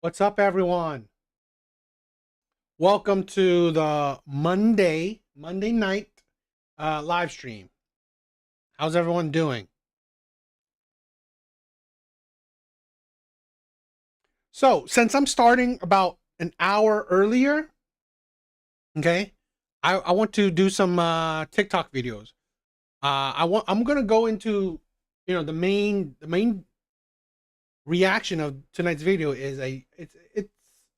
What's up, everyone? Welcome to the Monday night live stream. How's everyone doing? So, since I'm starting about an hour earlier, okay, I want to do some TikTok videos. I'm gonna go into the main reaction of tonight's video is it's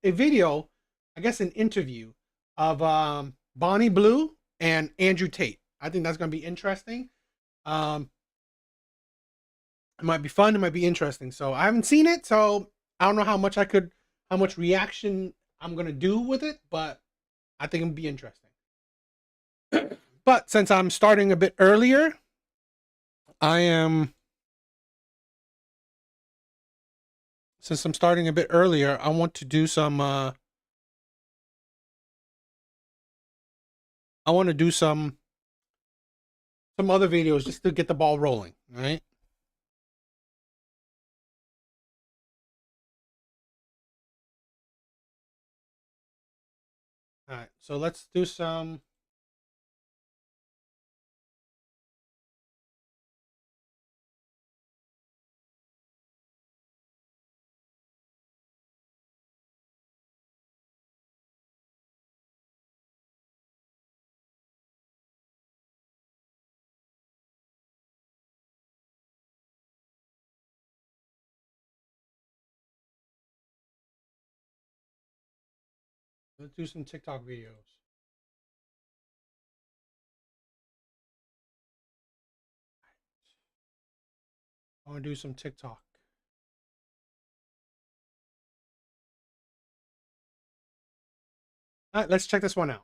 a video, I guess an interview of Bonnie Blue and Andrew Tate. I think that's gonna be interesting. Um, it might be fun. It might be interesting. So I haven't seen it, so I don't know how much reaction I'm gonna do with it, but I think it'll be interesting. But since I'm starting a bit earlier, I am. Since I'm starting a bit earlier, I want to do some. I want to do some other videos just to get the ball rolling. All right. All right. So let's do some. Let's do some TikTok videos. I want to do some TikTok. All right. Let's check this one out.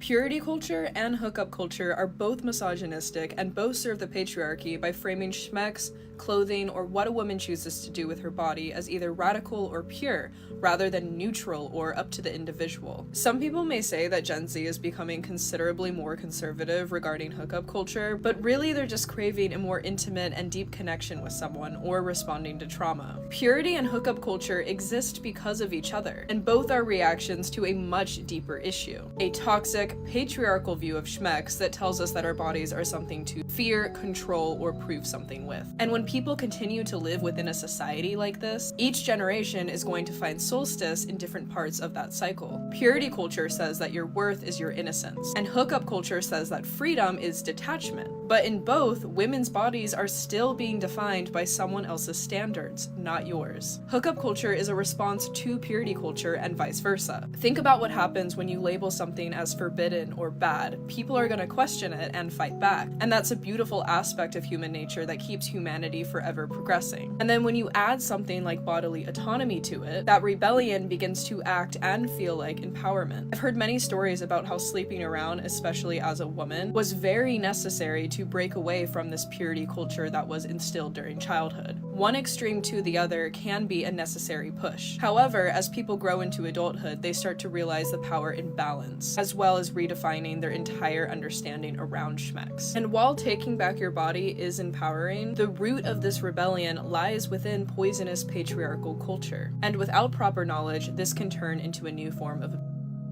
Purity culture and hookup culture are both misogynistic and both serve the patriarchy by framing schmecks, clothing, or what a woman chooses to do with her body as either radical or pure, rather than neutral or up to the individual. Some people may say that Gen Z is becoming considerably more conservative regarding hookup culture, but really they're just craving a more intimate and deep connection with someone or responding to trauma. Purity and hookup culture exist because of each other, and both are reactions to a much deeper issue: a toxic, patriarchal view of schmecks that tells us that our bodies are something to fear, control, or prove something with. And when people continue to live within a society like this, each generation is going to find solstice in different parts of that cycle. Purity culture says that your worth is your innocence, and hookup culture says that freedom is detachment. But in both, women's bodies are still being defined by someone else's standards, not yours. Hookup culture is a response to purity culture and vice versa. Think about what happens when you label something as forbidden or bad. People are going to question it and fight back, and that's a beautiful aspect of human nature that keeps humanity forever progressing. And then when you add something like bodily autonomy to it, that rebellion begins to act and feel like empowerment. I've heard many stories about how sleeping around, especially as a woman, was very necessary to break away from this purity culture that was instilled during childhood. One extreme to the other can be a necessary push. However, as people grow into adulthood, they start to realize the power imbalance, as well as redefining their entire understanding around schmecks. And while taking back your body is empowering, the root of this rebellion lies within poisonous patriarchal culture. And without proper knowledge, this can turn into a new form of.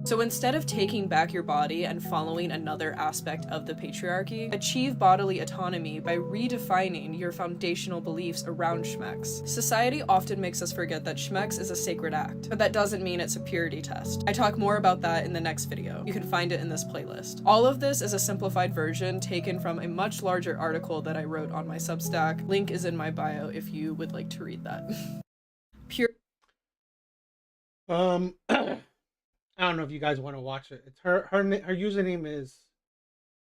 So instead of taking back your body and following another aspect of the patriarchy, achieve bodily autonomy by redefining your foundational beliefs around schmecks. Society often makes us forget that schmecks is a sacred act, but that doesn't mean it's a purity test. I talk more about that in the next video. You can find it in this playlist. All of this is a simplified version taken from a much larger article that I wrote on my Substack. Link is in my bio if you would like to read that. Pure. I don't know if you guys want to watch it. It's her username is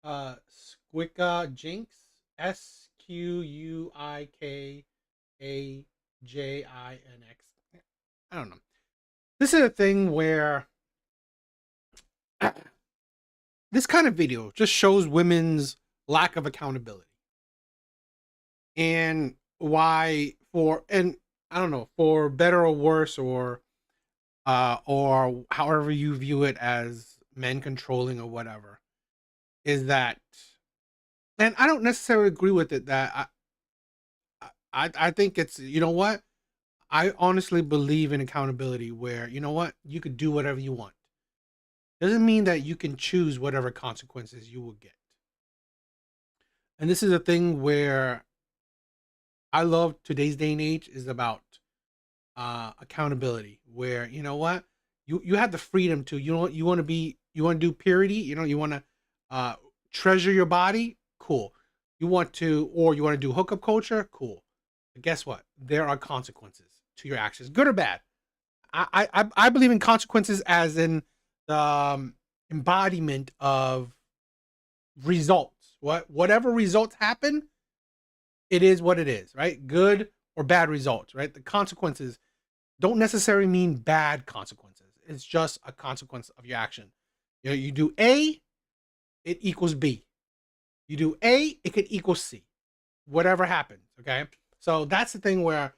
Squika Jinx, SQUIKAJINX. I don't know. This is a thing where this kind of video just shows women's lack of accountability and why, and I don't know, for better or worse, or however you view it, as men controlling or whatever, is that, and I don't necessarily agree with it, that I think it's, you know what, I honestly believe in accountability where, you know what, you could do whatever you want. Doesn't mean that you can choose whatever consequences you will get. And this is a thing where I love today's day and age is about accountability, where you know what, you have the freedom to, you know what, you want to do purity, you know, you want to uh treasure your body, cool. You want to, or you want to do hookup culture, cool. But guess what? There are consequences to your actions, good or bad. I believe in consequences as in the embodiment of results. Whatever results happen, it is what it is, right? Good or bad results, right? The consequences don't necessarily mean bad consequences. It's just a consequence of your action. You know, you do A, it equals B. You do A, it could equal C. Whatever happens, okay? So that's the thing where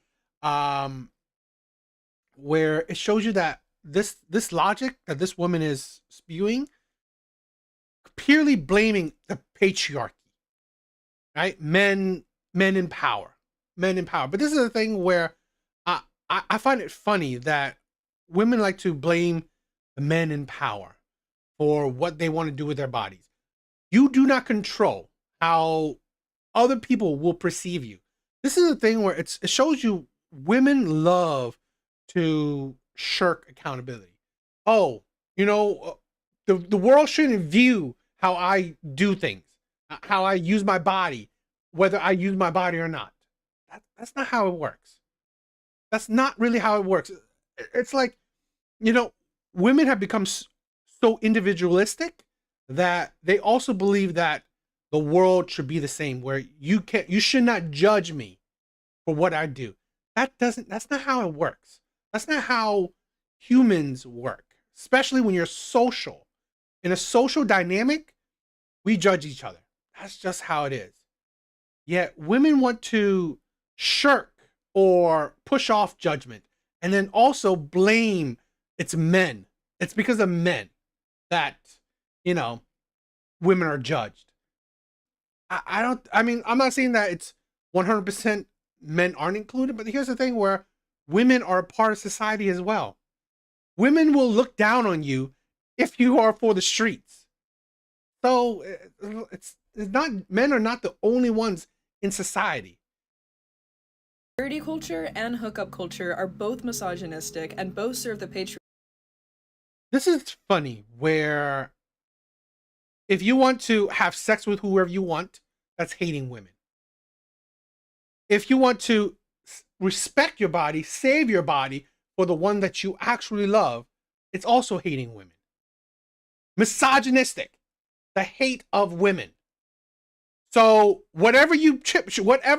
it shows you that this logic that this woman is spewing, purely blaming the patriarchy, right? Men in power, men in power. But this is the thing where I find it funny that women like to blame the men in power for what they want to do with their bodies. You do not control how other people will perceive you. This is the thing where it shows you women love to shirk accountability. Oh, you know, the world shouldn't view how I do things, how I use my body, whether I use my body or not. That's not how it works. That's not really how it works. It's like, you know, women have become so individualistic that they also believe that the world should be the same, where you should not judge me for what I do. That's not how it works. That's not how humans work, especially when you're social. In a social dynamic, we judge each other. That's just how it is. Yet women want to shirk or push off judgment and then also blame it's men. It's because of men that, you know, women are judged. I don't, I mean, I'm not saying that it's 100% men aren't included, but here's the thing where women are a part of society as well. Women will look down on you if you are for the streets. So it's not, men are not the only ones in society. Purity culture and hookup culture are both misogynistic and both serve the patriarchy. This is funny where if you want to have sex with whoever you want, that's hating women. If you want to respect your body, save your body for the one that you actually love, it's also hating women. Misogynistic, the hate of women. So whatever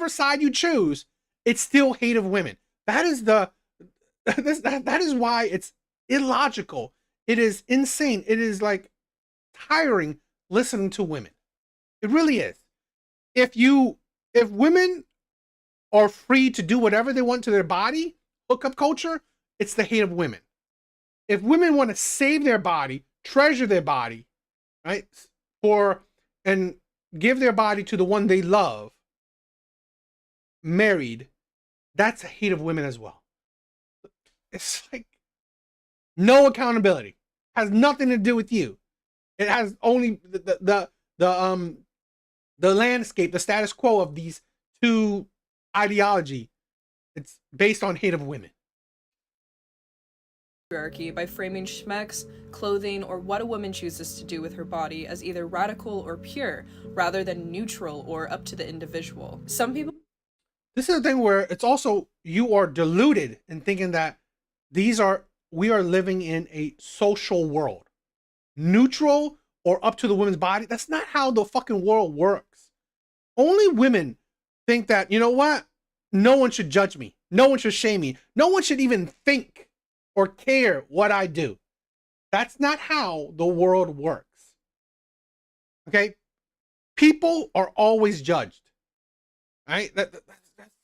side you choose, it's still hate of women. That is that is why it's illogical. It is insane. It is like tiring listening to women. It really is. If women are free to do whatever they want to their body, hookup culture, it's the hate of women. If women want to save their body, treasure their body, right? And give their body to the one they love, married, that's a hate of women as well. It's like no accountability. Has nothing to do with you. It has only the landscape, the status quo of these two ideology. It's based on hate of women. By framing schmecks, clothing, or what a woman chooses to do with her body as either radical or pure, rather than neutral or up to the individual. Some people. This is the thing where it's also, you are deluded in thinking that we are living in a social world. Neutral or up to the woman's body. That's not how the fucking world works. Only women think that, you know what? No one should judge me. No one should shame me. No one should even think or care what I do. That's not how the world works. Okay? People are always judged. Right? That's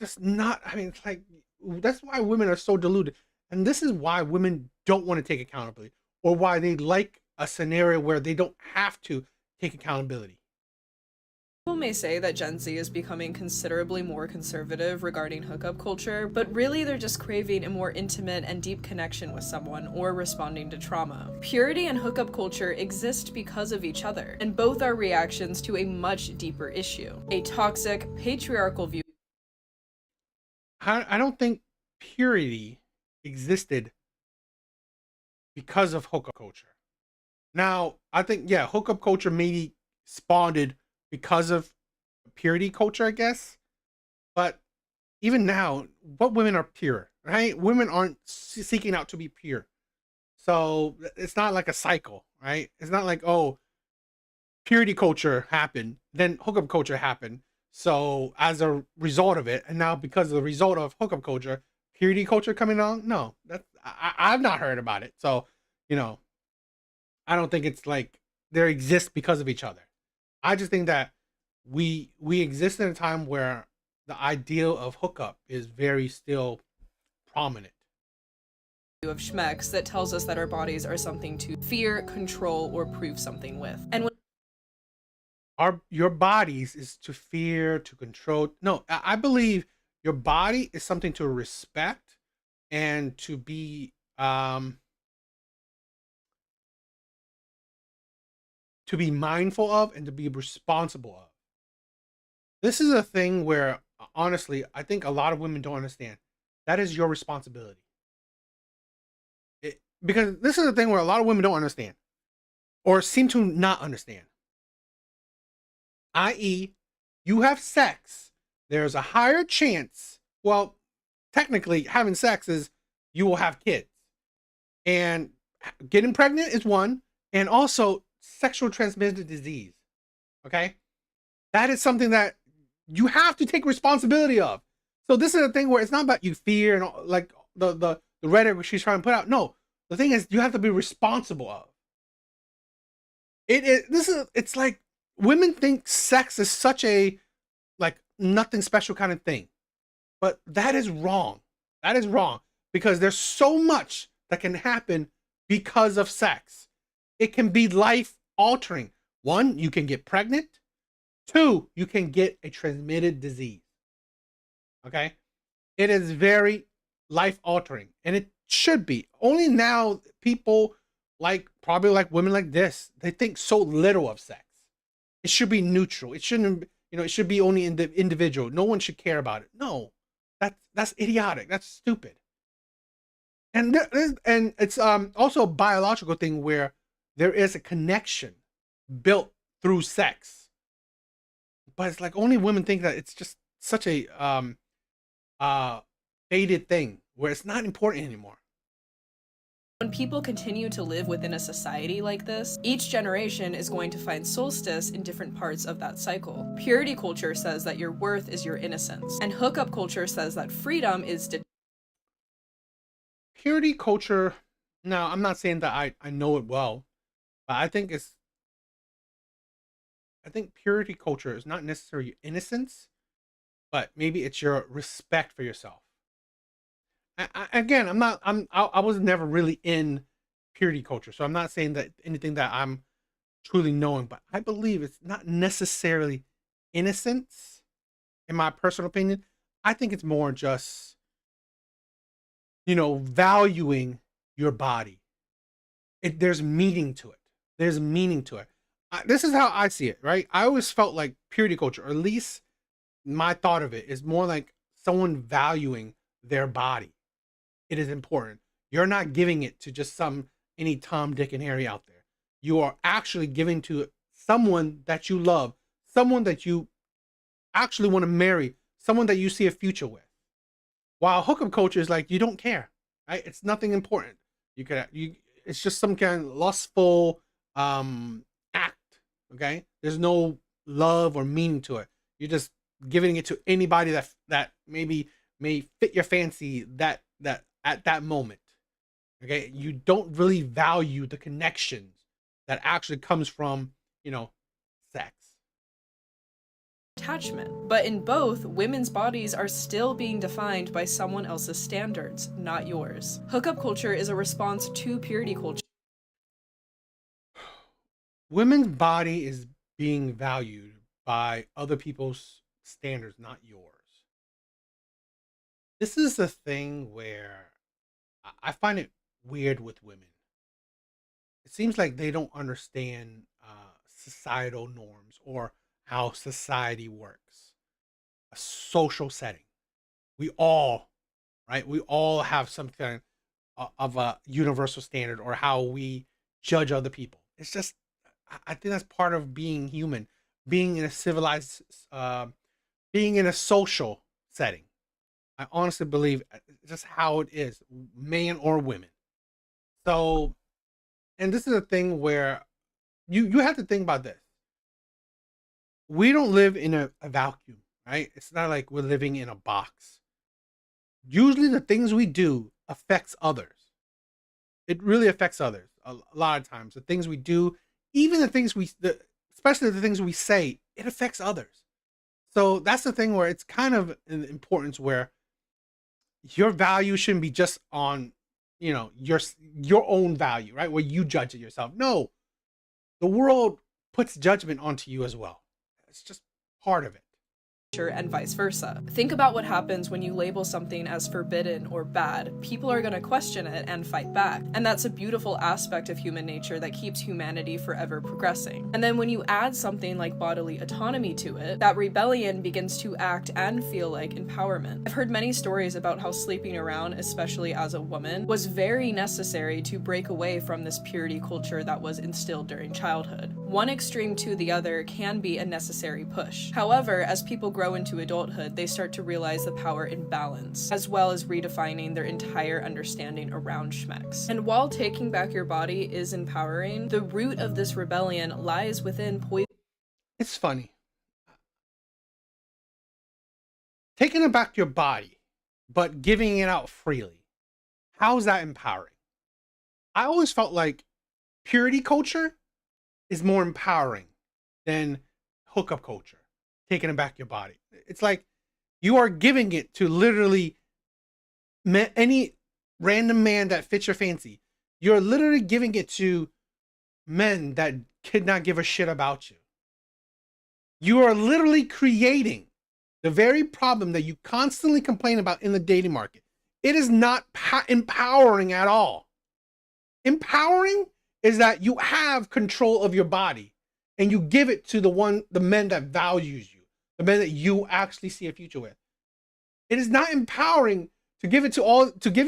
just not, I mean, it's like, that's why women are so deluded. And this is why women don't want to take accountability, or why they like a scenario where they don't have to take accountability. People may say that Gen Z is becoming considerably more conservative regarding hookup culture, but really they're just craving a more intimate and deep connection with someone or responding to trauma. Purity and hookup culture exist because of each other, and both are reactions to a much deeper issue, a toxic, patriarchal view. I don't think purity existed because of hookup culture. Now, I think, yeah, hookup culture maybe spawned because of purity culture, I guess. But even now, what women are pure, right? Women aren't seeking out to be pure. So it's not like a cycle, right? It's not like, oh, purity culture happened, then hookup culture happened. So as a result of it, and now because of the result of hookup culture, purity culture coming on, no, I've not heard about it. So, you know, I don't think it's like they exist because of each other. I just think that we exist in a time where the ideal of hookup is very still prominent. Of Schmecks that tells us that our bodies are something to fear, control, or prove something with. And when Your bodies is to fear, to control. No, I believe your body is something to respect and to be mindful of and to be responsible of. This is a thing where honestly, I think a lot of women don't understand. That is your responsibility. Because this is a thing where a lot of women don't understand or seem to not understand. I.e., you have sex, there's a higher chance. Well, technically, having sex is you will have kids. And getting pregnant is one, and also sexual transmitted disease. Okay? That is something that you have to take responsibility of. So this is a thing where it's not about you fear and all, like the rhetoric she's trying to put out. No, the thing is you have to be responsible of. It's like women think sex is such a like nothing special kind of thing. But that is wrong. That is wrong because there's so much that can happen because of sex. It can be life altering. One, you can get pregnant. Two, you can get a transmitted disease. Okay? It is very life altering and it should be. Only now people probably like women like this, they think so little of sex. It should be neutral. It shouldn't, it should be only in the individual. No one should care about it. No. That's idiotic. That's stupid. And it's also a biological thing where there is a connection built through sex. But it's like only women think that it's just such a faded thing where it's not important anymore. When people continue to live within a society like this, each generation is going to find solstice in different parts of that cycle. Purity culture says that your worth is your innocence, and hookup culture says that freedom is Purity culture, now I'm not saying that I know it well, but I think purity culture is not necessarily innocence, but maybe it's your respect for yourself. Again, I was never really in purity culture, so I'm not saying that anything that I'm truly knowing, but I believe it's not necessarily innocence, in my personal opinion. I think it's more just, valuing your body. There's meaning to it. There's meaning to it. This is how I see it, right? I always felt like purity culture, or at least my thought of it, is more like someone valuing their body. It is important. You're not giving it to just any Tom, Dick, and Harry out there. You are actually giving to someone that you love, someone that you actually want to marry, someone that you see a future with. While hookup culture is like you don't care, right? It's nothing important. It's just some kind of lustful act. Okay, there's no love or meaning to it. You're just giving it to anybody that maybe may fit your fancy that at that moment. Okay, you don't really value the connections that actually comes from sex. attachment. But in both, women's bodies are still being defined by someone else's standards, not yours. Hookup culture is a response to purity culture. Women's body is being valued by other people's standards, not yours. This is the thing where I find it weird with women. It seems like they don't understand societal norms or how society works, a social setting. We all, right? We all have some kind of a universal standard or how we judge other people. It's just, I think that's part of being human, being in a civilized, being in a social setting. I honestly believe just how it is, man or women. So, and this is a thing where you have to think about this. We don't live in a vacuum, right? It's not like we're living in a box. Usually the things we do affects others. It really affects others a lot of times. The things we do, even the things especially the things we say, it affects others. So that's the thing where it's kind of an importance where your value shouldn't be just on, your own value, right? Where you judge it yourself. No, the world puts judgment onto you as well. It's just part of it. And vice versa. Think about what happens when you label something as forbidden or bad. People are going to question it and fight back. And that's a beautiful aspect of human nature that keeps humanity forever progressing. And then when you add something like bodily autonomy to it, that rebellion begins to act and feel like empowerment. I've heard many stories about how sleeping around, especially as a woman, was very necessary to break away from this purity culture that was instilled during childhood. One extreme to the other can be a necessary push. However, as people grow into adulthood, they start to realize the power imbalance, as well as redefining their entire understanding around schmex. And while taking back your body is empowering, the root of this rebellion lies within poison. It's funny. Taking back your body, but giving it out freely. How's that empowering? I always felt like purity culture is more empowering than hookup culture, taking back your body. It's like you are giving it to literally any random man that fits your fancy. You're literally giving it to men that could not give a shit about you. You are literally creating the very problem that you constantly complain about in the dating market. It is not empowering at all. Empowering is that you have control of your body and you give it to the men that values you, the men that you actually see a future with. It is not empowering to give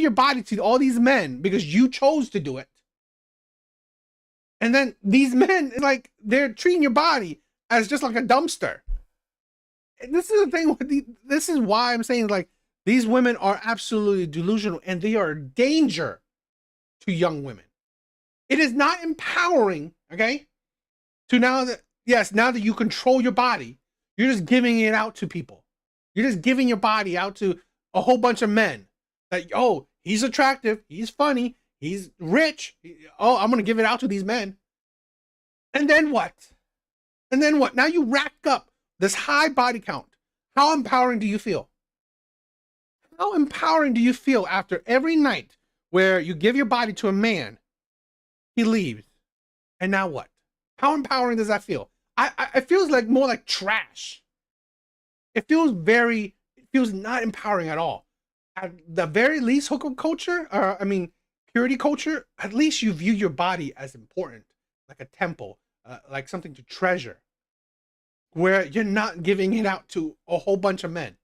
your body to all these men because you chose to do it. And then these men, like, they're treating your body as just like a dumpster. And this is the thing this is why I'm saying, like, these women are absolutely delusional and they are a danger to young women. It is not empowering, okay? Now that you control your body, you're just giving it out to people. You're just giving your body out to a whole bunch of men. That, oh, he's attractive, he's funny, he's rich. Oh, I'm gonna give it out to these men. And then what? Now you rack up this high body count. How empowering do you feel? How empowering do you feel after every night where you give your body to a man, he leaves, and now what? How empowering does that feel? It feels like more like trash. It feels not empowering at all. At the very least, hookup culture, purity culture, at least you view your body as important, like a temple, like something to treasure, where you're not giving it out to a whole bunch of men.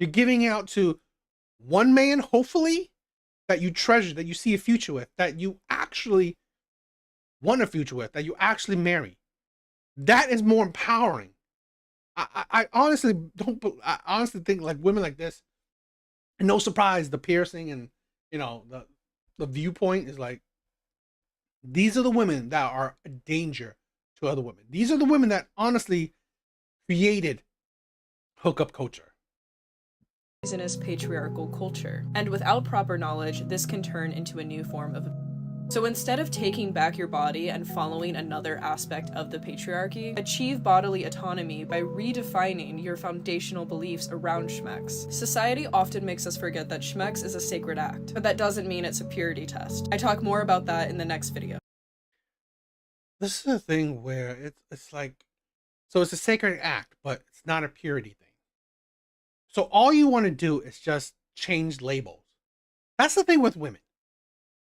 You're giving it out to one man, hopefully, that you treasure, that you see a future with, that you actually want a future with, that you actually marry. That is more empowering. I honestly think like women like this, and no surprise, the piercing and the viewpoint is like, these are the women that are a danger to other women. These are the women that honestly created hookup culture. Poisonous patriarchal culture. And without proper knowledge, this can turn into a new form of. So instead of taking back your body and following another aspect of the patriarchy, achieve bodily autonomy by redefining your foundational beliefs around schmex. Society often makes us forget that schmex is a sacred act, but that doesn't mean it's a purity test. I talk more about that in the next video. This is a thing where it's like So it's a sacred act, but it's not a purity thing. So all you want to do is just change labels. That's the thing with women.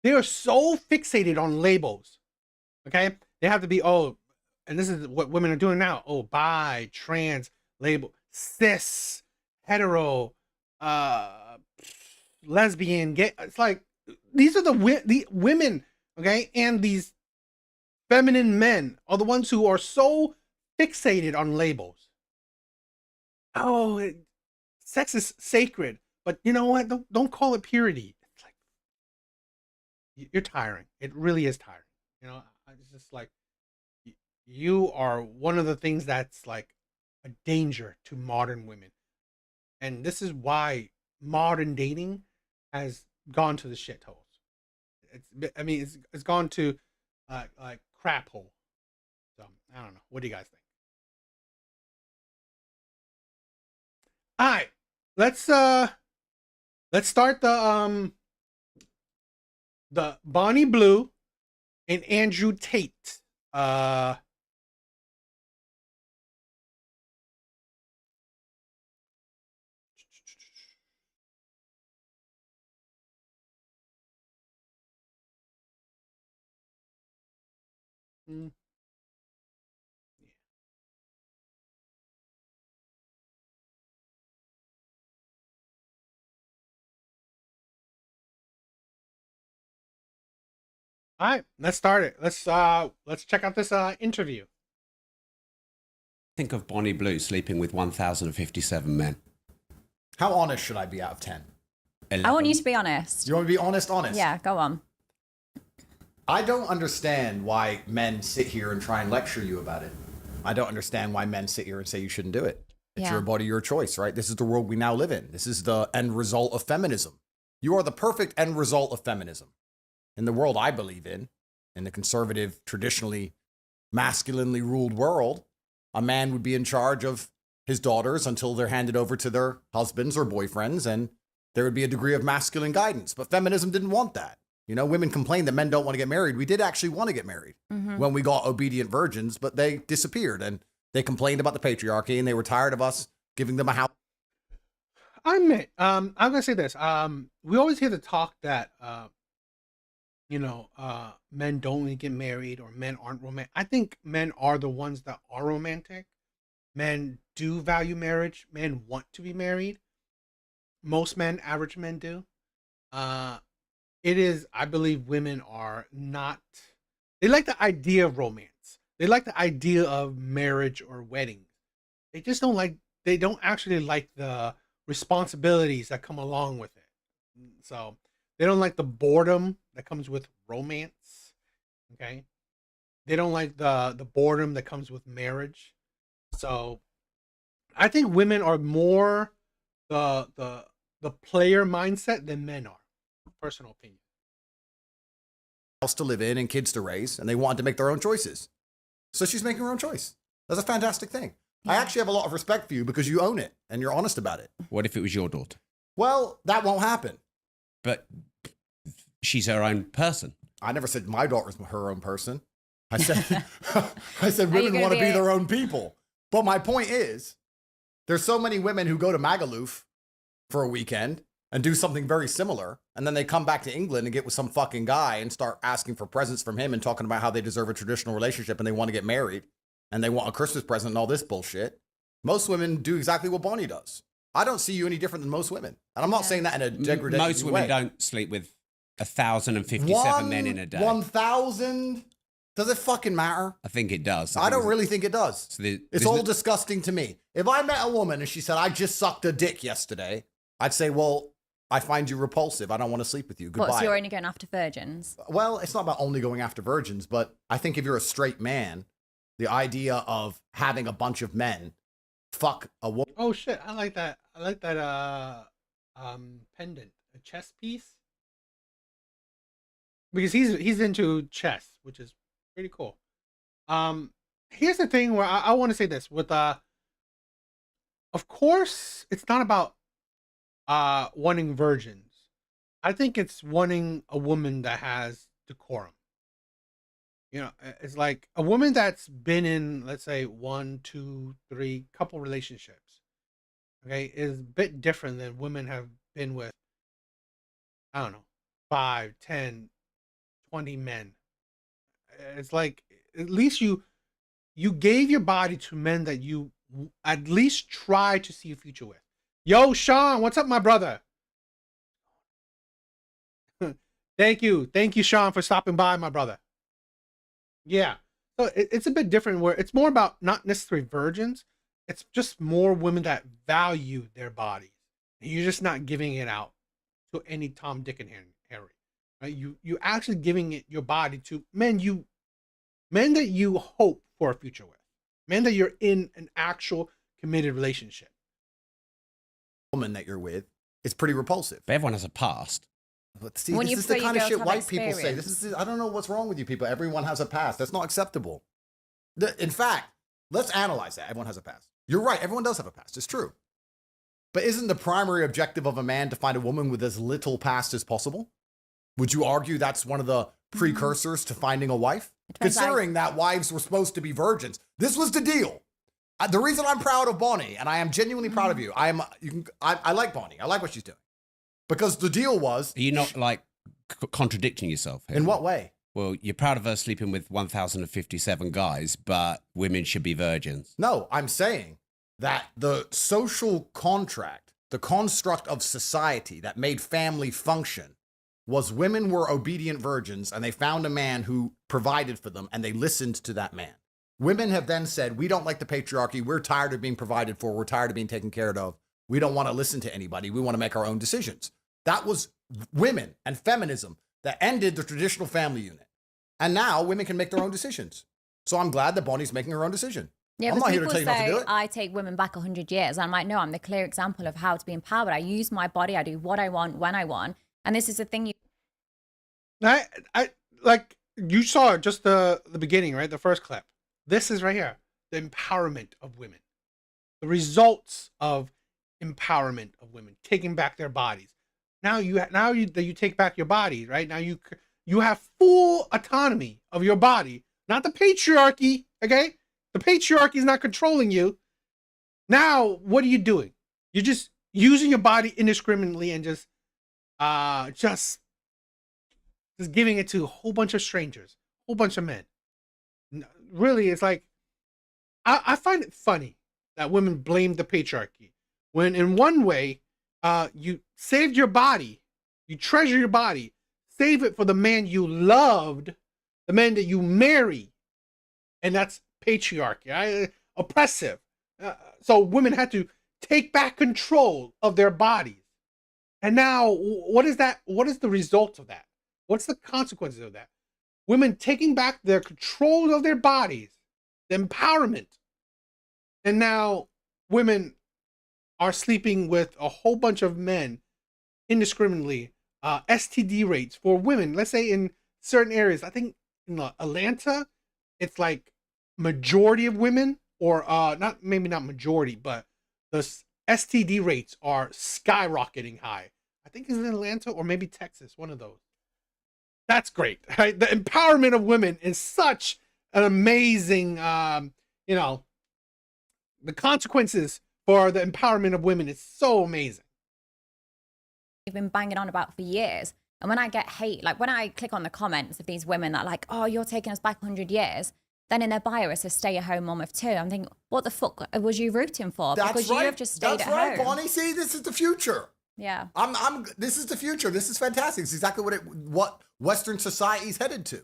They are so fixated on labels. Okay? They have to be, oh, and this is what women are doing now. Oh, bi, trans, label, cis, hetero, lesbian, gay. It's like these are the women, okay? And these feminine men are the ones who are so fixated on labels. Oh, sex is sacred, but you know what? Don't call it purity. It's like you're tiring. It really is tiring. You know, it's just like you are one of the things that's like a danger to modern women, and this is why modern dating has gone to the shit holes. I mean, it's gone to like crap hole. So I don't know. What do you guys think? All right, let's start the Bonnie Blue and Andrew Tate. Uh, mm, all right, let's start it. Let's check out this interview. Think of Bonnie Blue sleeping with 1,057 men. How honest should I be out of 10? 11. I want you to be honest. You want me to be honest? Honest? Yeah, go on. I don't understand why men sit here and try and lecture you about it. I don't understand why men sit here and say you shouldn't do it. It's Yeah. your body, your choice, right? This is the world we now live in. This is the end result of feminism. You are the perfect end result of feminism. In the world I believe in the conservative, traditionally masculinely ruled world, a man would be in charge of his daughters until they're handed over to their husbands or boyfriends, and there would be a degree of masculine guidance. But feminism didn't want that. You know, women complained that men don't want to get married. We did actually want to get married when we got obedient virgins, but they disappeared, and they complained about the patriarchy, and they were tired of us giving them a house. I admit, I'm gonna say this. We always hear the talk that men don't really get married or men aren't romantic. I think men are the ones that are romantic. Men do value marriage. Men want to be married. Most men, average men do. It is, I believe women are not, they like the idea of romance. They like the idea of marriage or weddings. They don't actually like the responsibilities that come along with it. So they don't like the boredom that comes with romance. Okay. They don't like the boredom that comes with marriage. So I think women are more the player mindset than men are. Personal opinion. House to live in and kids to raise, and they wanted to make their own choices. So she's making her own choice. That's a fantastic thing. I actually have a lot of respect for you because you own it and you're honest about it. What if it was your daughter? Well, that won't happen. But she's her own person. I never said my daughter's her own person. I said I said women gonna want to be be their own people. But my point is, there's so many women who go to Magaluf for a weekend and do something very similar, and then they come back to England and get with some fucking guy and start asking for presents from him and talking about how they deserve a traditional relationship and they want to get married and they want a Christmas present and all this bullshit. Most women do exactly what Bonnie does. I don't see you any different than most women. And I'm not saying that in a degrading way. Most women don't sleep with 1,057 men in a day. 1,000? Does it fucking matter? I think it does. I don't really think it does. So it's all disgusting to me. If I met a woman and she said, I just sucked a dick yesterday, I'd say, well, I find you repulsive. I don't want to sleep with you. Goodbye. What, so you're only going after virgins? Well, it's not about only going after virgins, but I think if you're a straight man, the idea of having a bunch of men fuck a woman. Oh shit, I like that. I like that pendant. A chess piece. Because he's into chess, which is pretty cool. Here's the thing where I want to say this with of course it's not about wanting virgins. I think it's wanting a woman that has decorum. You know, it's like a woman that's been in, let's say, one, two, three, couple relationships, okay, is a bit different than women have been with, I don't know, 5, 10, 20 men. It's like at least you gave your body to men that you at least try to see a future with. Yo, Sean, what's up, my brother? Thank you, Sean, for stopping by, my brother. Yeah, so it's a bit different where it's more about not necessarily virgins. It's just more women that value their bodies, and you're just not giving it out to any Tom, Dick, and Harry. Right? You actually giving it your body to men that you hope for a future with, men that you're in an actual committed relationship. Woman that you're with is pretty repulsive. But everyone has a past. But see, When this you is the prefer kind your of girls shit to have white people say. experience. I don't know what's wrong with you people. Everyone has a past. That's not acceptable. In fact, let's analyze that. Everyone has a past. You're right. Everyone does have a past. It's true. But isn't the primary objective of a man to find a woman with as little past as possible? Would you argue that's one of the precursors to finding a wife? Depends how- Considering that wives were supposed to be virgins. This was the deal. The reason I'm proud of Bonnie, and I am genuinely proud of you, I like Bonnie. I like what she's doing. Because the deal was... Are you not like contradicting yourself here? In what way? Well, you're proud of her sleeping with 1,057 guys, but women should be virgins. No, I'm saying that the social contract, the construct of society that made family function was women were obedient virgins and they found a man who provided for them and they listened to that man. Women have then said, we don't like the patriarchy. We're tired of being provided for. We're tired of being taken care of. We don't want to listen to anybody. We want to make our own decisions. That was women and feminism that ended the traditional family unit. And now women can make their own decisions. So I'm glad that Bonnie's making her own decision. Yeah, I'm because not here to people tell you not to say do it. I take women back 100 years. I'm like, no, I'm the clear example of how to be empowered. I use my body. I do what I want when I want. And this is the thing. I like you saw just the beginning, right? The first clip. This is right here, the empowerment of women, the results of empowerment of women, taking back their bodies. Now you take back your body, right? Now you have full autonomy of your body, not the patriarchy. Okay, the patriarchy is not controlling you. Now, what are you doing? You're just using your body indiscriminately and just giving it to a whole bunch of strangers, a whole bunch of men. Really, it's like, I find it funny that women blame the patriarchy when in one way, you saved your body, you treasure your body, save it for the man you loved, the man that you marry, and that's patriarchy, oppressive. So women had to take back control of their bodies. And now, what is that? What is the result of that? What's the consequences of that? Women taking back their control of their bodies, the empowerment. And now women are sleeping with a whole bunch of men indiscriminately. STD rates for women, let's say in certain areas, I think in Atlanta, it's like majority of women, or maybe not majority, but the STD rates are skyrocketing high. I think it's in Atlanta or maybe Texas, one of those. That's great, right? The empowerment of women is such an amazing, the consequences for the empowerment of women is so amazing. I've been banging on about for years. And when I get hate, like when I click on the comments of these women that are like, oh, you're taking us back 100 years, then in their bio it says stay-at-home mom of 2. I'm thinking, what the fuck was you rooting for? That's because right. you have just stayed That's at right, home. Bonnie. See, this is the future. Yeah. This is the future. This is fantastic. It's exactly what Western society is headed to.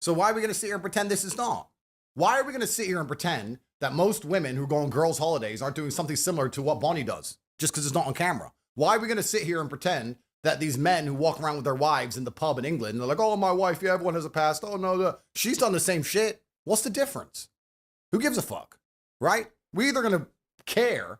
So why are we going to sit here and pretend this is not? Why are we going to sit here and pretend that most women who go on girls' holidays aren't doing something similar to what Bonnie does just because it's not on camera? Why are we going to sit here and pretend that these men who walk around with their wives in the pub in England, and they're like, oh, my wife, yeah, everyone has a past. Oh, no, she's done the same shit. What's the difference? Who gives a fuck, right? We're either going to care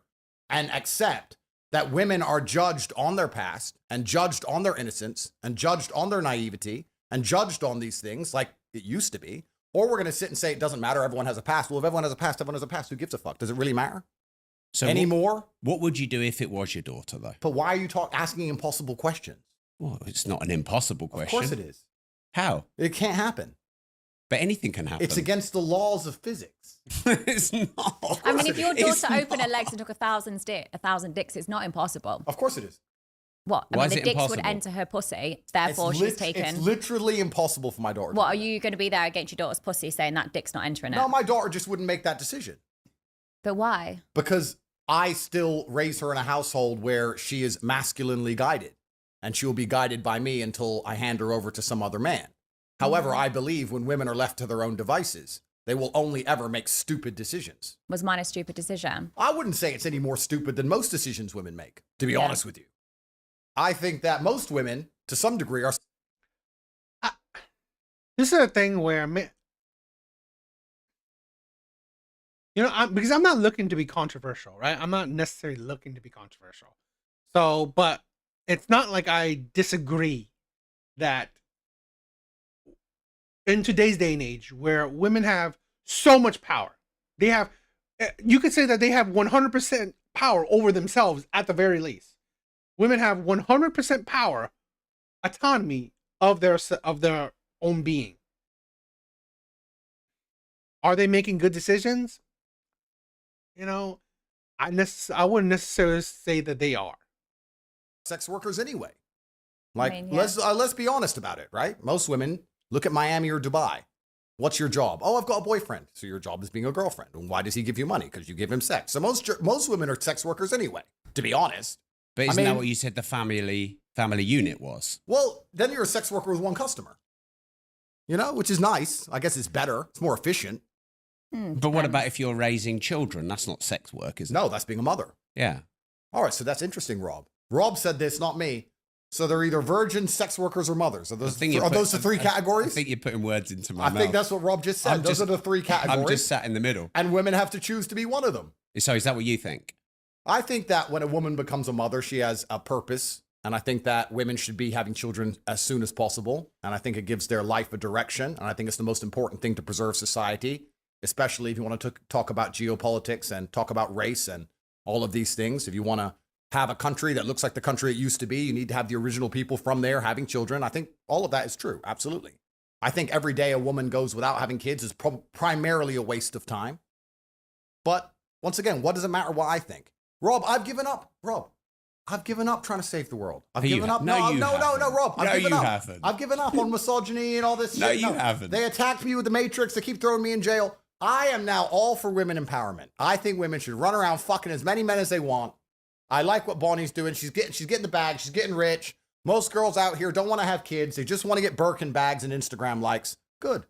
and accept that women are judged on their past and judged on their innocence and judged on their naivety and judged on these things like it used to be, or we're going to sit and say it doesn't matter, everyone has a past. Well, if everyone has a past, everyone has a past. Who gives a fuck? Does it really matter? So anymore? What would you do if it was your daughter, though? But why are you asking impossible questions? Well, it's not an impossible question. Of course it is. How? It can't happen. But anything can happen. It's against the laws of physics. It's not. I mean, if your It's daughter opened her not. legs and took 1,000 dicks, it's not impossible. Of course it is. What? I Why mean, is the it dicks impossible? would enter her pussy, therefore she's taken. It's literally impossible for my daughter. What, are you going to be there against your daughter's pussy saying that dick's not entering it? No, my daughter just wouldn't make that decision. But why? Because I still raise her in a household where she is masculinely guided, and she will be guided by me until I hand her over to some other man. However, I believe when women are left to their own devices, they will only ever make stupid decisions. Was mine a stupid decision? I wouldn't say it's any more stupid than most decisions women make, to be honest with you. I think that most women, to some degree, are... This is a thing where, because I'm not looking to be controversial, right? I'm not necessarily looking to be controversial. So, but it's not like I disagree that in today's day and age where women have so much power, you could say that they have 100% power over themselves at the very least. Women have 100% power, autonomy of their own being. Are they making good decisions? I wouldn't necessarily say that they are. sex workers anyway. Like, I mean, yeah. let's be honest about it, right? Most women look at Miami or Dubai. What's your job? Oh, I've got a boyfriend. So your job is being a girlfriend. And why does he give you money? Because you give him sex. So most women are sex workers anyway, to be honest. But isn't that what you said the family unit was? Well, then you're a sex worker with one customer. Which is nice. I guess it's better. It's more efficient. But what about if you're raising children? That's not sex work, is it? No, that's being a mother. Yeah. All right, so that's interesting, Rob. Rob said this, not me. So they're either virgins, sex workers, or mothers. Are those the three categories? I think you're putting words into my mouth. I think that's what Rob just said. Those are the three categories. I'm just sat in the middle. And women have to choose to be one of them. So is that what you think? I think that when a woman becomes a mother, she has a purpose. And I think that women should be having children as soon as possible. And I think it gives their life a direction. And I think it's the most important thing to preserve society, especially if you want to talk about geopolitics and talk about race and all of these things. If you want to have a country that looks like the country it used to be, you need to have the original people from there having children. I think all of that is true. Absolutely. I think every day a woman goes without having kids is primarily a waste of time. But once again, what does it matter what I think? Rob, I've given up. Rob, I've given up trying to save the world. I've given up. No, Rob. I've given up. Haven't. I've given up on misogyny and all this shit. No, you haven't. They attacked me with the Matrix. They keep throwing me in jail. I am now all for women empowerment. I think women should run around fucking as many men as they want. I like what Bonnie's doing. She's getting the bag. She's getting rich. Most girls out here don't want to have kids. They just want to get Birkin bags and Instagram likes. Good.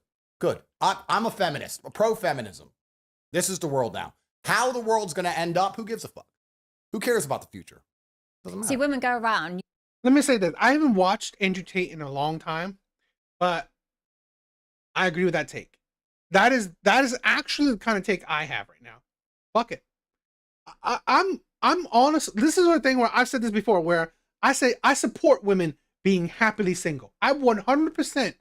I'm a feminist, a pro-feminism. This is the world now. How the world's going to end up, who gives a fuck? Who cares about the future? Doesn't matter. See, women go around. Let me say this. I haven't watched Andrew Tate in a long time, but I agree with that take. That is actually the kind of take I have right now. Fuck it. I'm honest. This is the thing where I've said this before, where I say I support women being happily single. I 100%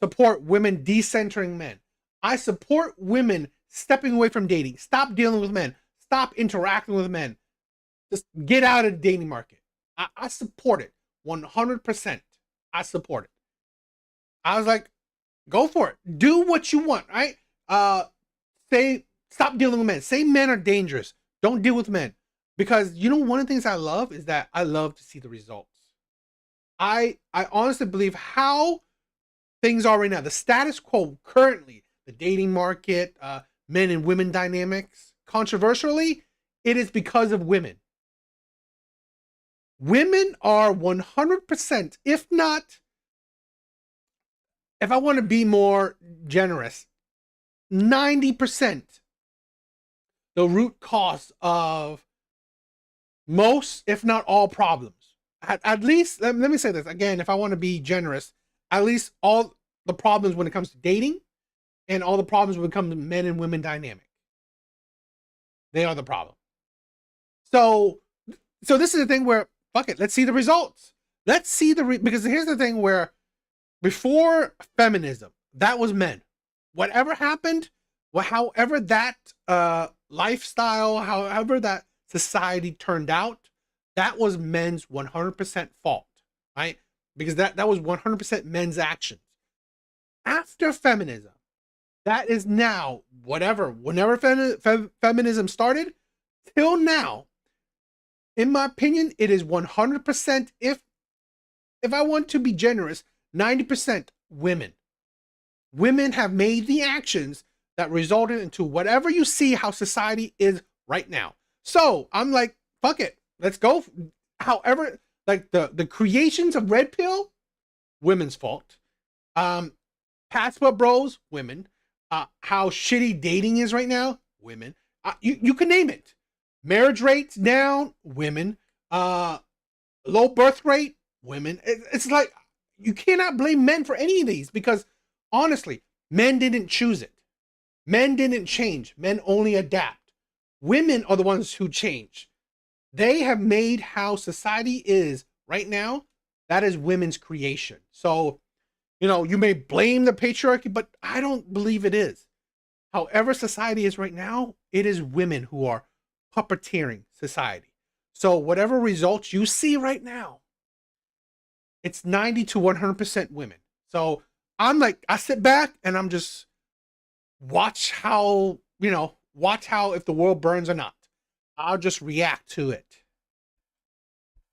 support women decentering men. I support women stepping away from dating. Stop dealing with men. Stop interacting with men. Just get out of the dating market. I support it 100%. I support it. I was like, go for it. Do what you want, right? Stop dealing with men. Say men are dangerous. Don't deal with men. Because one of the things I love is that I love to see the results. I honestly believe how things are right now, the status quo currently, the dating market, men and women dynamics, controversially, it is because of women. Women are 100%, if I want to be more generous, 90% the root cause of most, if not all, problems. At least, let me say this again, if I want to be generous, at least all the problems when it comes to dating and all the problems when it comes to men and women dynamic. They are the problem. So this is the thing where, fuck it, let's see the results. Let's see because here's the thing where before feminism, that was men. Whatever happened, however that lifestyle, however that society turned out, that was men's 100% fault, right? Because that was 100% men's actions. After feminism, That is now, whenever feminism started, till now, in my opinion, it is 100%, if I want to be generous, 90% women. Women have made the actions that resulted into whatever you see how society is right now. So I'm like, fuck it, let's go. However, like the creations of Red Pill, women's fault. Passport bros, women. How shitty dating is right now, women. You can name it. Marriage rates down, women. Low birth rate, women. It's like you cannot blame men for any of these, because honestly, men didn't choose it. Men didn't change. Men only adapt. Women are the ones who change. They have made how society is right now. That is women's creation. So, you know, you may blame the patriarchy, but I don't believe it is. However society is right now, it is women who are puppeteering society. So whatever results you see right now, it's 90 to 100% women. So I'm like, I sit back and I'm just watch how if the world burns or not. I'll just react to it.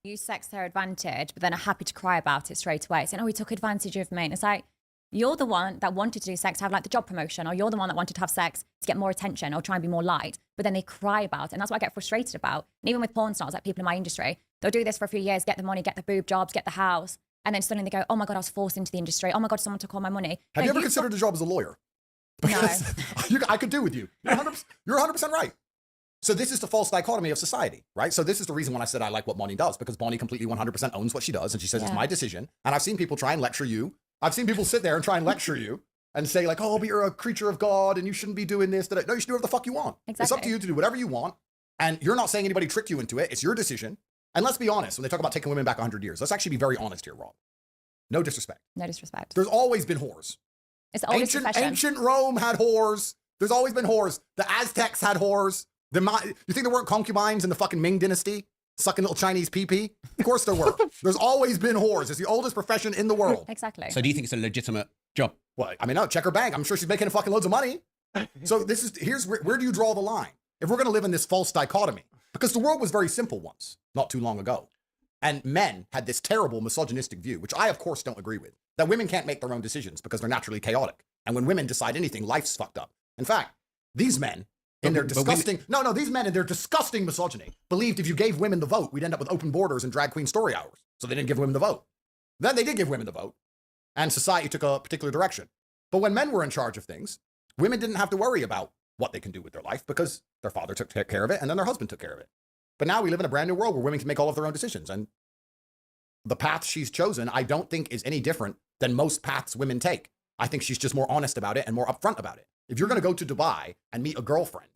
Use sex to their advantage, but then are happy to cry about it straight away. Saying, oh, he took advantage of me. And it's like, you're the one that wanted to do sex to have like the job promotion, or you're the one that wanted to have sex to get more attention or try and be more liked, but then they cry about it. And that's what I get frustrated about. And even with porn stars, like people in my industry, they'll do this for a few years, get the money, get the boob jobs, get the house. And then suddenly they go, oh my God, I was forced into the industry. Oh my God, someone took all my money. Have you ever considered a job as a lawyer? Because I could do with you. You're 100% right. So this is the false dichotomy of society, right? So this is the reason when I said I like what Bonnie does, because Bonnie completely 100% owns what she does. And she says, it's my decision. And I've seen people try and lecture you. I've seen people sit there and try and lecture you and say like, oh, but you're a creature of God and you shouldn't be doing this. No, you should do whatever the fuck you want. Exactly. It's up to you to do whatever you want. And you're not saying anybody tricked you into it. It's your decision. And let's be honest, when they talk about taking women back 100 years, let's actually be very honest here, Rob. No disrespect. No disrespect. There's always been whores. It's the oldest profession. Ancient Rome had whores. There's always been whores. The Aztecs had whores. You think there weren't concubines in the fucking Ming dynasty sucking little Chinese pee-pee? Of course there were. There's always been whores. It's the oldest profession in the world. Exactly. So do you think it's a legitimate job? Well, I mean, no, check her bank. I'm sure she's making fucking loads of money. So here's where do you draw the line? If we're going to live in this false dichotomy, because the world was very simple once, not too long ago. And men had this terrible misogynistic view, which I, of course, don't agree with, that women can't make their own decisions because they're naturally chaotic. And when women decide anything, life's fucked up. In fact, these men, in their disgusting, these men in their disgusting misogyny believed if you gave women the vote, we'd end up with open borders and drag queen story hours. So they didn't give women the vote. Then they did give women the vote, and society took a particular direction. But when men were in charge of things, women didn't have to worry about what they can do with their life because their father took care of it and then their husband took care of it. But now we live in a brand new world where women can make all of their own decisions. And the path she's chosen, I don't think is any different than most paths women take. I think she's just more honest about it and more upfront about it. If you're going to go to Dubai and meet a girlfriend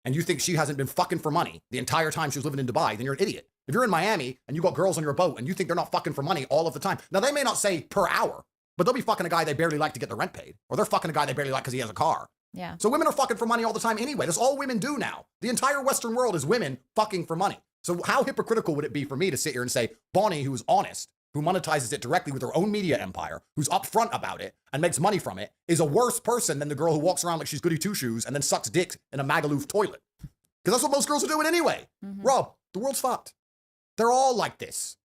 and you think she hasn't been fucking for money the entire time she was living in Dubai, then you're an idiot. If you're in Miami and you got girls on your boat and you think they're not fucking for money all of the time, now they may not say per hour, but they'll be fucking a guy they barely like to get the rent paid, or they're fucking a guy they barely like because he has a car. Yeah. So women are fucking for money all the time anyway. That's all women do now. The entire Western world is women fucking for money. So how hypocritical would it be for me to sit here and say, Bonnie, who is honest, who monetizes it directly with her own media empire, who's upfront about it and makes money from it, is a worse person than the girl who walks around like she's goody two-shoes and then sucks dicks in a Magaluf toilet? Because that's what most girls are doing anyway. Mm-hmm. Rob, the world's fucked. They're all like this.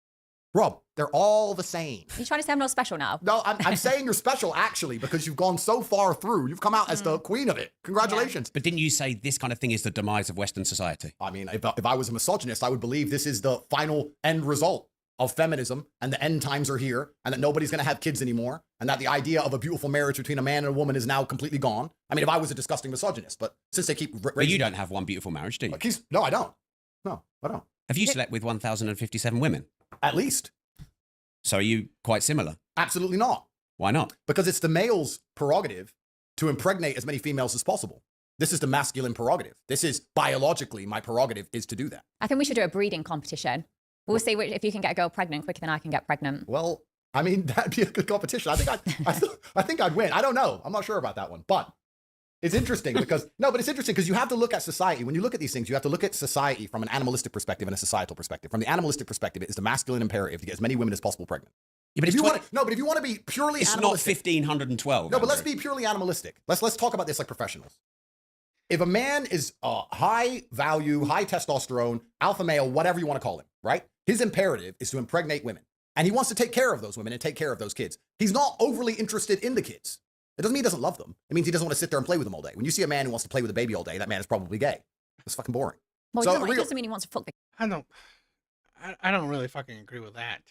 Rob, they're all the same. You're trying to say I'm not special now? No, I'm saying you're special, actually, because you've gone so far through. You've come out as the queen of it. Congratulations. Yeah. But didn't you say this kind of thing is the demise of Western society? I mean, if I was a misogynist, I would believe this is the final end result of feminism, and the end times are here, and that nobody's going to have kids anymore, and that the idea of a beautiful marriage between a man and a woman is now completely gone. I mean, if I was a disgusting misogynist, but since they keep... But you don't have one beautiful marriage, do you? No, I don't. No, I don't. Have you slept with 1,057 women? At least. So are you quite similar? Absolutely not. Why not? Because it's the male's prerogative to impregnate as many females as possible. This is the masculine prerogative. This is biologically my prerogative is to do that. I think we should do a breeding competition. We'll see if you can get a girl pregnant quicker than I can get pregnant. Well, I mean, that'd be a good competition. I think I'd win. I don't know. I'm not sure about that one, but it's interesting because you have to look at society. When you look at these things, you have to look at society from an animalistic perspective and a societal perspective. From the animalistic perspective, it is the masculine imperative to get as many women as possible pregnant. Yeah, but If it's you want to, no, but if you want to be purely it's not animalistic, 1512. no, but let's Andrew. be purely animalistic. Let's talk about this like professionals. If a man is high value, high testosterone, alpha male, whatever you want to call him, right? His imperative is to impregnate women. And he wants to take care of those women and take care of those kids. He's not overly interested in the kids. It doesn't mean he doesn't love them. It means he doesn't want to sit there and play with them all day. When you see a man who wants to play with a baby all day, that man is probably gay. It's fucking boring. Well, So, you know what? It real- doesn't mean he wants to fuck the I don't really fucking agree with that.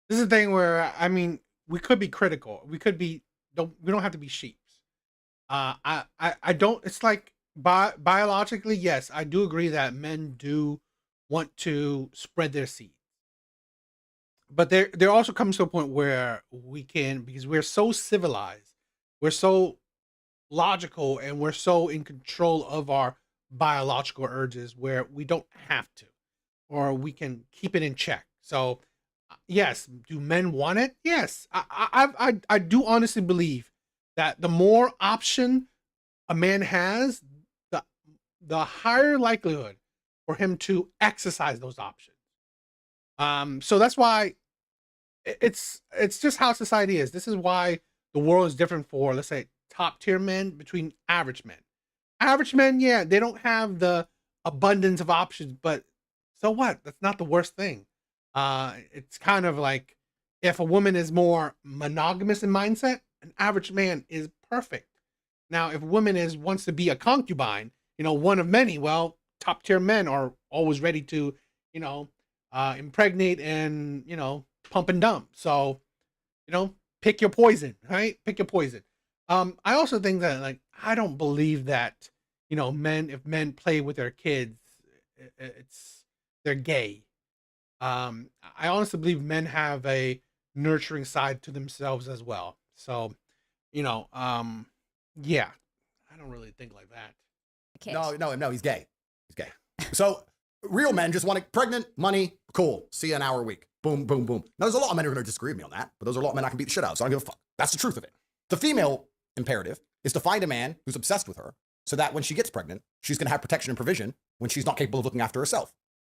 This is the thing where, I mean, we could be critical. We don't have to be sheeps. I don't, it's like biologically, yes, I do agree that men do want to spread their seed. But there also comes to a point where we can, because we're so civilized, we're so logical, and we're so in control of our biological urges where we don't have to, or we can keep it in check. So yes, do men want it? Yes. I do honestly believe that the more option a man has, the higher likelihood for him to exercise those options. So that's why it's just how society is. This is why the world is different for, let's say, top tier men between average men. Average men, yeah, they don't have the abundance of options, but so what? That's not the worst thing. It's kind of like if a woman is more monogamous in mindset, an average man is perfect. Now, if a woman wants to be a concubine, one of many, well, top tier men are always ready to, impregnate and, pump and dump. So, pick your poison, right? Pick your poison. I also think that, like, I don't believe that, if men play with their kids, they're gay. I honestly believe men have a nurturing side to themselves as well. So, yeah, I don't really think like that. kid. No, he's gay. He's gay. So real men just want pregnant, money, cool. See you an hour a week. Boom, boom, boom. Now, there's a lot of men who are going to disagree with me on that, but those are a lot of men I can beat the shit out of, so I don't give a fuck. That's the truth of it. The female imperative is to find a man who's obsessed with her so that when she gets pregnant, she's going to have protection and provision when she's not capable of looking after herself.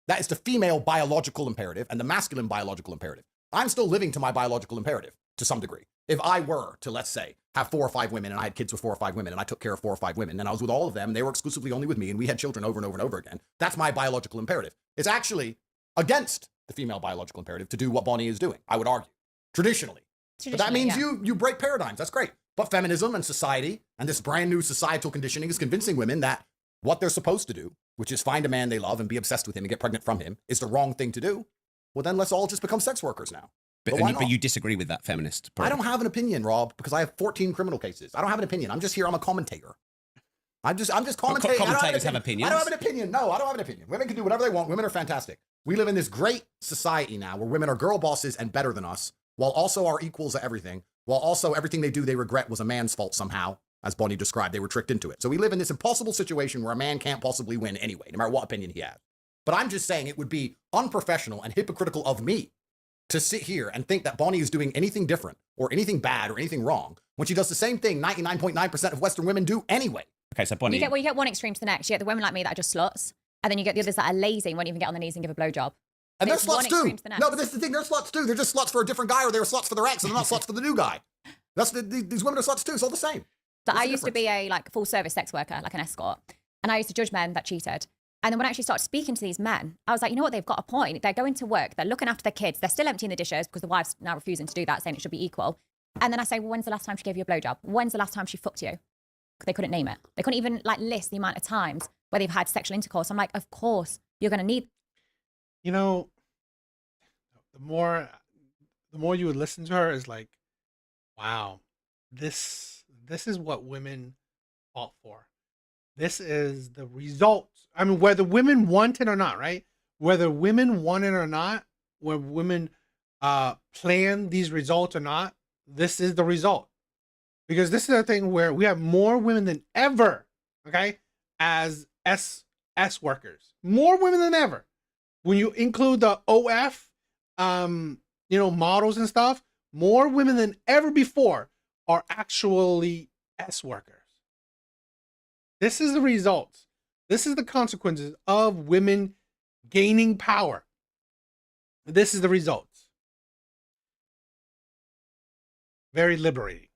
That is the female biological imperative and the masculine biological imperative. I'm still living to my biological imperative to some degree. If I were to, let's say, have 4 or 5 women and I had kids with 4 or 5 women and I took care of 4 or 5 women and I was with all of them, and they were exclusively only with me and we had children over and over and over again, that's my biological imperative. It's actually against the female biological imperative to do what Bonnie is doing, I would argue, traditionally. But that means you break paradigms. That's great. But feminism and society and this brand new societal conditioning is convincing women that what they're supposed to do, which is find a man they love and be obsessed with him and get pregnant from him, is the wrong thing to do. Well, then let's all just become sex workers now. But you disagree with that feminist point. I don't have an opinion, Rob, because I have 14 criminal cases. I don't have an opinion. I'm just here. I'm a commentator. I'm just commentating. Commentators have opinions. I don't have an opinion. No, I don't have an opinion. Women can do whatever they want. Women are fantastic. We live in this great society now where women are girl bosses and better than us, while also are equals at everything, while also everything they do they regret was a man's fault somehow, as Bonnie described. They were tricked into it. So we live in this impossible situation where a man can't possibly win anyway, no matter what opinion he has. But I'm just saying it would be unprofessional and hypocritical of me to sit here and think that Bonnie is doing anything different or anything bad or anything wrong when she does the same thing 99.9% of Western women do anyway. Okay, so Bonnie... You get one extreme to the next. You get the women like me that are just sluts, and then you get the others that are lazy and won't even get on their knees and give a blowjob. And they're sluts too. No, but this is the thing. They're sluts too. They're just sluts for a different guy, or they were sluts for their ex, and they're not sluts for the new guy. These women are sluts too. It's all the same. So I used to be a full service sex worker, like an escort, and I used to judge men that cheated. And then when I actually started speaking to these men, I was like, you know what? They've got a point. They're going to work. They're looking after their kids. They're still emptying the dishes because the wife's now refusing to do that, saying it should be equal. And then I say, well, when's the last time she gave you a blowjob? When's the last time she fucked you? They couldn't name it. They couldn't even list the amount of times where they've had sexual intercourse. I'm like, of course, you're going to need. The more you would listen to her is like, wow, this is what women fought for. This is the result. I mean, whether women want it or not, right? Whether women want it or not, whether women plan these results or not, this is the result. Because this is a thing where we have more women than ever, okay, as S workers. More women than ever. When you include the OF, models and stuff, more women than ever before are actually S workers. This is the results. This is the consequences of women gaining power. This is the results. very liberating.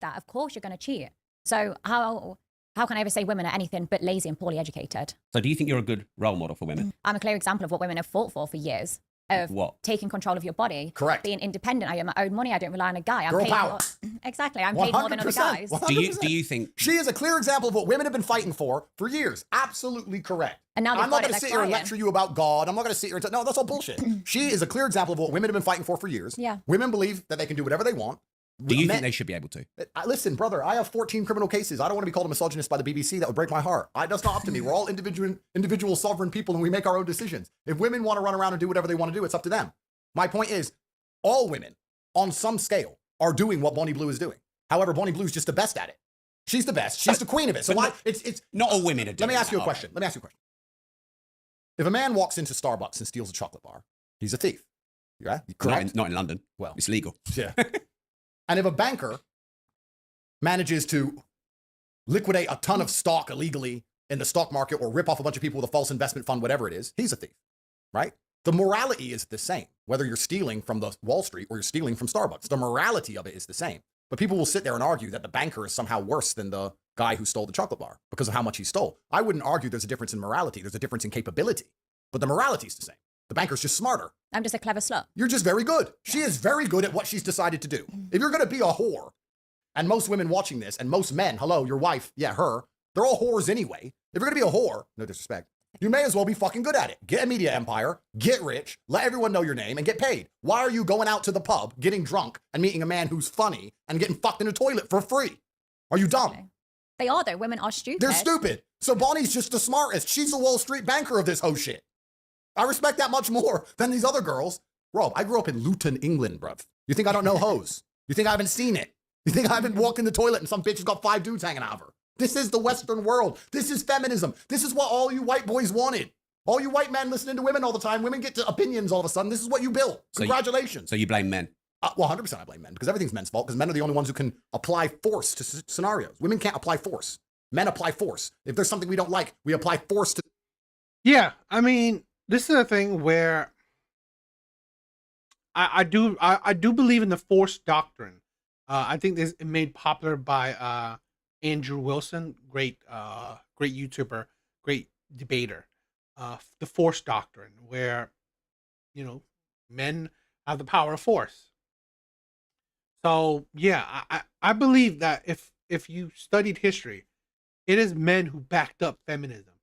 That of course you're going to cheat. So how can I ever say women are anything but lazy and poorly educated? So do you think you're a good role model for women? I'm a clear example of what women have fought for years. Of What? taking control of your body. Correct. Being independent. I earn my own money. I don't rely on a guy. I'm Girl paid power. More, exactly. I'm paid more than other 100%. guys. 100%. Do you think She is a clear example of what women have been fighting for years. Absolutely correct. And now they've I'm not got it, going to they're sit here and crying. lecture you about God. I'm not going to sit here and no, that's all bullshit. She is a clear example of what women have been fighting for years. Yeah. Women believe that they can do whatever they want. do you Men- think they should be able to? Listen, brother, I have 14 criminal cases. I don't want to be called a misogynist by the BBC. That would break my heart. That's not up to me. We're all individual sovereign people and we make our own decisions. If women want to run around and do whatever they want to do, it's up to them. My point is, all women on some scale are doing what Bonnie Blue is doing. However, Bonnie Blue's just the best at it. She's the best. She's the queen of it. So why? It's Not all women are doing Let me ask you a that, question. Let me ask you a question. If a man walks into Starbucks and steals a chocolate bar, he's a thief. Yeah, correct. Not in London. Well, It's legal. yeah. And if a banker manages to liquidate a ton of stock illegally in the stock market or rip off a bunch of people with a false investment fund, whatever it is, he's a thief, right? The morality is the same, whether you're stealing from the Wall Street or you're stealing from Starbucks. The morality of it is the same. But people will sit there and argue that the banker is somehow worse than the guy who stole the chocolate bar because of how much he stole. I wouldn't argue there's a difference in morality. There's a difference in capability, but the morality is the same. The banker's just smarter. I'm just a clever slut. You're just very good. She is very good at what she's decided to do. If you're going to be a whore, and most women watching this, and most men, hello, your wife, yeah, her, they're all whores anyway. If you're going to be a whore, no disrespect, you may as well be fucking good at it. Get a media empire, get rich, let everyone know your name, and get paid. Why are you going out to the pub, getting drunk, and meeting a man who's funny, and getting fucked in a toilet for free? Are you dumb? They are though. Women are stupid. They're stupid. So Bonnie's just the smartest. She's the Wall Street banker of this whole shit. I respect that much more than these other girls. Rob, I grew up in Luton, England, bruv. You think I don't know hoes? You think I haven't seen it? You think I haven't walked in the toilet and some bitch has got 5 dudes hanging out of her? This is the Western world. This is feminism. This is what all you white boys wanted. All you white men listening to women all the time. Women get to opinions all of a sudden. This is what you built. Congratulations. So you blame men? Well, 100% I blame men because everything's men's fault because men are the only ones who can apply force to scenarios. Women can't apply force. Men apply force. If there's something we don't like, we apply force to. Yeah, I mean, this is a thing where I do believe in the force doctrine. I think this is made popular by Andrew Wilson, great YouTuber, great debater. The force doctrine, where men have the power of force. So yeah, I believe that if you studied history, it is men who backed up feminism.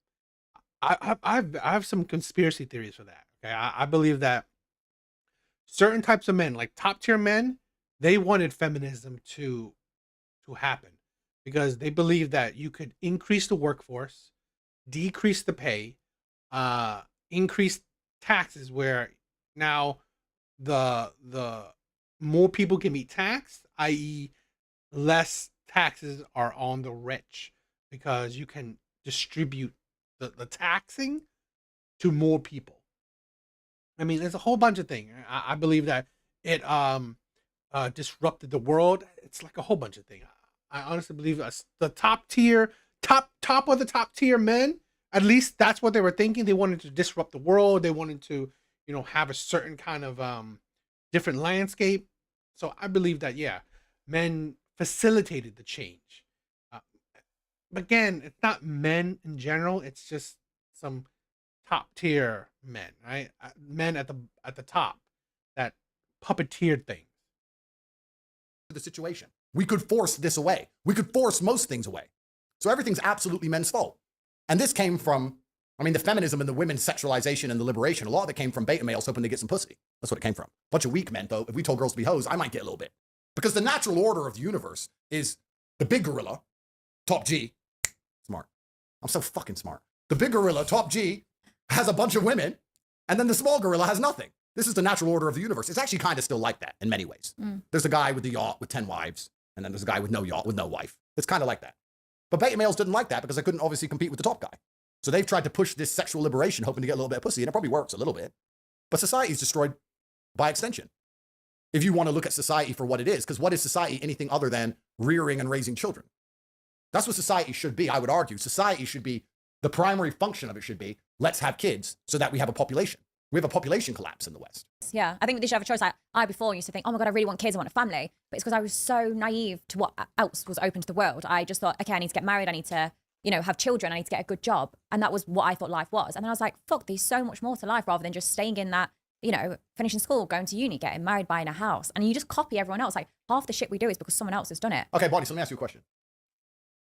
I have some conspiracy theories for that. Okay, I believe that certain types of men, like top tier men, they wanted feminism to happen because they believed that you could increase the workforce, decrease the pay, increase taxes, where now the more people can be taxed, i.e., less taxes are on the rich because you can distribute the taxing to more people. I mean, there's a whole bunch of things. I believe that it disrupted the world. It's like a whole bunch of things. I honestly believe the top of the top tier men, at least that's what they were thinking. They wanted to disrupt the world. They wanted to, have a certain kind of different landscape. So I believe that, yeah, men facilitated the change. Again, it's not men in general. It's just some top tier men, right? Men at the top that puppeteered things. The situation. We could force this away. We could force most things away. So everything's absolutely men's fault. And this came from, the feminism and the women's sexualization and the liberation, a lot of it came from beta males hoping to get some pussy. That's what it came from. Bunch of weak men, though. If we told girls to be hoes, I might get a little bit. Because the natural order of the universe is the big gorilla, top G. Smart. I'm so fucking smart. The big gorilla, top G, has a bunch of women, and then the small gorilla has nothing. This is the natural order of the universe. It's actually kind of still like that in many ways. There's a guy with the yacht with 10 wives, and then there's a guy with no yacht with no wife. It's kind of like that. But beta males didn't like that because they couldn't obviously compete with the top guy. So they've tried to push this sexual liberation, hoping to get a little bit of pussy, and it probably works a little bit. But society is destroyed by extension. If you want to look at society for what it is, because what is society? Anything other than rearing and raising children. That's what society should be, I would argue. Society should be, the primary function of it should be, let's have kids so that we have a population. We have a population collapse in the West. Yeah, I think they should have a choice. Like I before used to think, oh my God, I really want kids, I want a family. But it's because I was so naive to what else was open to the world. I just thought, okay, I need to get married. I need to, have children. I need to get a good job. And that was what I thought life was. And then I was like, fuck, there's so much more to life rather than just staying in that, finishing school, going to uni, getting married, buying a house. And you just copy everyone else. Like half the shit we do is because someone else has done it. Okay, Bonnie, so let me ask you a question.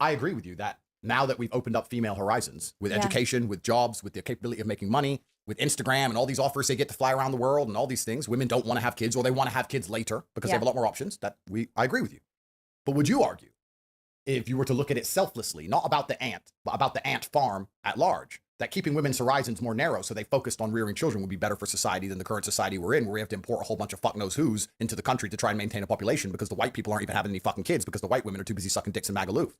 I agree with you that now that we've opened up female horizons with education, with jobs, with the capability of making money, with Instagram and all these offers they get to fly around the world and all these things, women don't want to have kids or they want to have kids later because they have a lot more options. I agree with you. But would you argue, if you were to look at it selflessly, not about the ant, but about the ant farm at large, that keeping women's horizons more narrow so they focused on rearing children would be better for society than the current society we're in, where we have to import a whole bunch of fuck knows who's into the country to try and maintain a population because the white people aren't even having any fucking kids because the white women are too busy sucking dicks in Magaluf?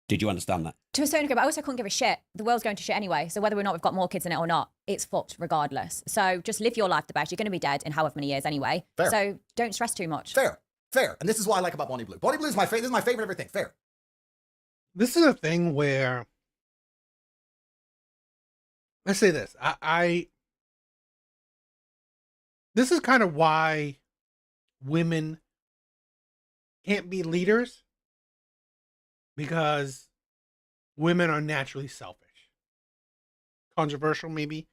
Did you understand that? To a certain degree, but I also couldn't give a shit. The world's going to shit anyway. So whether or not we've got more kids in it or not, it's fucked regardless. So just live your life the best. You're going to be dead in however many years anyway. Fair. So don't stress too much. Fair. And this is what I like about Bonnie Blue. Bonnie Blue is my favorite. This is my favorite everything. Fair. This is a thing where, let's say this. This is kind of why women can't be leaders, because women are naturally selfish. Controversial, maybe.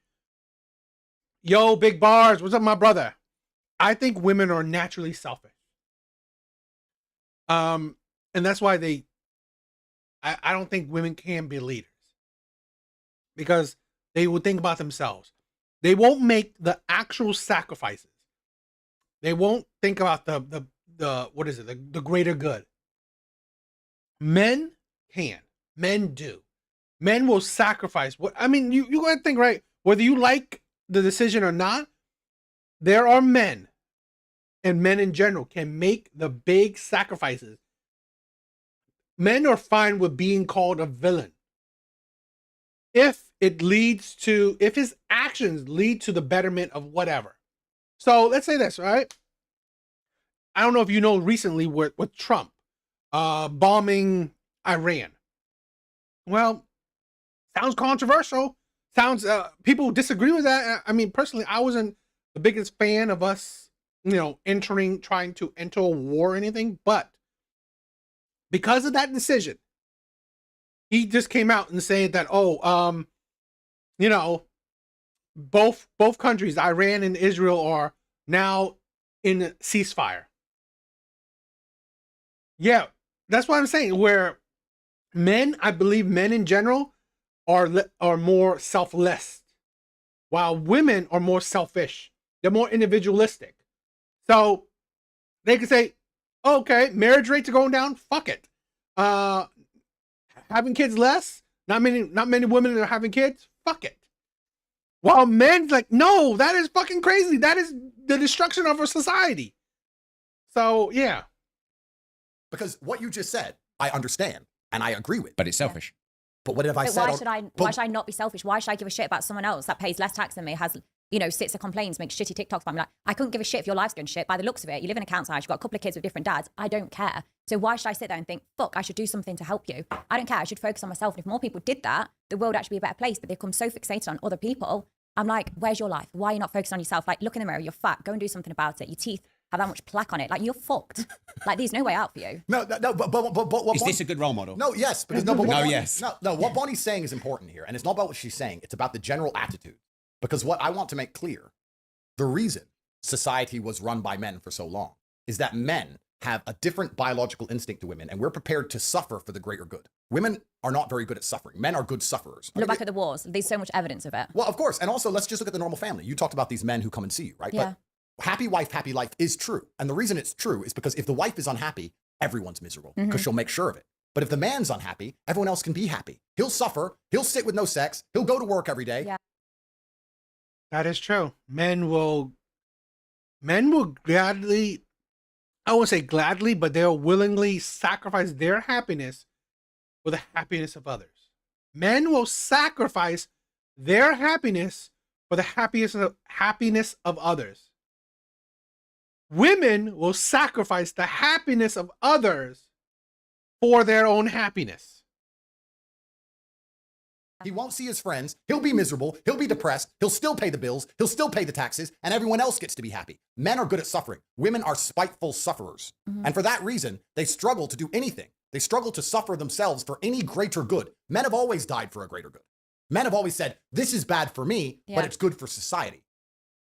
Yo, Big Bars, what's up, my brother? I think women are naturally selfish. And that's why I don't think women can be leaders, because they will think about themselves. They won't make the actual sacrifices. They won't think about the greater good. Men can. Men do. Men will sacrifice. You gotta think, right? Whether you like the decision or not, there are men, and men in general can make the big sacrifices. Men are fine with being called a villain if his actions lead to the betterment of whatever. So let's say this, right? I don't know if you know recently with Trump bombing Iran. Well, sounds controversial. People disagree with that. I mean, personally, I wasn't the biggest fan of us, trying to enter a war or anything, but because of that decision, he just came out and said that, both countries, Iran and Israel, are now in a ceasefire. Yeah, that's what I'm saying. Where I believe men in general are more selfless, while women are more selfish. They're more individualistic. So they can say, okay, marriage rates are going down. Fuck it. Having kids less. Not many women are having kids. Fuck it. While men's like, no, that is fucking crazy. That is the destruction of our society. So yeah. Because what you just said, I understand and I agree with. But it's selfish. But what have I said? Why should I not be selfish? Why should I give a shit about someone else that pays less tax than me, has, sits and complains, makes shitty TikToks about me? Like, I couldn't give a shit if your life's going shit. By the looks of it, you live in a council house, you've got a couple of kids with different dads. I don't care. So why should I sit there and think, fuck, I should do something to help you? I don't care. I should focus on myself. And if more people did that, the world would actually be a better place. But they become so fixated on other people. I'm like, where's your life? Why are you not focused on yourself? Like, look in the mirror, you're fat. Go and do something about it. Your teeth have that much plaque on it. Like, you're fucked. Like, there's no way out for you. No, but what Is this a good role model? No, yes, because what Bonnie's saying is important here, and it's not about what she's saying. It's about the general attitude. Because what I want to make clear, the reason society was run by men for so long is that men have a different biological instinct to women, and we're prepared to suffer for the greater good. Women are not very good at suffering. Men are good sufferers. Look back at the wars. There's so much evidence of it. Well, of course. And also, let's just look at the normal family. You talked about these men who come and see you, right? Yeah. But happy wife, happy life is true. And the reason it's true is because if the wife is unhappy, everyone's miserable because she'll make sure of it. But if the man's unhappy, everyone else can be happy. He'll suffer. He'll sit with no sex. He'll go to work every day. Yeah. That is true. Men will gladly, I won't say gladly, but they'll willingly sacrifice their happiness for the happiness of others. Men will sacrifice their happiness for the happiness of others. Women will sacrifice the happiness of others for their own happiness. He won't see his friends. He'll be miserable. He'll be depressed. He'll still pay the bills. He'll still pay the taxes, and everyone else gets to be happy. Men are good at suffering. Women are spiteful sufferers. And for that reason, they struggle to do anything. They struggle to suffer themselves for any greater good. Men have always died for a greater good. Men have always said, this is bad for me, but it's good for society.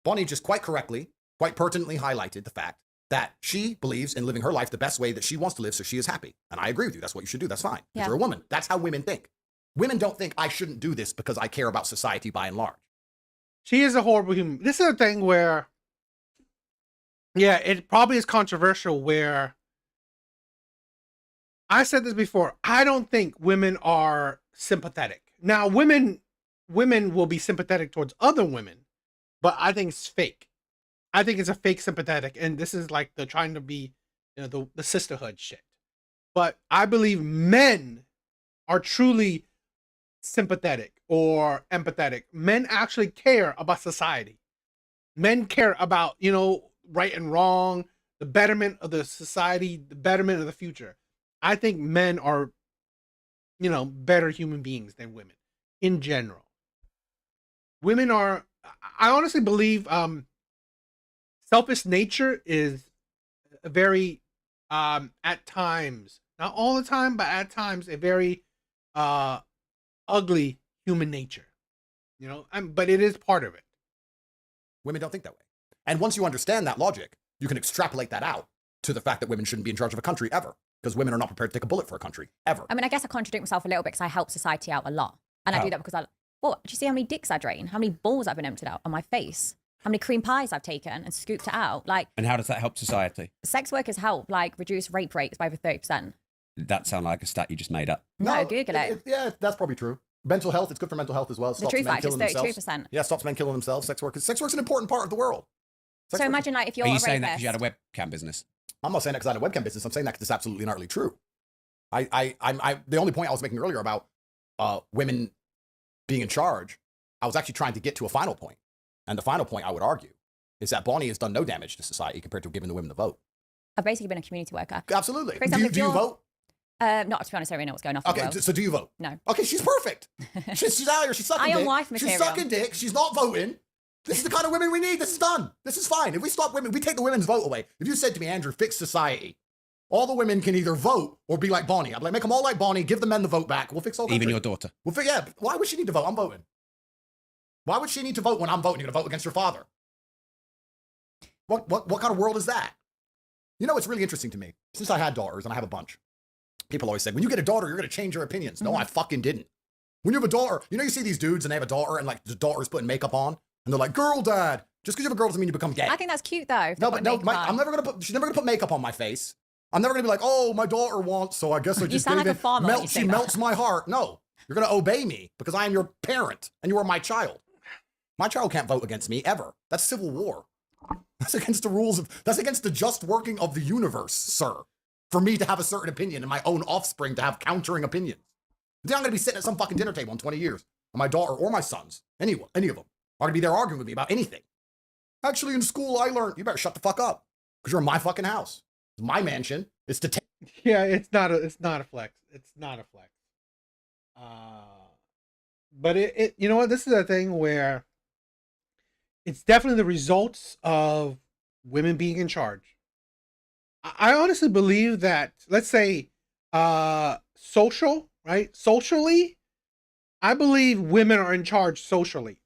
Bonnie just quite correctly, quite pertinently highlighted the fact that she believes in living her life the best way that she wants to live so she is happy. And I agree with you. That's what you should do. That's fine. Because you're a woman. That's how women think. Women don't think I shouldn't do this because I care about society by and large. She is a horrible human. This is a thing where, yeah, it probably is controversial where I said this before. I don't think women are sympathetic. Now, women will be sympathetic towards other women, but I think it's fake. I think it's a fake sympathetic, and this is like the trying to be, the sisterhood shit. But I believe men are truly sympathetic or empathetic. Men actually care about society. Men care about, right and wrong, the betterment of the society, the betterment of the future. I think men are, better human beings than women in general. Women are, I honestly believe, selfish nature is a very, at times, not all the time, but at times, a very ugly human nature. But it is part of it. Women don't think that way. And once you understand that logic, you can extrapolate that out to the fact that women shouldn't be in charge of a country ever, because women are not prepared to take a bullet for a country ever. I mean, I guess I contradict myself a little bit because I help society out a lot. And I do that because do you see how many dicks I drain? How many balls I've been emptied out on my face? How many cream pies I've taken and scooped it out? And how does that help society? Sex workers help reduce rape rates by over 30%. That sound like a stat you just made up. No, Google it. Yeah, that's probably true. Mental health, it's good for mental health as well. The true fact is 32%. Yeah, stops men killing themselves. Sex work is an important part of the world. So imagine if you're Are you a saying that rapist. because you had a webcam business? I'm not saying that because I had a webcam business. I'm saying that because it's absolutely and utterly true. The only point I was making earlier about women being in charge, I was actually trying to get to a final point. And the final point I would argue is that Bonnie has done no damage to society compared to giving the women the vote. I've basically been a community worker. Absolutely. For example, do you vote? Not to be honest, I don't really know what's going on. Okay, so do you vote? No. Okay, she's perfect. She's out here. She's sucking dick. Iron wife material. She's sucking dick. She's not voting. This is the kind of women we need. This is done. This is fine. If we stop women, we take the women's vote away. If you said to me, Andrew, fix society, all the women can either vote or be like Bonnie. I'd be like, make them all like Bonnie, give the men the vote back. We'll fix all the Even your daughter. Yeah, why would she need to vote? I'm voting. Why would she need to vote when I'm voting? You're going to vote against your father. What kind of world is that? It's really interesting to me. Since I had daughters, and I have a bunch, people always say, when you get a daughter, you're going to change your opinions. No, I fucking didn't. When you have a daughter, you see these dudes and they have a daughter and the daughter's putting makeup on and they're like, girl dad. Just because you have a girl doesn't mean you become gay. I think that's cute though. No, but no, she's never going to put makeup on my face. I'm never going to be like, oh, my daughter wants, so I guess I just gave it. She melts my heart. No, you're going to obey me because I am your parent and you are my child. My child can't vote against me ever. That's civil war. That's against the rules that's against the just working of the universe, sir. For me to have a certain opinion and my own offspring to have countering opinions. Then I'm going to be sitting at some fucking dinner table in 20 years. And my daughter or my sons, any of them, are going to be there arguing with me about anything. Actually, in school, I learned, you better shut the fuck up. Because you're in my fucking house. It's my mansion. It's to take. Yeah, it's not a flex. It's not a flex. But it you know what? This is a thing where it's definitely the results of women being in charge. I honestly believe that, let's say, socially, I believe women are in charge socially.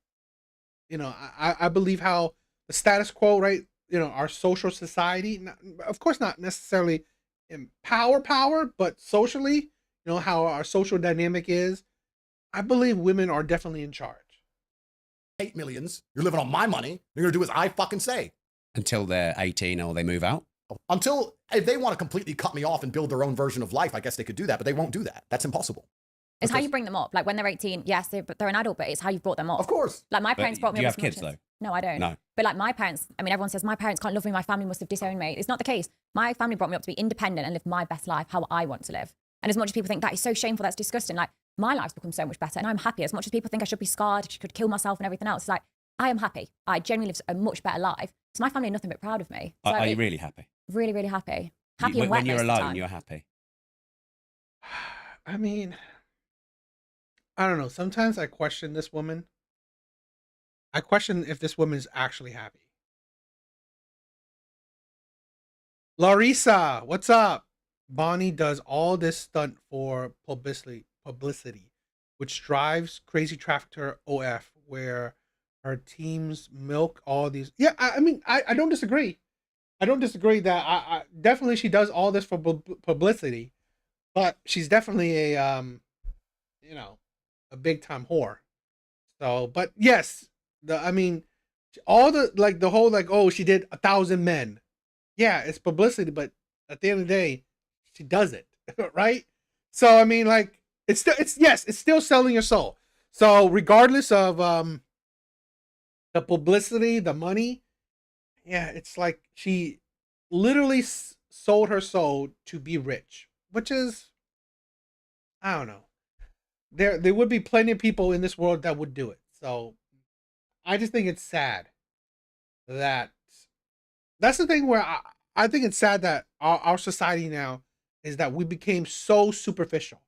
I believe how the status quo, right? Our social society, of course, not necessarily in power, but socially, how our social dynamic is. I believe women are definitely in charge. 8 millions. You're living on my money. You're going to do as I fucking say. Until they're 18 or they move out? If they want to completely cut me off and build their own version of life, I guess they could do that, but they won't do that. That's impossible. It's how you bring them up. Like when they're 18, yes, they're an adult, but it's how you brought them up. Of course. Like my parents brought me up. Do you have kids though? No, I don't. No. But like my parents, everyone says my parents can't love me, my family must have disowned me. It's not the case. My family brought me up to be independent and live my best life, how I want to live. And as much as people think that is so shameful, that's disgusting, like my life's become so much better and I'm happy. As much as people think I should be scarred, I could kill myself and everything else, it's like, I am happy. I genuinely live a much better life. So my family are nothing but proud of me. So are you really happy? Really, really happy. Happy and wet when you're most of the alone, time. you're happy. I mean, I don't know. Sometimes I question this woman. I question if this woman's actually happy. Larissa, what's up? Bonnie does all this stunt for publicity, which drives crazy traffic to her OF, where her teams milk all these. Yeah, I mean, I don't disagree. I don't disagree that I definitely she does all this for publicity, but she's definitely a you know, a big time whore. So, but yes, I mean, all the like the whole like, oh, she did 1,000 men. Yeah, it's publicity, but at the end of the day, she does it, right? So I mean, like, it's still selling your soul. So regardless of the publicity, the money, yeah, it's like she literally sold her soul to be rich, which is, I don't know. There would be plenty of people in this world that would do it. So I just think it's sad that that's the thing where I think it's sad that our society now is that we became so superficial.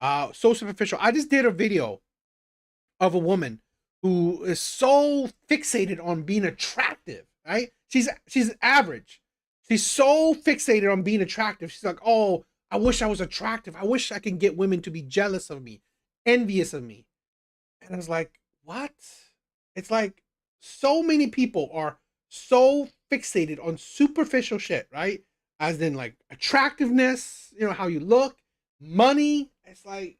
So superficial. I just did a video of a woman who is so fixated on being attractive, right? She's average. She's so fixated on being attractive. She's like, oh, I wish I was attractive. I wish I can get women to be jealous of me, envious of me. And I was like, what? It's like so many people are so fixated on superficial shit, right? As in like attractiveness, you know, how you look, money. It's like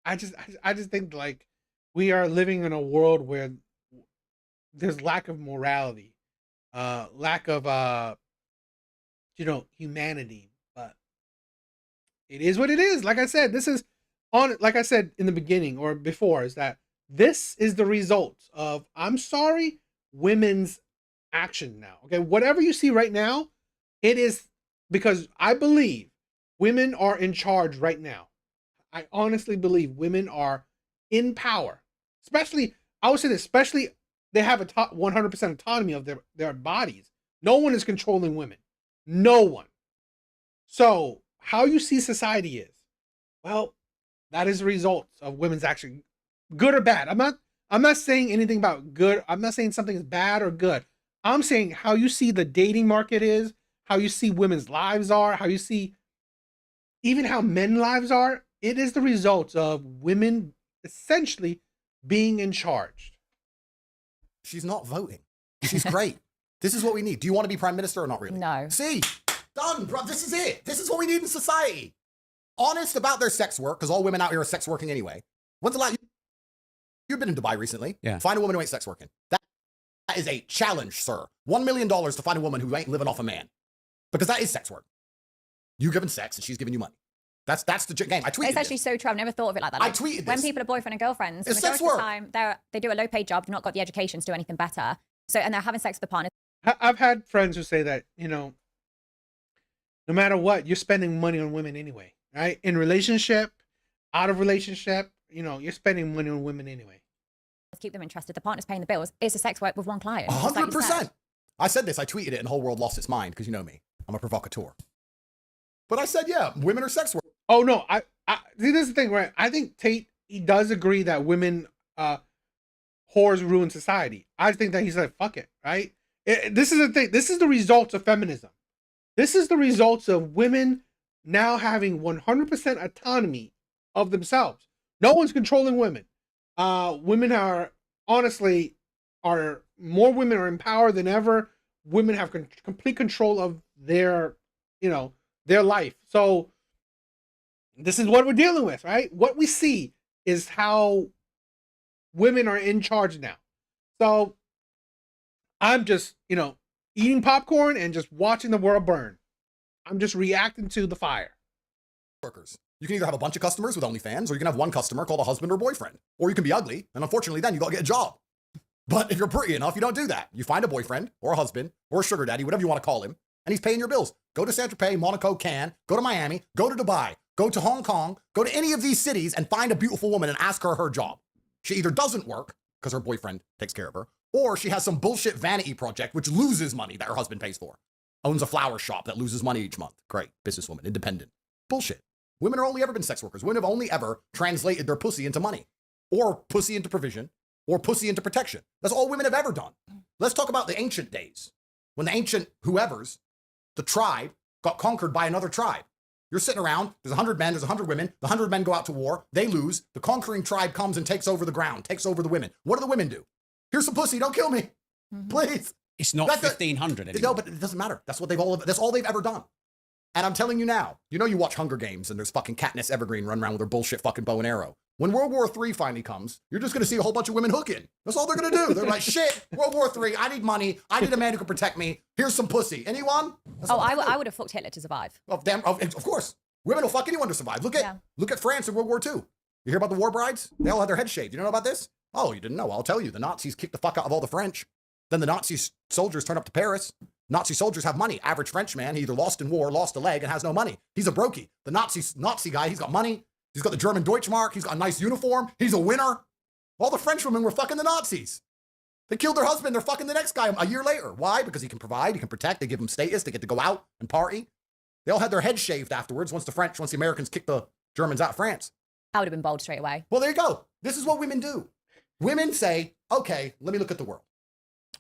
I just think like we are living in a world where there's lack of morality, lack of humanity. But it is what it is. Like I said, this is on. Like I said in the beginning or before, is that this is the result of, I'm sorry, women's action now. Okay, whatever you see right now, it is because I believe women are in charge right now. I honestly believe women are in power. Especially, I would say this, especially they have a 100% autonomy of their bodies. No one is controlling women. No one. So how you see society is, well, that is the result of women's action, good or bad. I'm not saying anything about good. I'm not saying something is bad or good. I'm saying how you see the dating market is, how you see women's lives are, how you see even how men's lives are. It is the result of women essentially being in charge. She's not voting. She's great. This is what we need. Do you want to be prime minister or not really? No. See, done, bro. This is it. This is what we need in society. Honest about their sex work, because all women out here are sex working anyway. When's the last? You've been in Dubai recently. Yeah. Find a woman who ain't sex working. That is a challenge, sir. $1 million to find a woman who ain't living off a man, because that is sex work. You giving sex and she's giving you money. That's the game. I tweeted It's actually this. so true. I've never thought of it like that. I Like, tweeted when this. people are boyfriend and girlfriends, the It's sex majority of work. the time they do a low paid job, they've not got the education to do anything better. So, and they're having sex with the partner. I've had friends who say that, no matter what, you're spending money on women anyway, right? In relationship, out of relationship, you're spending money on women anyway. Keep them interested. The partner's paying the bills. It's a sex work with one client. just like you said. 100%. I said this. I tweeted it and the whole world lost its mind because you know me. I'm a provocateur. But I said, yeah, women are sex work. Oh no, I see, this is the thing, right? I think Tate, he does agree that women whores ruin society. I think that he said fuck it, right? This is the thing. This is the results of feminism. This is the results of women now having 100% autonomy of themselves. No one's controlling women. Women are honestly more women are in power than ever. Women have complete control of their life. So this is what we're dealing with, right? What we see is how women are in charge now. So I'm just, eating popcorn and just watching the world burn. I'm just reacting to the fire. Workers. You can either have a bunch of customers with OnlyFans, or you can have one customer called a husband or boyfriend. Or you can be ugly, and unfortunately then you gotta get a job. But if you're pretty enough, you don't do that. You find a boyfriend, or a husband, or a sugar daddy, whatever you want to call him, and he's paying your bills. Go to Saint-Tropez, Monaco, Cannes, go to Miami, go to Dubai, go to Hong Kong, go to any of these cities and find a beautiful woman and ask her job. She either doesn't work, because her boyfriend takes care of her, or she has some bullshit vanity project which loses money that her husband pays for. Owns a flower shop that loses money each month. Great. Businesswoman. Independent. Bullshit. Women have only ever been sex workers. Women have only ever translated their pussy into money, or pussy into provision, or pussy into protection. That's all women have ever done. Let's talk about the ancient days. When the ancient whoever's, the tribe, got conquered by another tribe. You're sitting around, there's 100 men, there's 100 women, the 100 men go out to war, they lose, the conquering tribe comes and takes over the ground, takes over the women. What do the women do? Here's some pussy, don't kill me, please. It's not 1,500 anymore. No, but it doesn't matter. That's all they've ever done. And I'm telling you now, you know you watch Hunger Games and there's fucking Katniss Evergreen running around with her bullshit fucking bow and arrow. When World War III finally comes, you're just gonna see a whole bunch of women hooking. That's all they're gonna do. They're like, shit, World War III, I need money, I need a man who can protect me. Here's some pussy. Anyone? I would have fucked Hitler to survive. Of course. Women will fuck anyone to survive. Look at France in World War II. You hear about the war brides? They all had their heads shaved. You know about this? Oh, you didn't know. I'll tell you. The Nazis kicked the fuck out of all the French. Then the Nazi soldiers turn up to Paris. Nazi soldiers have money. Average French man, he either lost in war, lost a leg, and has no money. He's a brokey. The Nazi guy, he's got money. He's got the German Deutschmark. He's got a nice uniform. He's a winner. All the French women were fucking the Nazis. They killed their husband. They're fucking the next guy a year later. Why? Because he can provide, he can protect. They give him status. They get to go out and party. They all had their heads shaved afterwards once the Americans kicked the Germans out of France. I would have been bold straight away. Well, there you go. This is what women do. Women say, okay, let me look at the world.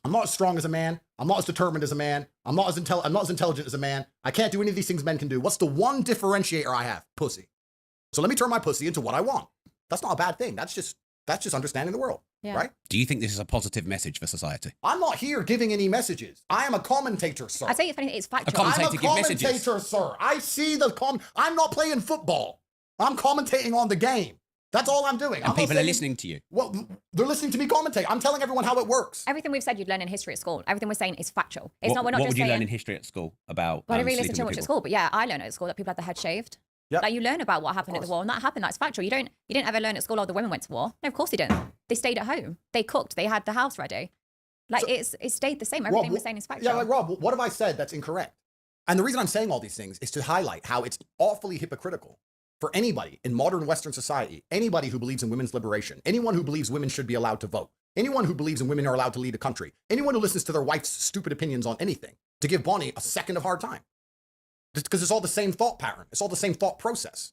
I'm not as strong as a man. I'm not as determined as a man. I'm not as intelligent as a man. I can't do any of these things men can do. What's the one differentiator I have? Pussy. So let me turn my pussy into what I want. That's not a bad thing. That's just understanding the world, right? Do you think this is a positive message for society? I'm not here giving any messages. I am a commentator, sir. I tell you, if anything, it's factual. I'm a commentator, sir. I see I'm not playing football. I'm commentating on the game. That's all I'm doing. And people are listening to you. Well, they're listening to me commentate. I'm telling everyone how it works. Everything we've said you'd learn in history at school. Everything we're saying is factual. We're not just saying... What would you learn in history at school about Well, I didn't really listen too much at school, but yeah, I learned at school that people had their head shaved. Yep. Like you learn about what happened at the war, and that happened. That's factual. You didn't ever learn at school, oh, the women went to war. No, of course they didn't. They stayed at home. They cooked. They had the house ready. Like it stayed the same. Everything we're saying is factual. Yeah, like Rob, what have I said that's incorrect? And the reason I'm saying all these things is to highlight how it's awfully hypocritical for anybody in modern Western society, anybody who believes in women's liberation, anyone who believes women should be allowed to vote, anyone who believes in women are allowed to lead a country, anyone who listens to their wife's stupid opinions on anything, to give Bonnie a second of hard time. Because it's all the same thought pattern. It's all the same thought process.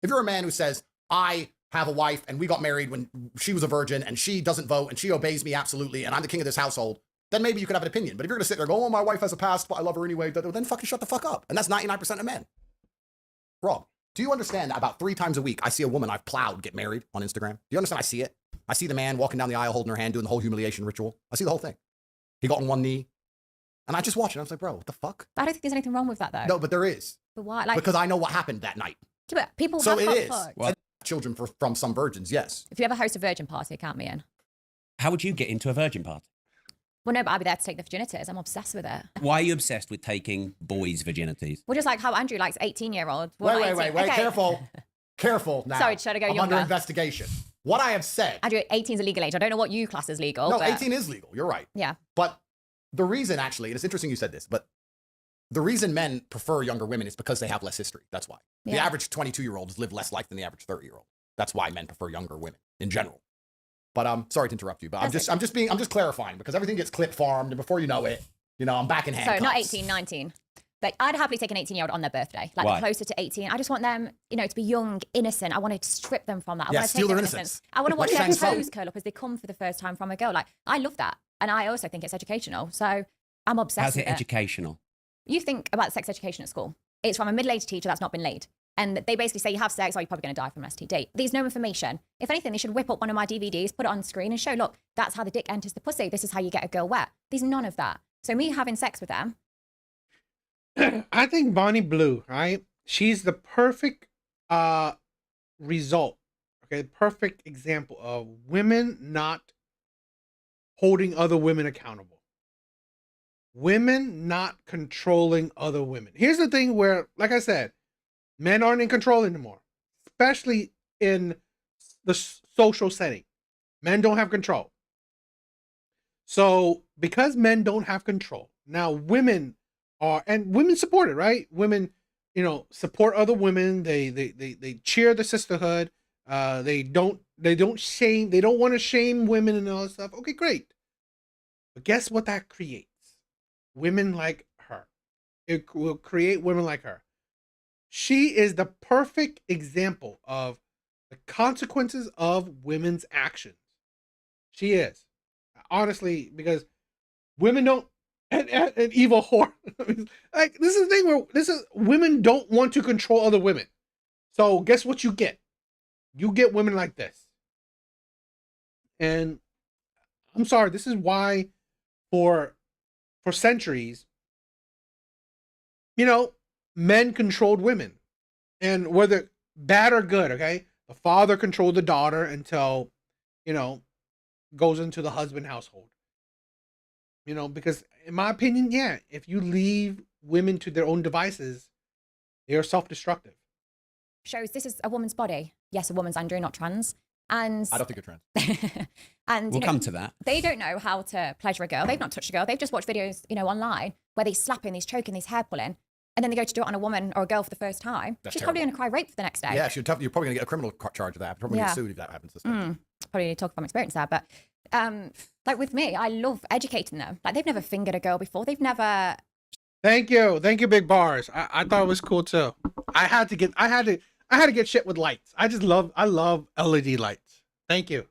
If you're a man who says, I have a wife and we got married when she was a virgin and she doesn't vote and she obeys me absolutely and I'm the king of this household, then maybe you could have an opinion. But if you're going to sit there and go, oh, my wife has a past, but I love her anyway, then fucking shut the fuck up. And that's 99% of men. Rob, do you understand that about 3 times a week I see a woman I've plowed get married on Instagram? Do you understand? I see it. I see the man walking down the aisle holding her hand, doing the whole humiliation ritual. I see the whole thing. He got on one knee. And I just watch it. I was like, bro, what the fuck? But I don't think there's anything wrong with that, though. No, but there is. But why? Like, because I know what happened that night. Yeah, but people so have it is. fucked. Children from some virgins, yes. If you ever host a virgin party, count me in. How would you get into a virgin party? Well, no, but I'd be there to take the virginities. I'm obsessed with it. Why are you obsessed with taking boys' virginities? Well, just like how Andrew likes 18-year-olds. Wait, okay. Careful now. Sorry, should I go I'm younger? Under investigation. What I have said. Andrew, 18 is a legal age. I don't know what you class as legal. No, but... 18 is legal. You're right. Yeah. But the reason, actually, and it's interesting you said this, but the reason men prefer younger women is because they have less history. That's why. Yeah. The average 22-year-old has lived less life than the average 30-year-old. That's why men prefer younger women in general. But sorry to interrupt you, but I'm just clarifying because everything gets clip farmed, and before you know it, I'm back in handcuffs. So not 18, 19. Like I'd happily take an 18-year-old on their birthday, like Why? Closer to 18. I just want them, to be young, innocent. I want to strip them from that. I want to steal take their innocence. I want to watch like their toes curl up as they come for the first time from a girl. Like I love that, and I also think it's educational. So I'm obsessed How's with it educational? You think about sex education at school. It's from a middle-aged teacher that's not been laid. And they basically say you have sex, or you're probably going to die from an STD. There's no information. If anything, they should whip up one of my DVDs, put it on screen and show, look, that's how the dick enters the pussy. This is how you get a girl wet. There's none of that. So me having sex with them. I think Bonnie Blue, right? She's the perfect result. Okay, perfect example of women not holding other women accountable. Women not controlling other women. Here's the thing where, like I said, men aren't in control anymore, especially in the social setting. Men don't have control. So because men don't have control, now women are, and women support it, right? Women, support other women. They cheer the sisterhood. They don't shame. They don't want to shame women and all that stuff. Okay, great. But guess what that creates? Women like her. It will create women like her. She is the perfect example of the consequences of women's actions. She is. Honestly, because women don't and evil whore. Like this is the thing where women don't want to control other women. So guess what you get? You get women like this. And I'm sorry, this is why for centuries, you know, men controlled women. And whether bad or good, okay? The father controlled the daughter until, you know, goes into the husband household. You know, because in my opinion, yeah, if you leave women to their own devices, they are self-destructive. Shows this is a woman's body. Yes, a woman's Andrew, not trans. And I don't think you're trans. and We'll come to that. They don't know how to pleasure a girl. They've not touched a girl. They've just watched videos, you know, online where they're slapping, these choking, these hair pulling, and then they go to do it on a woman or a girl for the first time. That's She's terrible. probably going to cry rape for the next day. Yeah, you're probably going to get a criminal charge of that. Probably Yeah. get sued if that happens. Probably need to talk from experience there, but like with me, I love educating them. Like they've never fingered a girl before. They've never. Thank you, big bars. I thought it was cool too. I had to get shit with lights. I love LED lights. Thank you.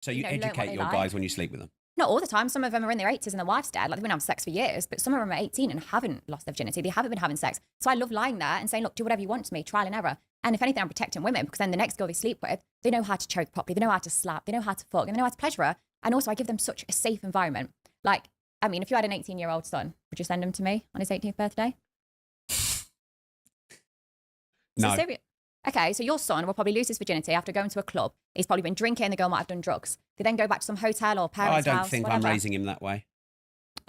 So you You know, learn what educate they your like. guys when you sleep with them. Not all the time. Some of them are in their 80s and their wife's dead. Like they've been having sex for years, but some of them are 18 and haven't lost their virginity. They haven't been having sex. So I love lying there and saying, look, do whatever you want to me, trial and error. And if anything, I'm protecting women because then the next girl they sleep with, they know how to choke properly. They know how to slap. They know how to fuck. And they know how to pleasure her. And also I give them such a safe environment. Like, I mean, if you had an 18-year-old son, would you send him to me on his 18th birthday? No. Okay, so your son will probably lose his virginity after going to a club. He's probably been drinking, the girl might have done drugs. They then go back to some hotel or I parents' don't house, think whatever. I'm raising him that way.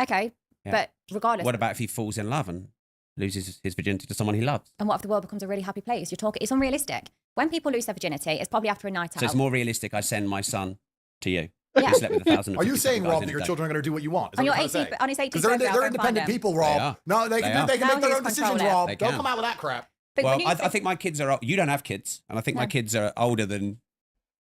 Okay, Yeah. but regardless. What about if he falls in love and loses his virginity to someone he loves? And what if the world becomes a really happy place? You're talking, it's unrealistic. When people lose their virginity, it's probably after a night out. So it's more realistic I send my son to you. Yeah. Who slept with 1,000. Are you saying, Rob, that your children are going to do what you want? Is On that your what you're trying 18th, to say? on his 18th Because birthday, I'll they're go and find independent him. people, They Rob. are. No, they They can are. make Now their he's own decisions, control it. Rob. They Don't can. come out with that crap. But Well, when you I say- think my kids are. You don't have kids, and I think my No. kids are older than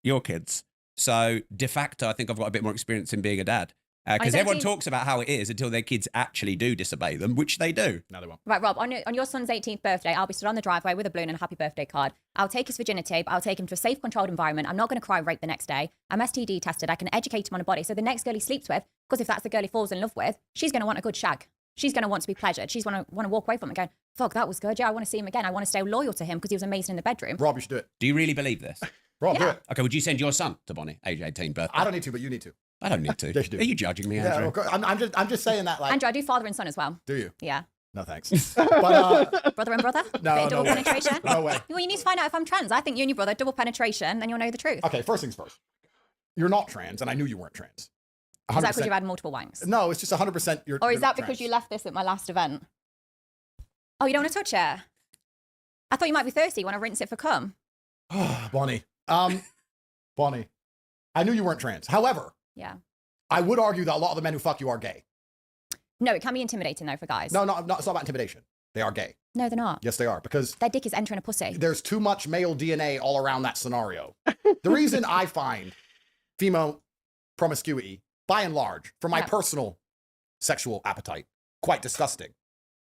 your kids. So de facto, I think I've got a bit more experience in being a dad. Because I everyone think- talks about how it is until their kids actually do disobey them, which they do. No, they won't. Right, Rob, on your son's 18th birthday, I'll be stood on the driveway with a balloon and a happy birthday card. I'll take his virginity, but I'll take him to a safe, controlled environment. I'm not going to cry rape the next day. I'm STD tested. I can educate him on a body. So the next girl he sleeps with, because if that's the girl he falls in love with, she's going to want a good shag. She's going to want to be pleasured. She's want to walk away from him and go, fuck, that was good. Yeah, I want to see him again. I want to stay loyal to him because he was amazing in the bedroom. Rob, you should do it. Do you really believe this? Rob, do Yeah. it. Okay, would you send your son to Bonnie, age 18 birthday? I don't need to, but you need to. I don't need to. Yes, you do. Are you judging me, Yeah, Andrew? okay. I'm just saying that, like, Andrew, I do father and son as well. do you? Yeah. No, thanks. But, Brother and brother? No, Bit of no double way. penetration? no way. Well, you need to find out if I'm trans. I think you and your brother, double penetration, then you'll know the truth. Okay, first things first. You're not trans, and I knew you weren't trans. Is that 100%. because you've had multiple wanks? No, it's just 100% you're Or is you're that not because trans. you left this at my last event? Oh, you don't want to touch it? I thought you might be thirsty. You want to rinse it for cum? Bonnie. Bonnie. I knew you weren't trans. However, Yeah. I would argue that a lot of the men who fuck you are gay. No, it can be intimidating though for guys. No, it's not about intimidation. They are gay. No, they're not. Yes, they are. Because Their dick is entering a pussy. there's too much male DNA all around that scenario. The reason I find female promiscuity, by and large, for my Yeah. personal sexual appetite, quite disgusting,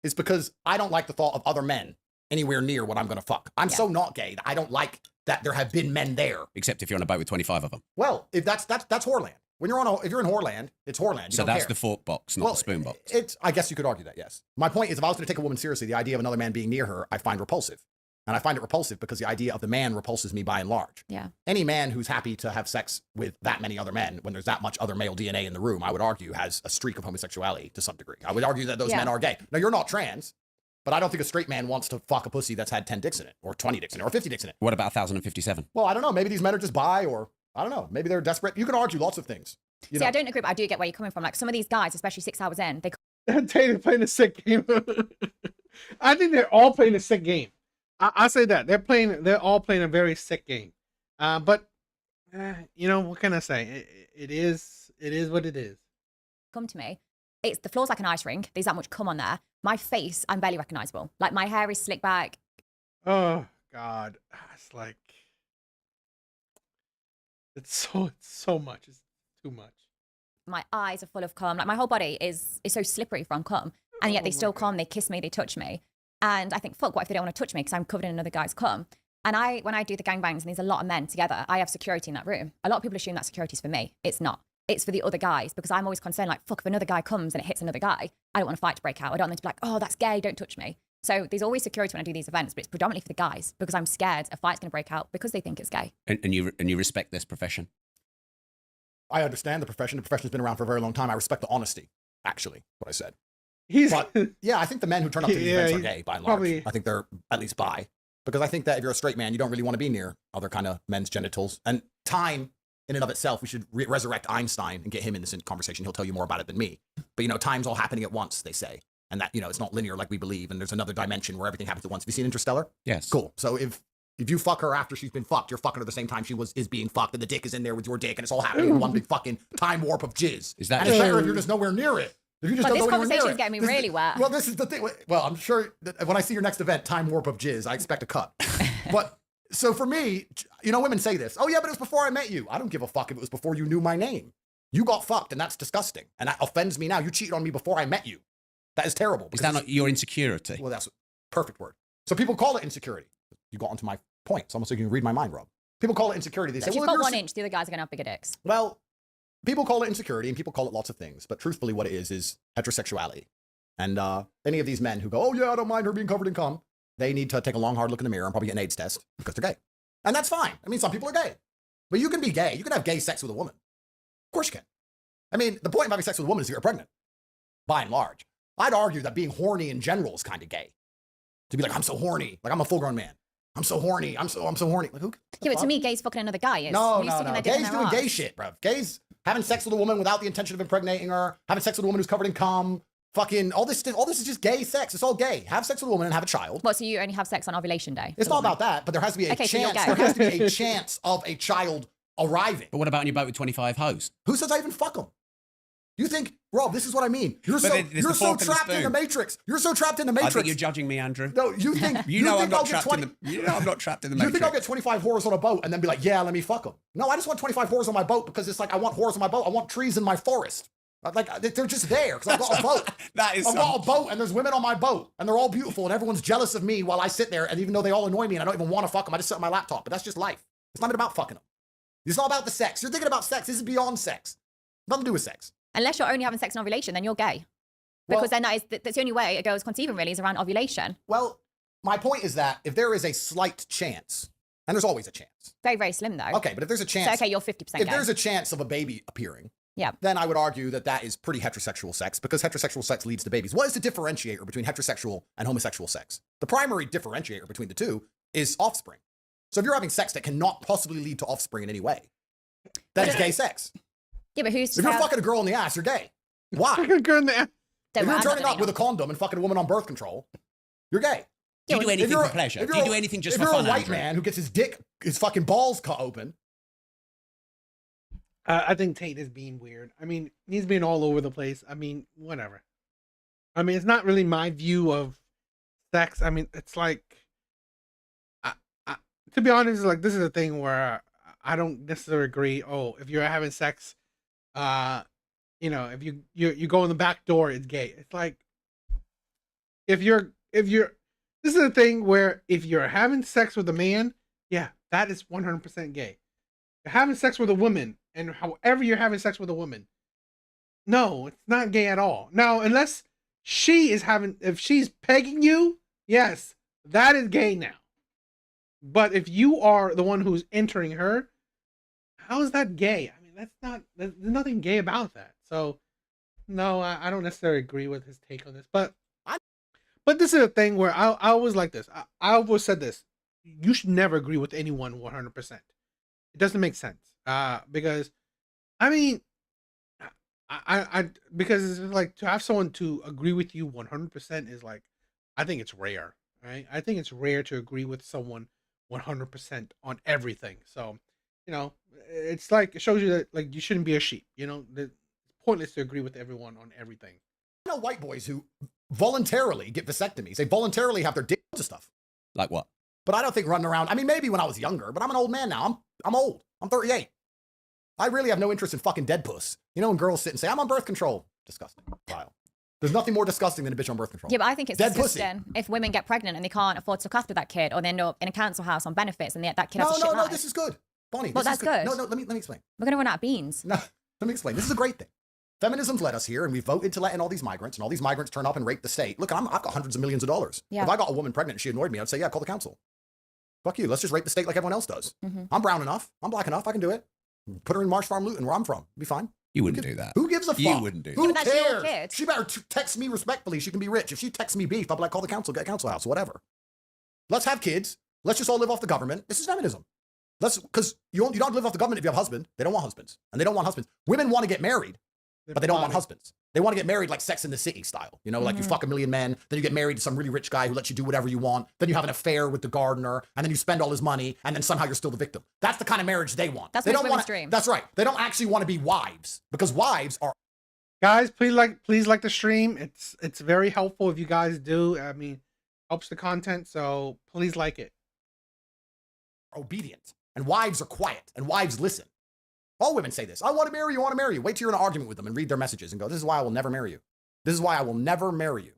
is because I don't like the thought of other men anywhere near what I'm going to fuck. I'm Yeah. so not gay that I don't like that there have been men there. Except if you're on a boat with 25 of them. Well, if that's whoreland. When you're if you're in whoreland, it's whoreland. You So don't that's care. the fork box, not Well, the spoon box. I guess you could argue that, yes. My point is, if I was going to take a woman seriously, the idea of another man being near her, I find repulsive. And I find it repulsive because the idea of the man repulses me by and large. Yeah. Any man who's happy to have sex with that many other men, when there's that much other male DNA in the room, I would argue has a streak of homosexuality to some degree. I would argue that those Yeah. men are gay. Now, you're not trans, but I don't think a straight man wants to fuck a pussy that's had 10 dicks in it, or 20 dicks in it, or 50 dicks in it. What about 1,057? Well, I don't know. Maybe these men are just bi, or I don't know. Maybe they're desperate. You can argue lots of things. You See, know. I don't agree, but I do get where you're coming from. Like some of these guys, especially 6 hours in, they Tate playing a sick game. I think they're all playing a sick game. I say that they're all playing a very sick game. But you know, what can I say? It is what it is. come to me. It's the floor's like an ice rink. There's that much cum on there. My face, I'm barely recognizable. Like my hair is slicked back. Oh God, it's like it's so much. It's too much. My eyes are full of cum. Like my whole body is so slippery from cum. And yet Oh they my still God. come. They kiss me. They touch me. And I think, fuck, what if they don't want to touch me because I'm covered in another guy's cum? And when I do the gangbangs and there's a lot of men together, I have security in that room. A lot of people assume that security's for me. It's not. It's for the other guys, because I'm always concerned, like, fuck, if another guy comes and it hits another guy, I don't want a fight to break out. I don't want them to be like, oh, that's gay, don't touch me. So there's always security when I do these events, but it's predominantly for the guys because I'm scared a fight's going to break out because they think it's gay. And you respect this profession? I understand the profession. The profession's been around for a very long time. I respect the honesty, actually, what I said. He's But yeah, I think the men who turn up to these Yeah, events are he's gay by and probably- large. I think they're at least bi. Because I think that if you're a straight man, you don't really want to be near other kind of men's genitals. And time in and of itself, we should resurrect Einstein and get him in this conversation. He'll tell you more about it than me. But, you know, time's all happening at once, they say. And that, you know, it's not linear like we believe. And there's another dimension where everything happens at once. Have you seen Interstellar? Yes. Cool. So if you fuck her after she's been fucked, you're fucking her the same time is being fucked, and the dick is in there with your dick, and it's all happening in one big fucking time warp of jizz. Is that and it's true? better if you're just nowhere near it. If you just But don't this know anywhere near conversation it. is getting me This really wet. Well, this is the thing. Well, I'm sure that when I see your next event, time warp of jizz, I expect a cut. But so for me, you know, women say this. Oh yeah, but it was before I met you. I don't give a fuck if it was before you knew my name. You got fucked, and that's disgusting, and that offends me now. You cheated on me before I met you. That is terrible. Is that not your insecurity? Well, that's a perfect word. So people call it insecurity. You got onto my point. It's almost like you can read my mind, Rob. People call it insecurity. They say, If you've well, got if 1 you're inch, the other guys are going to have bigger dicks. well, people call it insecurity and people call it lots of things, but truthfully what it is heterosexuality. And any of these men who go, oh yeah, I don't mind her being covered in cum, they need to take a long, hard look in the mirror and probably get an AIDS test because they're gay. And that's fine. I mean, some people are gay. But you can be gay. You can have gay sex with a woman. Of course you can. I mean, the point of having sex with a woman is that you're pregnant, by and large. I'd argue that being horny in general is kind of gay. To be like, I'm so horny. Like, I'm a full-grown man. I'm so horny. I'm so horny. Like, who? Yeah, but to me, gay's fucking another guy. Is No. Who's sticking their dick in Gays their doing gay arse? shit, bruv. Gays having sex with a woman without the intention of impregnating her, having sex with a woman who's covered in cum, fucking all this is just gay sex. It's all gay. Have sex with a woman and have a child. What, so you only have sex on ovulation day? It's not about that, but there has to be a Okay, so you're chance. gay. There has to be a chance of a child arriving. But what about on your boat with 25 hoes? Who says I even fuck them? You think, Rob, this is what I mean. You're But so there's you're the so fork and the trapped in the spoon. matrix. You're so trapped in the I matrix. think you're judging me, Andrew. No, you think You know I'm think I'll not get trapped 20 in the. You know I'm not trapped in the You matrix. think I'll get 25 whores on a boat and then be like, yeah, let me fuck them? No, I just want 25 whores on my boat because it's like I want whores on my boat. I want trees in my forest. Like they're just there because I've got a boat. That is I've got a boat and there's women on my boat and they're all beautiful and everyone's jealous of me while I sit there, and even though they all annoy me and I don't even want to fuck them, I just sit on my laptop. But that's just life. It's not even about fucking them. It's not about the sex. You're thinking about sex. This is beyond sex. Nothing to do with sex. Unless you're only having sex in ovulation, then you're gay. Well- Because then that's the only way a girl's conceiving really is around ovulation. Well, my point is that if there is a slight chance, and there's always a chance. Very, very slim though. Okay, but if there's a chance, So, okay, you're 50% gay. if there's a chance of a baby appearing, Yeah. then I would argue that that is pretty heterosexual sex because heterosexual sex leads to babies. What is the differentiator between heterosexual and homosexual sex? The primary differentiator between the two is offspring. So if you're having sex that cannot possibly lead to offspring in any way, that is gay sex. Yeah, but who's to If you're say- fucking a girl in the ass, you're gay. Why? fucking girl in the Don't If worry, you're I'm turning not up with a doing condom and fucking a woman on birth control, you're gay. Do you do anything you're for a- pleasure? if Do you're you a- do anything just if for you're fun, a white Andrew? man who gets his fucking balls cut open, I think Tate is being weird. I mean, he's being all over the place. I mean, whatever. I mean, it's not really my view of sex. I mean, it's like, to be honest, like this is a thing where I don't necessarily agree. Oh, if you're having sex, you know, if you go in the back door, it's gay. It's like if you're this is a thing where if you're having sex with a man, yeah, that is 100% gay. You're having sex with a woman, and however you're having sex with a woman, no, it's not gay at all. Now, unless if she's pegging you, yes, that is gay now. But if you are the one who's entering her, how is that gay? I mean, there's nothing gay about that. So, no, I don't necessarily agree with his take on this. But this is a thing where I always like this. I always said this. You should never agree with anyone 100%. It doesn't make sense. Because, I mean, because it's like to have someone to agree with you 100% is like, I think it's rare, right? I think it's rare to agree with someone 100% on everything. So, you know, it's like, it shows you that like you shouldn't be a sheep, you know, it's pointless to agree with everyone on everything. I know white boys who voluntarily get vasectomies. They voluntarily have their dick to stuff. Like what? But I don't think running around, I mean, maybe when I was younger, but I'm an old man now. I'm old. I'm 38. I really have no interest in fucking dead puss. You know, when girls sit and say, I'm on birth control. Disgusting. Vile. There's nothing more disgusting than a bitch on birth control. Yeah, but I think it's Dead pussy. disgusting if women get pregnant and they can't afford to look after that kid, or they end up in a council house on benefits and that kid has a shit life. This is good. Bonnie, Well, this is that's good. No, let me explain. We're going to run out of beans. No, let me explain. This is a great thing. Feminism's led us here, and we voted to let in all these migrants, and all these migrants turn up and rape the state. Look, I've got hundreds of millions of dollars. Yeah. If I got a woman pregnant and she annoyed me, I'd say, yeah, call the council. Fuck you. Let's just rape the state like everyone else does. Mm-hmm. I'm brown enough. I'm black enough. I can do it. Put her in Marsh Farm, Luton, where I'm from. Be fine. You wouldn't do that. Who gives a fuck? You wouldn't do that. Who But that's your cares? kid. She better text me respectfully. She can be rich. If she texts me beef, I'll be like, call the council, get a council house, whatever. Let's have kids. Let's just all live off the government. This is feminism. Because you don't live off the government if you have a husband. They don't want husbands. And they don't want husbands. Women want to get married, but they don't want husbands. They want to get married like Sex in the City style. You know, like you fuck a million men, then you get married to some really rich guy who lets you do whatever you want. Then you have an affair with the gardener, and then you spend all his money, and then somehow you're still the victim. That's the kind of marriage they want. That's they most don't women's want. dream. That's right. They don't actually want to be wives, because wives are Guys, please like the stream. It's very helpful if you guys do. I mean, helps the content, so please like it. obedient, and wives are quiet, and wives listen. All women say this. I want to marry you, I want to marry you. Wait till you're in an argument with them and read their messages and go, this is why I will never marry you. This is why I will never marry you.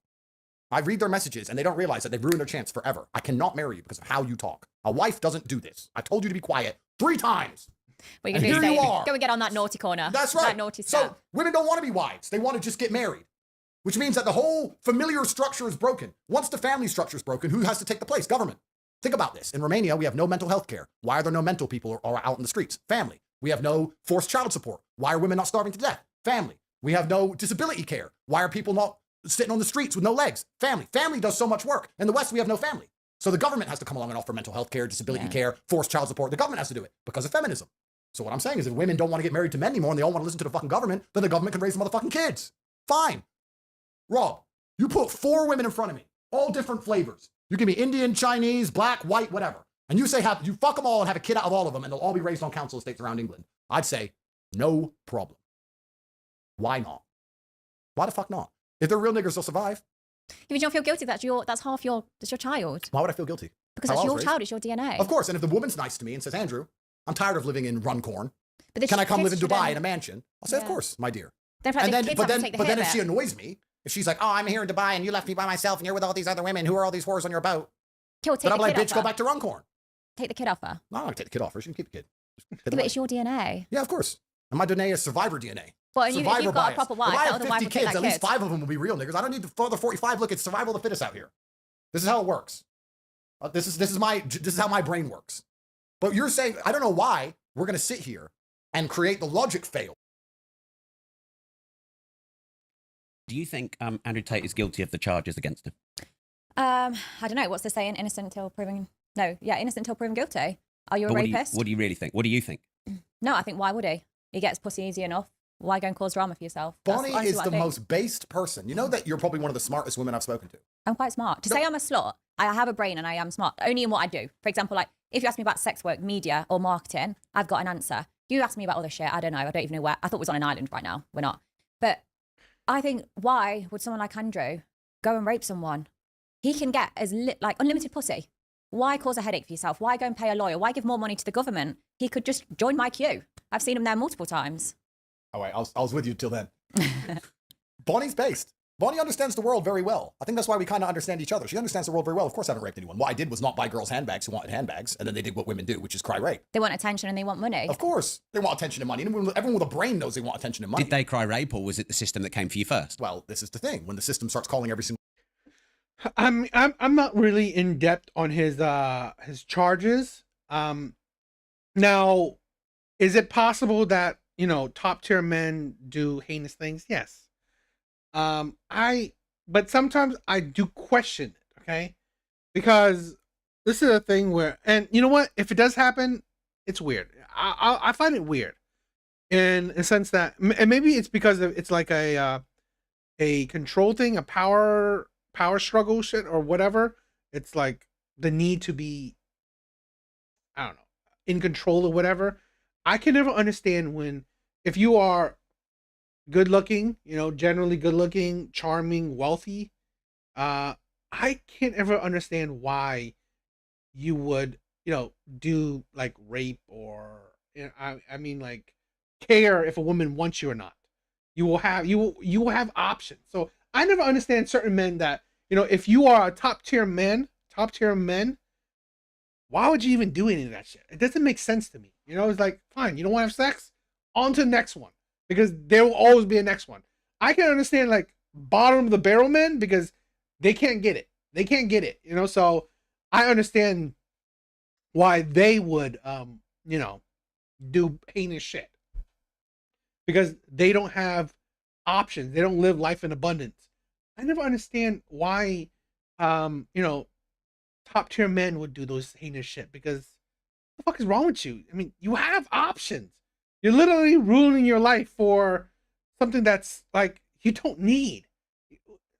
I read their messages and they don't realize that they've ruined their chance forever. I cannot marry you because of how you talk. A wife doesn't do this. I told you to be quiet 3 times. What are And you going here to you do? are. Go and get on that naughty corner. That's right. That naughty step. So women don't want to be wives. They want to just get married, which means that the whole familiar structure is broken. Once the family structure is broken, who has to take the place? Government. Think about this. In Romania, we have no mental health care. Why are there no mental people or out in the streets? Family. We have no forced child support. Why are women not starving to death? Family. We have no disability care. Why are people not sitting on the streets with no legs? Family. Family does so much work. In the West, we have no family. So the government has to come along and offer mental health care, disability care, forced child support. The government has to do it because of feminism. So what I'm saying is if women don't want to get married to men anymore and they all want to listen to the fucking government, then the government can raise the motherfucking kids. Fine. Rob, you put 4 women in front of me, all different flavors. You give me Indian, Chinese, black, white, whatever. And you say you fuck them all and have a kid out of all of them and they'll all be raised on council estates around England. I'd say no problem. Why not? Why the fuck not? If they're real niggers, they'll survive. But you don't feel guilty. That's your child. Why would I feel guilty? Because How that's I was your raised? child. It's your DNA. Of course. And if the woman's nice to me and says, Andrew, I'm tired of living in Runcorn. But the Can I come live in kids Dubai shouldn't- in a mansion? I'll say, of Yeah. course, my dear. Then, And then, kids but have to then, take the but hit then if of she it. annoys me, if she's like, oh, I'm here in Dubai and you left me by myself and you're with all these other women, who are all these whores on your boat? Kill, take Then I'm the like, kid bitch, off go her. back to Runcorn. Take the kid off her. No, I'm not gonna take the kid off her. She can keep the kid. Just hit the But money. it's your DNA. Yeah, of course. And my DNA is survivor DNA. Well, and if Survivor you've got bias. a proper wife, If I that have other wife 50 will take kids, that at least kid. 5 of them will be real niggas. I don't need the other 45. Look, it's survival of the fittest out here. This is how it works. This is how my brain works. But you're saying, I don't know why we're going to sit here and create the logic fail. Do you think Andrew Tate is guilty of the charges against him? I don't know. What's the saying? Innocent until proven. No, yeah, innocent until proven guilty. Are you a But rapist? what do you really think? What do you think? No, I think why would he? He gets pussy easy enough. Why go and cause drama for yourself? That's Bonnie honestly is what I the think. most based person. You know that you're probably one of the smartest women I've spoken to. I'm quite smart. To No. say I'm a slut, I have a brain and I am smart, only in what I do. For example, like if you ask me about sex work, media, or marketing, I've got an answer. You ask me about other shit, I don't know. I don't even know where. I thought it was on an island right now. We're not. But I think, why would someone like Andrew go and rape someone? He can get like unlimited pussy. Why cause a headache for yourself? Why go and pay a lawyer? Why give more money to the government? He could just join my queue. I've seen him there multiple times. All right, I was with you till then. Bonnie's based. Bonnie understands the world very well. I think that's why we kind of understand each other. She understands the world very well. Of course, I haven't raped anyone. What I did was not buy girls handbags who wanted handbags, and then they did what women do, which is cry rape. They want attention and they want money. Of course, they want attention and money. Everyone with a brain knows they want attention and money. Did they cry rape, or was it the system that came for you first? Well, this is the thing. When the system starts calling every single I'm not really in depth on his charges. Now, is it possible that, you know, top tier men do heinous things? Yes. But sometimes I do question it, okay? Because this is a thing where, and you know what? If it does happen, it's weird. I find it weird in a sense that, and maybe it's because it's like a control thing, a power struggle shit or whatever. It's like the need to be, I don't know, in control or whatever. I can never understand when, if you are good looking, you know, generally good looking, charming, wealthy, I can't ever understand why you would, you know, do like rape or, you know, I mean, like, care if a woman wants you or not. You will have options. So I never understand certain men that, you know, if you are a top tier men, why would you even do any of that shit? It doesn't make sense to me. You know, it's like, fine, you don't want to have sex? On to the next one. Because there will always be a next one. I can understand like bottom of the barrel men because they can't get it. They can't get it, you know, so I understand why they would you know, do heinous shit. Because they don't have options. They don't live life in abundance. I never understand why you know, top tier men would do those heinous shit because what the fuck is wrong with you? I mean, you have options. You're literally ruining your life for something that's like you don't need.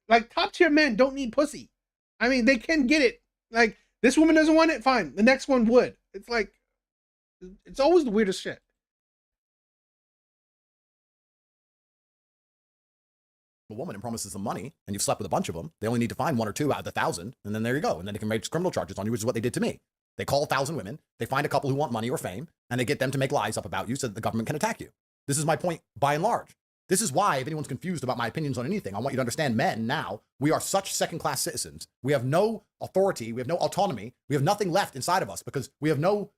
Like top tier men don't need pussy. I mean, they can get it. Like this woman doesn't want it, fine. The next one would. It's like it's always the weirdest shit. A woman and promises them money, and you've slept with a bunch of them. They only need to find 1 or 2 out of the 1,000, and then there you go. And then they can make criminal charges on you, which is what they did to me. They call 1,000 women, they find a couple who want money or fame, and they get them to make lies up about you so that the government can attack you. This is my point by and large. This is why, if anyone's confused about my opinions on anything, I want you to understand men now, we are such second-class citizens. We have no authority, we have no autonomy, we have nothing left inside of us because we have no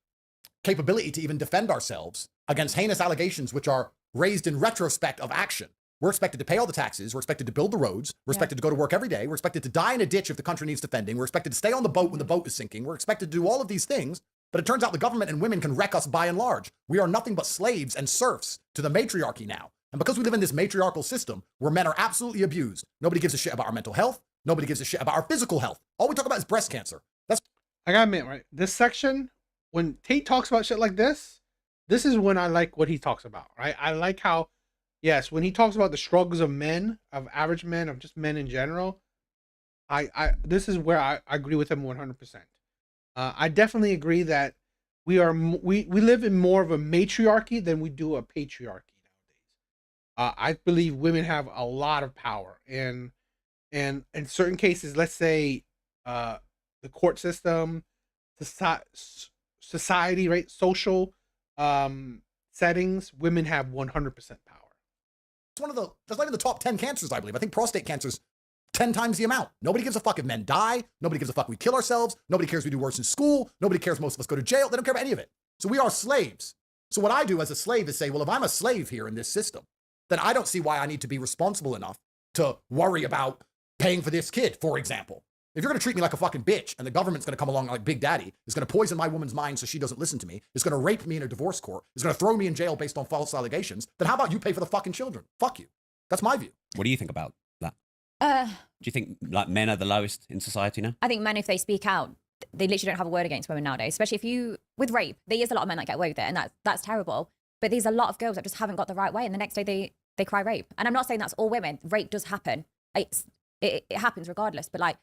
capability to even defend ourselves against heinous allegations which are raised in retrospect of action. We're expected to pay all the taxes. We're expected to build the roads. We're expected to go to work every day. We're expected to die in a ditch if the country needs defending. We're expected to stay on the boat when the boat is sinking. We're expected to do all of these things. But it turns out the government and women can wreck us by and large. We are nothing but slaves and serfs to the matriarchy now. And because we live in this matriarchal system where men are absolutely abused, nobody gives a shit about our mental health. Nobody gives a shit about our physical health. All we talk about is breast cancer. I gotta admit, right? This section, when Tate talks about shit like this is when I like what he talks about, right? I like how, yes, when he talks about the struggles of men, of average men, of just men in general, this is where I agree with him 100%. I definitely agree that we live in more of a matriarchy than we do a patriarchy nowadays. I believe women have a lot of power, and in certain cases, let's say the court system, society, right, social settings, women have 100% power. It's that's not even the top 10 cancers, I believe. I think prostate cancer's 10 times the amount. Nobody gives a fuck if men die. Nobody gives a fuck we kill ourselves. Nobody cares we do worse in school. Nobody cares most of us go to jail. They don't care about any of it. So we are slaves. So what I do as a slave is say, well, if I'm a slave here in this system, then I don't see why I need to be responsible enough to worry about paying for this kid, for example. If you're going to treat me like a fucking bitch and the government's going to come along like Big Daddy, is going to poison my woman's mind so she doesn't listen to me, is going to rape me in a divorce court, is going to throw me in jail based on false allegations, then how about you pay for the fucking children? Fuck you. That's my view. What do you think about that? Do you think like men are the lowest in society now? I think men, if they speak out, they literally don't have a word against women nowadays. Especially if you, with rape, there is a lot of men that get away with it, and that's terrible. But there's a lot of girls that just haven't got the right way, and the next day they cry rape. And I'm not saying that's all women. Rape does happen. It happens regardless. But like,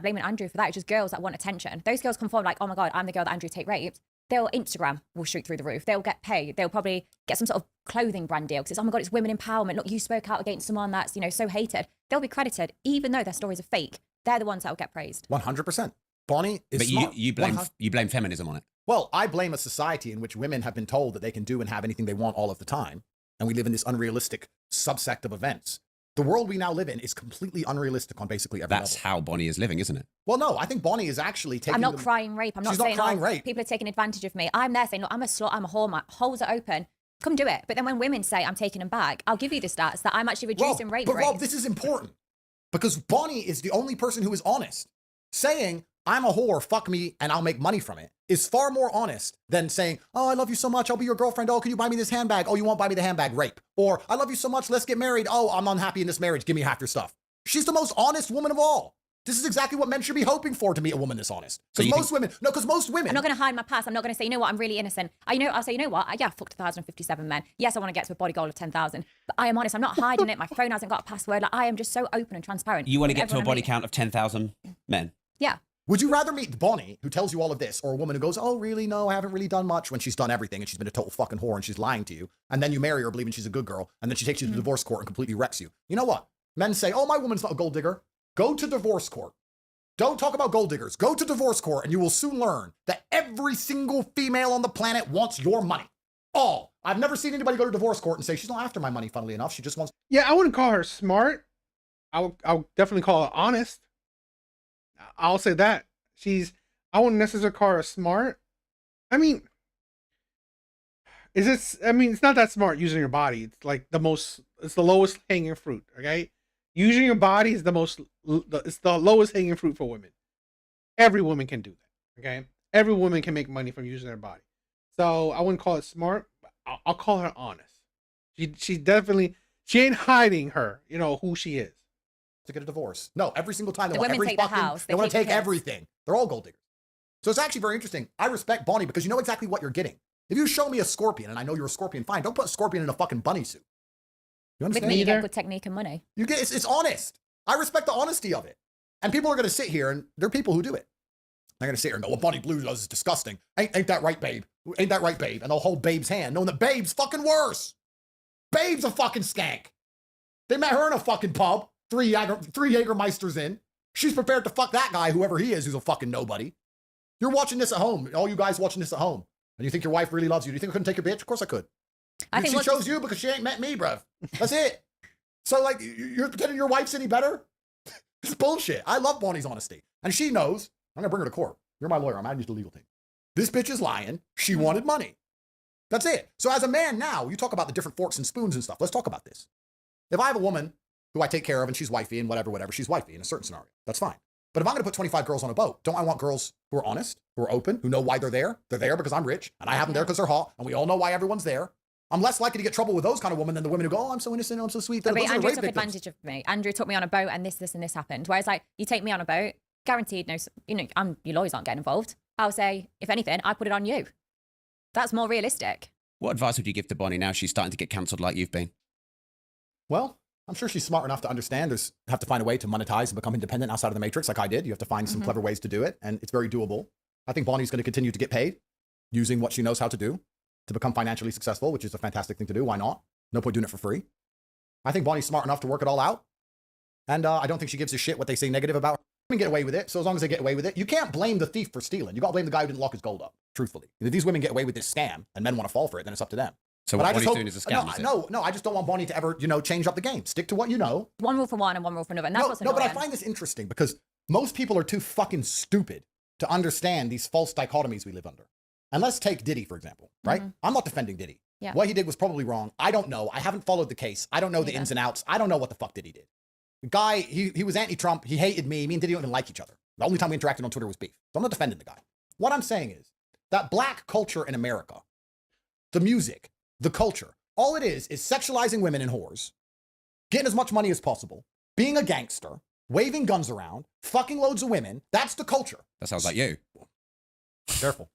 blaming Andrew for that, it's just girls that want attention. Those girls come forward like, oh my God, I'm the girl that Andrew Tate raped. They'll Instagram will shoot through the roof. They'll get paid. They'll probably get some sort of clothing brand deal because it's, oh my God, it's women empowerment. Look, you spoke out against someone that's, so hated. They'll be credited, even though their stories are fake. They're the ones that will get praised. 100%. Bonnie is but smart. you blame feminism on it. Well, I blame a society in which women have been told that they can do and have anything they want all of the time. And we live in this unrealistic subsect of events. The world we now live in is completely unrealistic on basically every That's level. how Bonnie is living, isn't it? Well, no, I think Bonnie is actually taking... I'm not crying rape. I'm not She's saying, not crying rape. People are taking advantage of me. I'm there saying, look, I'm a slut, I'm a whore, my holes are open. Come do it. But then when women say I'm taking them back, I'll give you the stats that I'm actually reducing rape rates. But Rob, this is important because Bonnie is the only person who is honest. Saying, I'm a whore, fuck me, and I'll make money from it is far more honest than saying, oh, I love you so much, I'll be your girlfriend. Oh, can you buy me this handbag? Oh, you won't buy me the handbag, rape. Or, I love you so much, let's get married. Oh, I'm unhappy in this marriage, give me half your stuff. She's the most honest woman of all. This is exactly what men should be hoping for, to meet a woman this honest. Because most women... I'm not going to hide my past. I'm not going to say, you know what, I'm really innocent. I'll say, you know what, yeah, I fucked 1,057 men. Yes, I want to get to a body goal of 10,000. But I am honest. I'm not hiding it. My phone hasn't got a password. Like, I am just so open and transparent. You want to get to a body count of 10,000 men? Yeah. Would you rather meet Bonnie, who tells you all of this, or a woman who goes, oh, really? No, I haven't really done much, when she's done everything and she's been a total fucking whore and she's lying to you, and then you marry her believing she's a good girl, and then she takes you to the divorce court and completely wrecks you? You know what? Men say, oh, my woman's not a gold digger. Go to divorce court. Don't talk about gold diggers. Go to divorce court and you will soon learn that every single female on the planet wants your money. All. I've never seen anybody go to divorce court and say she's not after my money, funnily enough. She just wants. Yeah, I wouldn't call her smart. I'll definitely call her honest. I'll say that. I wouldn't necessarily call her smart. I mean, it's not that smart using your body. It's like it's the lowest hanging fruit, okay? Using your body is it's the lowest hanging fruit for women. Every woman can do that, okay? Every woman can make money from using their body. So I wouldn't call it smart. I'll call her honest. She ain't hiding who she is. To get a divorce. No, every single time The women take the house, they want to keep take the kids. everything. They're all gold diggers. So it's actually very interesting. I respect Bonnie because you know exactly what you're getting. If you show me a scorpion and I know you're a scorpion, fine. Don't put a scorpion in a fucking bunny suit. You With understand? me, you get good technique and money. It's honest. I respect the honesty of it. And people are going to sit here, and there are people who do it. They're going to sit here and go, "What Bonnie Blue does is disgusting. Ain't that right, babe? Ain't that right, babe?" And they'll hold Babe's hand, knowing that Babe's fucking worse. Babe's a fucking skank. They met her in a fucking pub. Three Jägermeisters in. She's prepared to fuck that guy, whoever he is, who's a fucking nobody. You're watching this at home. All you guys watching this at home. And you think your wife really loves you. Do you think I couldn't take your bitch? Of course I could. I think she chose you because she ain't met me, bruv. That's it. So, like, you're pretending your wife's any better? It's bullshit. I love Bonnie's honesty. And she knows. I'm going to bring her to court. You're my lawyer. I'm adding you to the legal team. This bitch is lying. She wanted money. That's it. So as a man now, you talk about the different forks and spoons and stuff. Let's talk about this. If I have a woman who I take care of and she's wifey and whatever, she's wifey in a certain scenario, that's fine. But if I'm going to put 25 girls on a boat, don't I want girls who are honest, who are open, who know why they're there? They're there because I'm rich and I have them there because they're hot and we all know why everyone's there. I'm less likely to get trouble with those kind of women than the women who go, "Oh, I'm so innocent, I'm so sweet." But Those are the Andrew rape took victims. advantage of me. Andrew took me on a boat and this and this happened. Whereas like, you take me on a boat, guaranteed no, your lawyers aren't getting involved. I'll say, if anything, I put it on you. That's more realistic. What advice would you give to Bonnie now she's starting to get cancelled like you've been? Well, I'm sure she's smart enough to understand there's have to find a way to monetize and become independent outside of the matrix like I did. You have to find some clever ways to do it, and it's very doable. I think Bonnie's going to continue to get paid using what she knows how to do to become financially successful, which is a fantastic thing to do. Why not? No point doing it for free. I think Bonnie's smart enough to work it all out, and I don't think she gives a shit what they say negative about her. Women get away with it, so as long as they get away with it, you can't blame the thief for stealing. You got to blame the guy who didn't lock his gold up, truthfully. If these women get away with this scam and men want to fall for it, then it's up to them. So But what I just he's hope, doing is a scam, is it? no, I just don't want Bonnie to ever, change up the game. Stick to what you know. One rule for one and one rule for another. And that's what's No, annoying. but I find this interesting because most people are too fucking stupid to understand these false dichotomies we live under. And let's take Diddy, for example, right? I'm not defending Diddy. Yeah. What he did was probably wrong. I don't know. I haven't followed the case. I don't know the Neither. ins and outs. I don't know what the fuck Diddy did. The guy, he was anti-Trump. He hated me. Me and Diddy don't even like each other. The only time we interacted on Twitter was beef. So I'm not defending the guy. What I'm saying is that black culture in America, the music, the culture, all it is sexualizing women and whores, getting as much money as possible, being a gangster, waving guns around, fucking loads of women. That's the culture. That sounds like you. Careful.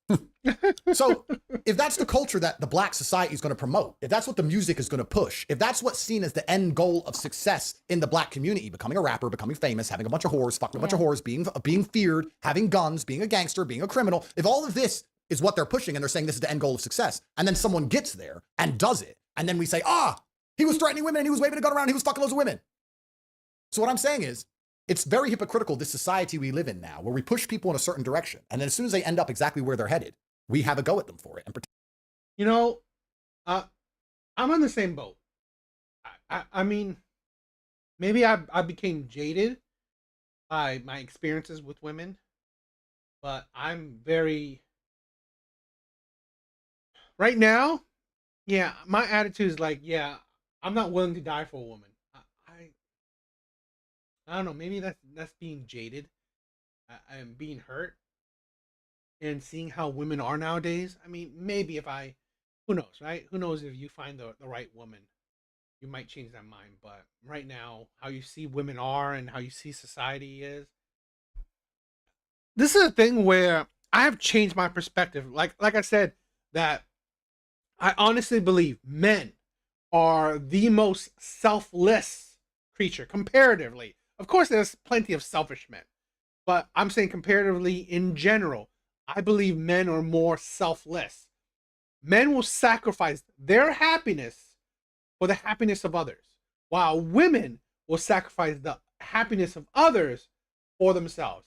So if that's the culture that the black society is going to promote, if that's what the music is going to push, if that's what's seen as the end goal of success in the black community, becoming a rapper, becoming famous, having a bunch of whores, fucking a bunch of whores, being feared, having guns, being a gangster, being a criminal, if all of this is what they're pushing and they're saying this is the end goal of success, and then someone gets there and does it, and then we say, he was threatening women and he was waving a gun around and he was fucking loads of women. So what I'm saying is, it's very hypocritical, this society we live in now, where we push people in a certain direction, and then as soon as they end up exactly where they're headed, we have a go at them for it. And I'm on the same boat. I mean, maybe I became jaded by my experiences with women, but I'm very right now. Yeah, my attitude is like, yeah, I'm not willing to die for a woman. I don't know. Maybe that's being jaded. I'm being hurt and seeing how women are nowadays. I mean, maybe who knows, right? Who knows if you find the right woman, you might change that mind. But right now, how you see women are and how you see society is. This is a thing where I have changed my perspective. Like I said, that I honestly believe men are the most selfless creature comparatively. Of course, there's plenty of selfish men, but I'm saying comparatively in general, I believe men are more selfless. Men will sacrifice their happiness for the happiness of others, while women will sacrifice the happiness of others for themselves.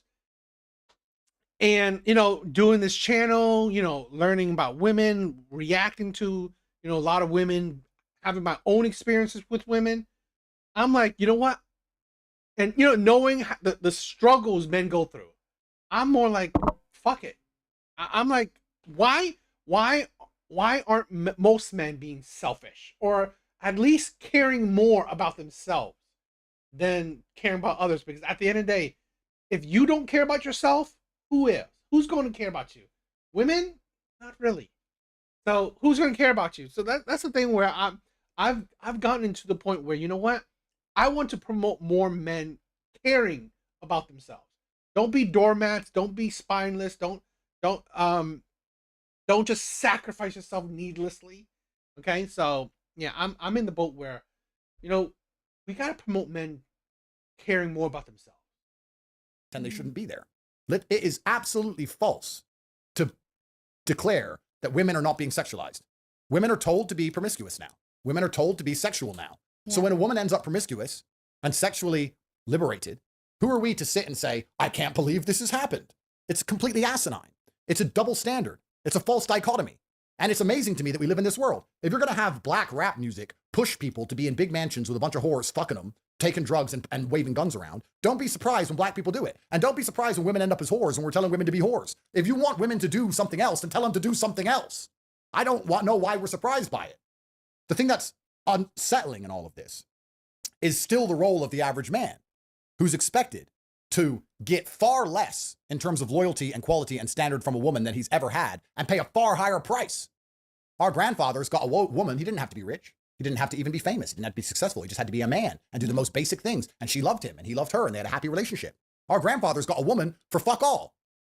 And, doing this channel, learning about women, reacting to, you know, a lot of women, having my own experiences with women, I'm like, you know what? And, you know, knowing the struggles men go through, I'm more like, fuck it. I'm like, why aren't most men being selfish, or at least caring more about themselves than caring about others? Because at the end of the day, if you don't care about yourself, who is? Who's going to care about you? Women? Not really. So who's going to care about you? So that's the thing where I've gotten into the point where, you know what? I want to promote more men caring about themselves. Don't be doormats. Don't be spineless. Don't just sacrifice yourself needlessly. Okay, so yeah, I'm in the boat where, you know, we gotta promote men caring more about themselves. And they shouldn't be there. It is absolutely false to declare that women are not being sexualized. Women are told to be promiscuous now. Women are told to be sexual now. Yeah. So when a woman ends up promiscuous and sexually liberated, who are we to sit and say, I can't believe this has happened? It's completely asinine. It's a double standard. It's a false dichotomy. And it's amazing to me that we live in this world. If you're going to have black rap music push people to be in big mansions with a bunch of whores fucking them, taking drugs and waving guns around, don't be surprised when black people do it. And don't be surprised when women end up as whores and we're telling women to be whores. If you want women to do something else, then tell them to do something else. I don't know why we're surprised by it. The thing that's unsettling in all of this is still the role of the average man, who's expected to get far less in terms of loyalty and quality and standard from a woman than he's ever had and pay a far higher price. Our grandfathers got a woman. He didn't have to be rich. He didn't have to even be famous. He didn't have to be successful. He just had to be a man and do the most basic things. And she loved him and he loved her and they had a happy relationship. Our grandfathers got a woman for fuck all.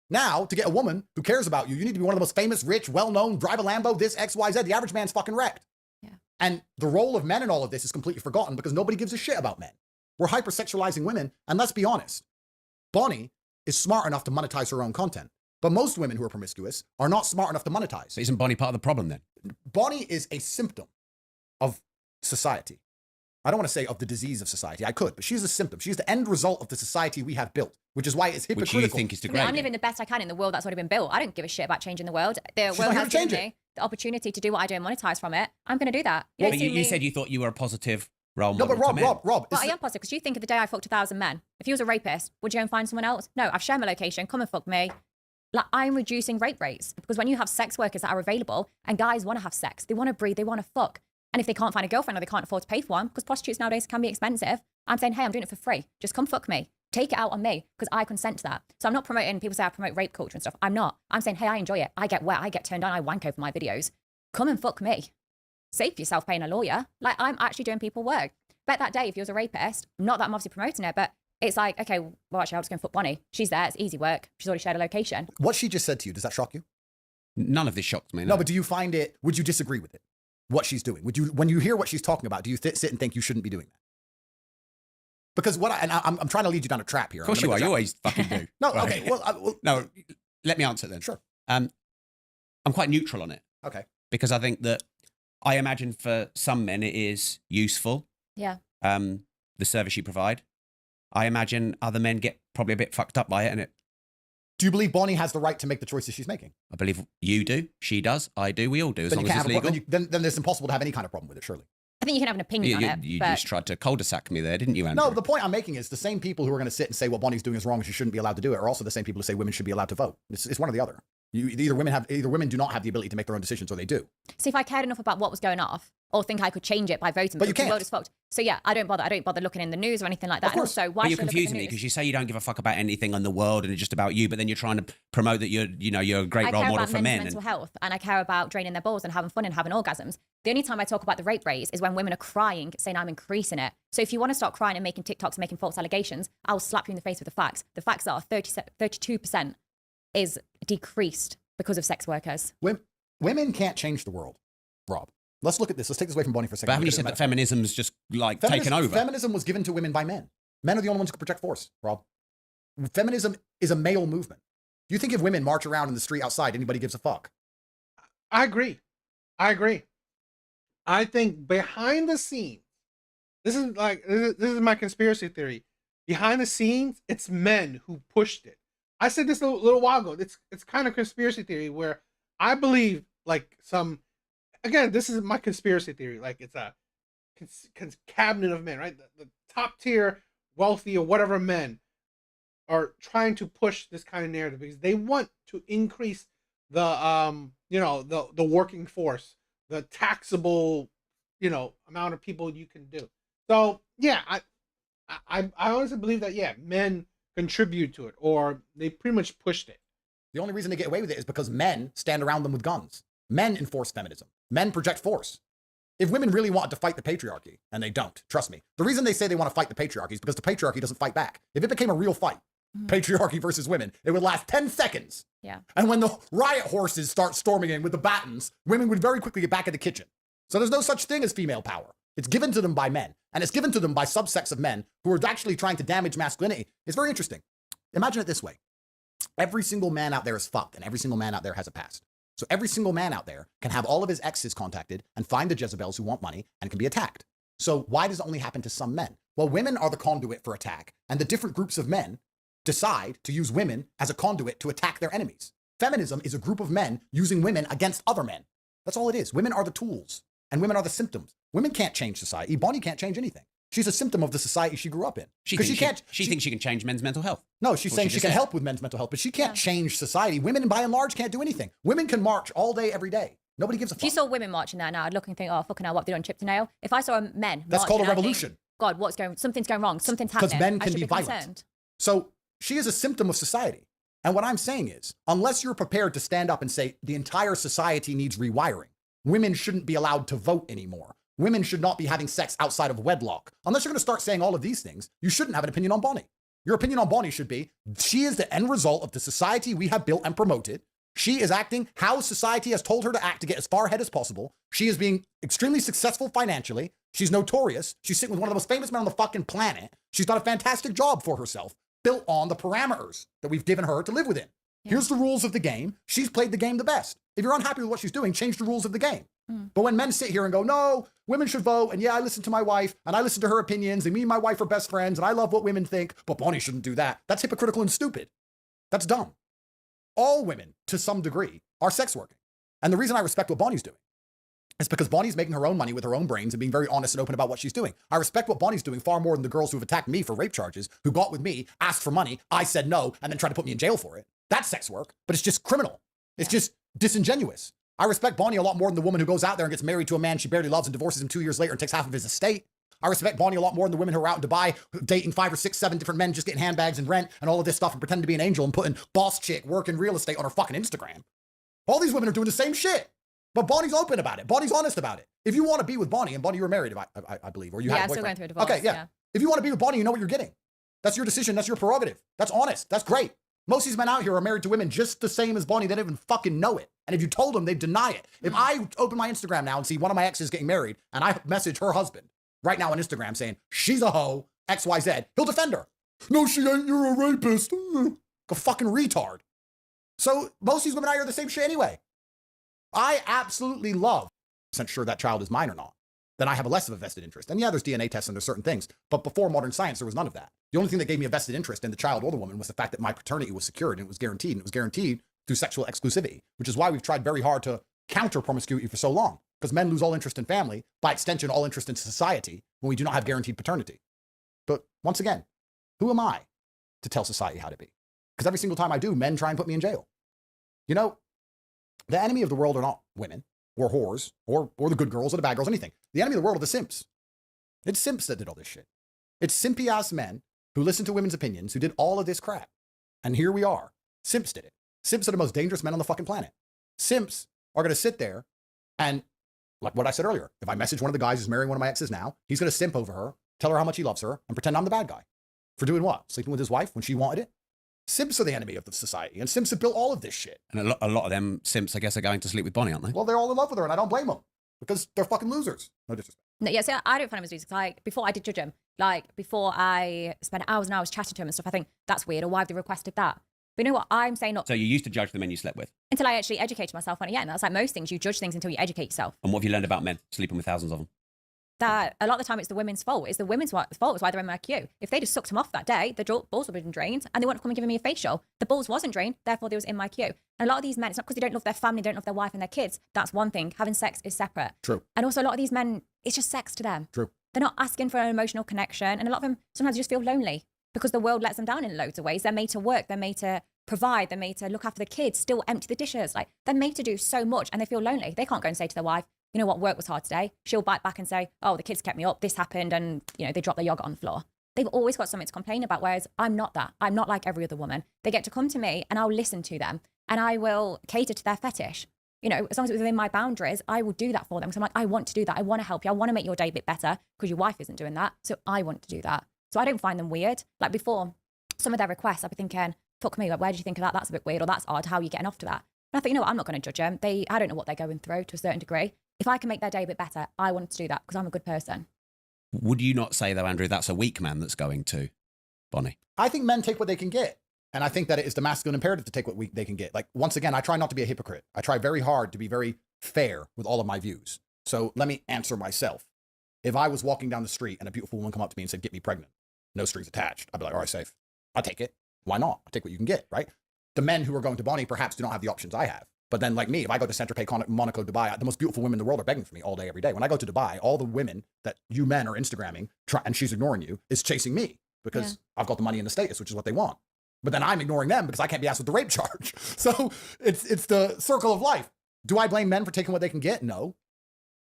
Now, to get a woman who cares about you, you need to be one of the most famous, rich, well-known, drive a Lambo, this, X, Y, Z. The average man's fucking wrecked. Yeah. And the role of men in all of this is completely forgotten because nobody gives a shit about men. We're hypersexualizing women. And let's be honest, Bonnie is smart enough to monetize her own content. But most women who are promiscuous are not smart enough to monetize. So isn't Bonnie part of the problem then? Bonnie is a symptom of society. I don't want to say of the disease of society. I could, but she's a symptom. She's the end result of the society we have built, which is why it's hypocritical. Which you think is degrading. I'm living the best I can in the world that's already been built. I don't give a shit about changing the world. The world has given me the opportunity to do what I do and monetize from it. I'm going to do that. But you said you thought you were a positive role model. No, but Rob. Well, I am positive because you think of the day I fucked 1,000 men. If he was a rapist, would you go and find someone else? No, I've shared my location. Come and fuck me. Like, I'm reducing rape rates because when you have sex workers that are available and guys want to have sex, they want to breathe, they want to fuck. And if they can't find a girlfriend or they can't afford to pay for one, because prostitutes nowadays can be expensive, I'm saying, hey, I'm doing it for free. Just come fuck me. Take it out on me because I consent to that. So I'm not promoting, people say I promote rape culture and stuff. I'm not. I'm saying, hey, I enjoy it. I get wet. I get turned on. I wank over my videos. Come and fuck me. Save yourself paying a lawyer. Like, I'm actually doing people work. Bet that day if he was a rapist, not that I'm obviously promoting it, but it's like, okay, well, actually, I'll just go and fuck Bonnie. She's there. It's easy work. She's already shared a location. What she just said to you, does that shock you? None of this shocks me. No, but do you find it, would you disagree with it? What she's doing? Would you, when you hear what she's talking about, do you sit and think you shouldn't be doing that? Because I'm trying to lead you down a trap here. Of course you are. You always fucking do. No, right. Okay. Well, no, let me answer then. Sure. I'm quite neutral on it. Okay. Because I think that I imagine for some men it is useful. Yeah. The service you provide. I imagine other men get probably a bit fucked up by it, and it. Do you believe Bonnie has the right to make the choices she's making? I believe you do. She does. I do. We all do. As long as it's legal. Then it's impossible to have any kind of problem with it, surely. I think you can have an opinion on it. You just tried to cul-de-sac me there, didn't you, Andrew? No, the point I'm making is the same people who are going to sit and say what Bonnie's doing is wrong and she shouldn't be allowed to do it are also the same people who say women should be allowed to vote. It's one or the other. Either women do not have the ability to make their own decisions or they do. See, if I cared enough about what was going off or think I could change it by voting, but you can't. The world is fucked. So yeah, I don't bother looking in the news or anything like that. Of course. And also, why you're confusing me because you say you don't give a fuck about anything on the world and it's just about you, but then you're trying to promote that you're a great role model for men. I care about mental health and I care about draining their balls and having fun and having orgasms. The only time I talk about the rape rates is when women are crying, saying I'm increasing it. So if you want to start crying and making TikToks and making false allegations, I'll slap you in the face with the facts. The facts are 32% is decreased because of sex workers. Women can't change the world, Rob. Let's look at this. Let's take this away from Bonnie for a second. But haven't you said that feminism's just taken over? Feminism was given to women by men. Men are the only ones who can project force, Rob. Feminism is a male movement. Do you think if women march around in the street outside, anybody gives a fuck? I agree. I think behind the scenes, this is my conspiracy theory. Behind the scenes, it's men who pushed it. I said this a little while ago. It's kind of conspiracy theory where I believe like some again, this is my conspiracy theory. Like it's a cabinet of men, right? The top tier, wealthy or whatever men are trying to push this kind of narrative because they want to increase the the working force, the taxable amount of people you can do. So yeah, I honestly believe that men contribute to it, or they pretty much pushed it. The only reason they get away with it is because men stand around them with guns. Men enforce feminism. Men project force. If women really wanted to fight the patriarchy, and they don't, trust me, the reason they say they want to fight the patriarchy is because the patriarchy doesn't fight back. If it became a real fight, patriarchy versus women, it would last 10 seconds. Yeah. And when the riot horses start storming in with the batons, women would very quickly get back in the kitchen. So there's no such thing as female power. It's given to them by men. And it's given to them by subsects of men who are actually trying to damage masculinity. It's very interesting. Imagine it this way. Every single man out there is fucked, and every single man out there has a past. So every single man out there can have all of his exes contacted and find the Jezebels who want money and can be attacked. So why does it only happen to some men? Well, women are the conduit for attack, and the different groups of men decide to use women as a conduit to attack their enemies. Feminism is a group of men using women against other men. That's all it is. Women are the tools, and women are the symptoms. Women can't change society. Bonnie can't change anything. She's a symptom of the society she grew up in. She thinks she can change men's mental health. No, she's saying she can help with men's mental health, but she can't change society. Women, by and large, can't do anything. Women can march all day, every day. Nobody gives a fuck. If you saw women marching there now, I'd look and think, oh, fucking hell, what have they done, chipped a nail? If I saw men that's called a marching, revolution. God, something's going wrong. Something's happening. Because men can be violent. Concerned. So she is a symptom of society. And what I'm saying is, unless you're prepared to stand up and say the entire society needs rewiring, women shouldn't be allowed to vote anymore. Women should not be having sex outside of wedlock. Unless you're going to start saying all of these things, you shouldn't have an opinion on Bonnie. Your opinion on Bonnie should be, she is the end result of the society we have built and promoted. She is acting how society has told her to act to get as far ahead as possible. She is being extremely successful financially. She's notorious. She's sitting with one of the most famous men on the fucking planet. She's done a fantastic job for herself, built on the parameters that we've given her to live within. Yeah. Here's the rules of the game. She's played the game the best. If you're unhappy with what she's doing, change the rules of the game. But when men sit here and go, no, women should vote, and yeah, I listen to my wife, and I listen to her opinions, and me and my wife are best friends, and I love what women think, but Bonnie shouldn't do that. That's hypocritical and stupid. That's dumb. All women, to some degree, are sex working. And the reason I respect what Bonnie's doing is because Bonnie's making her own money with her own brains and being very honest and open about what she's doing. I respect what Bonnie's doing far more than the girls who have attacked me for rape charges, who got with me, asked for money, I said no, and then tried to put me in jail for it. That's sex work, but it's just criminal. It's just disingenuous. I respect Bonnie a lot more than the woman who goes out there and gets married to a man she barely loves and divorces him 2 years later and takes half of his estate. I respect Bonnie a lot more than the women who are out in Dubai dating 5 or 6, 7 different men, just getting handbags and rent and all of this stuff and pretending to be an angel and putting boss chick working real estate on her fucking Instagram. All these women are doing the same shit. But Bonnie's open about it. Bonnie's honest about it. If you want to be with Bonnie, and Bonnie, you were married, I believe, or you had a boyfriend. Still going through a divorce. Okay, yeah. If you want to be with Bonnie, you know what you're getting. That's your decision. That's your prerogative. That's honest. That's great. Most of these men out here are married to women just the same as Bonnie. They don't even fucking know it. And if you told them, they'd deny it. If I open my Instagram now and see one of my exes getting married, and I message her husband right now on Instagram saying, she's a hoe, XYZ, he'll defend her. No, she ain't. You're a rapist. Go fucking retard. So most of these women out here are the same shit anyway. I absolutely love, I'm sure that child is mine or not, then I have a less of a vested interest. And yeah, there's DNA tests and there's certain things, but before modern science, there was none of that. The only thing that gave me a vested interest in the child or the woman was the fact that my paternity was secured and it was guaranteed, and it was guaranteed through sexual exclusivity, which is why we've tried very hard to counter promiscuity for so long, because men lose all interest in family, by extension, all interest in society, when we do not have guaranteed paternity. But once again, who am I to tell society how to be? Because every single time I do, men try and put me in jail. You know, the enemy of the world are not women or whores or the good girls or the bad girls, anything. The enemy of the world are the simps. It's simps that did all this shit. It's simpy ass men who listen to women's opinions, who did all of this crap. And here we are. Simps did it. Simps are the most dangerous men on the fucking planet. Simps are going to sit there and, like what I said earlier, if I message one of the guys who's marrying one of my exes now, he's going to simp over her, tell her how much he loves her, and pretend I'm the bad guy. For doing what? Sleeping with his wife when she wanted it? Simps are the enemy of the society, and simps have built all of this shit. And a lot of them simps, I guess, are going to sleep with Bonnie, aren't they? Well, they're all in love with her, and I don't blame them, because they're fucking losers. No disrespect. No, yeah, see, I don't find him as losers. Like, before I did judge him, like, before I spent hours and hours chatting to him and stuff, I think that's weird, or why have they requested that? But you know what? I'm saying not. So you used to judge the men you slept with? Until I actually educated myself on it, yeah. And that's like most things. You judge things until you educate yourself. And what have you learned about men sleeping with thousands of them? that a lot of the time it's the women's fault. It's the women's fault. It's why they're in my queue. If they just sucked him off that day, the balls would have been drained and they wouldn't have come and given me a facial. The balls wasn't drained, therefore they was in my queue. And a lot of these men, it's not because they don't love their family, don't love their wife and their kids. That's one thing. Having sex is separate. True. And also a lot of these men, it's just sex to them. True. They're not asking for an emotional connection. And a lot of them sometimes just feel lonely because the world lets them down in loads of ways. They're made to work. They're made to provide. They're made to look after the kids, still empty the dishes. Like, they're made to do so much and they feel lonely. They can't go and say to their wife, you know what, work was hard today. She'll bite back and say, oh, the kids kept me up, this happened, and you know, they dropped their yogurt on the floor. They've always got something to complain about, whereas I'm not that. I'm not like every other woman. They get to come to me and I'll listen to them and I will cater to their fetish. You know, as long as it's within my boundaries, I will do that for them. Because I'm like, I want to do that. I want to help you. I want to make your day a bit better because your wife isn't doing that. So I want to do that. So I don't find them weird. Like before, some of their requests, I'd be thinking, fuck me, like, where do you think of that? That's a bit weird, or that's odd. How are you getting off to that? And I think, you know what, I'm not going to judge them. I don't know what they're going through to a certain degree. If I can make their day a bit better, I want to do that because I'm a good person. Would you not say, though, Andrew, that's a weak man that's going to Bonnie? I think men take what they can get. And I think that it is the masculine imperative to take what they can get. Like, once again, I try not to be a hypocrite. I try very hard to be very fair with all of my views. So let me answer myself. If I was walking down the street and a beautiful woman come up to me and said, get me pregnant, no strings attached, I'd be like, all right, safe. I'll take it. Why not? I'll take what you can get, right? The men who are going to Bonnie perhaps do not have the options I have. But then, like me, if I go to Saint-Tropez, Monaco, Dubai, the most beautiful women in the world are begging for me all day, every day. When I go to Dubai, all the women that you men are Instagramming, and she's ignoring you, is chasing me because I've got the money and the status, which is what they want. But then I'm ignoring them because I can't be asked with the rape charge. So it's the circle of life. Do I blame men for taking what they can get? No.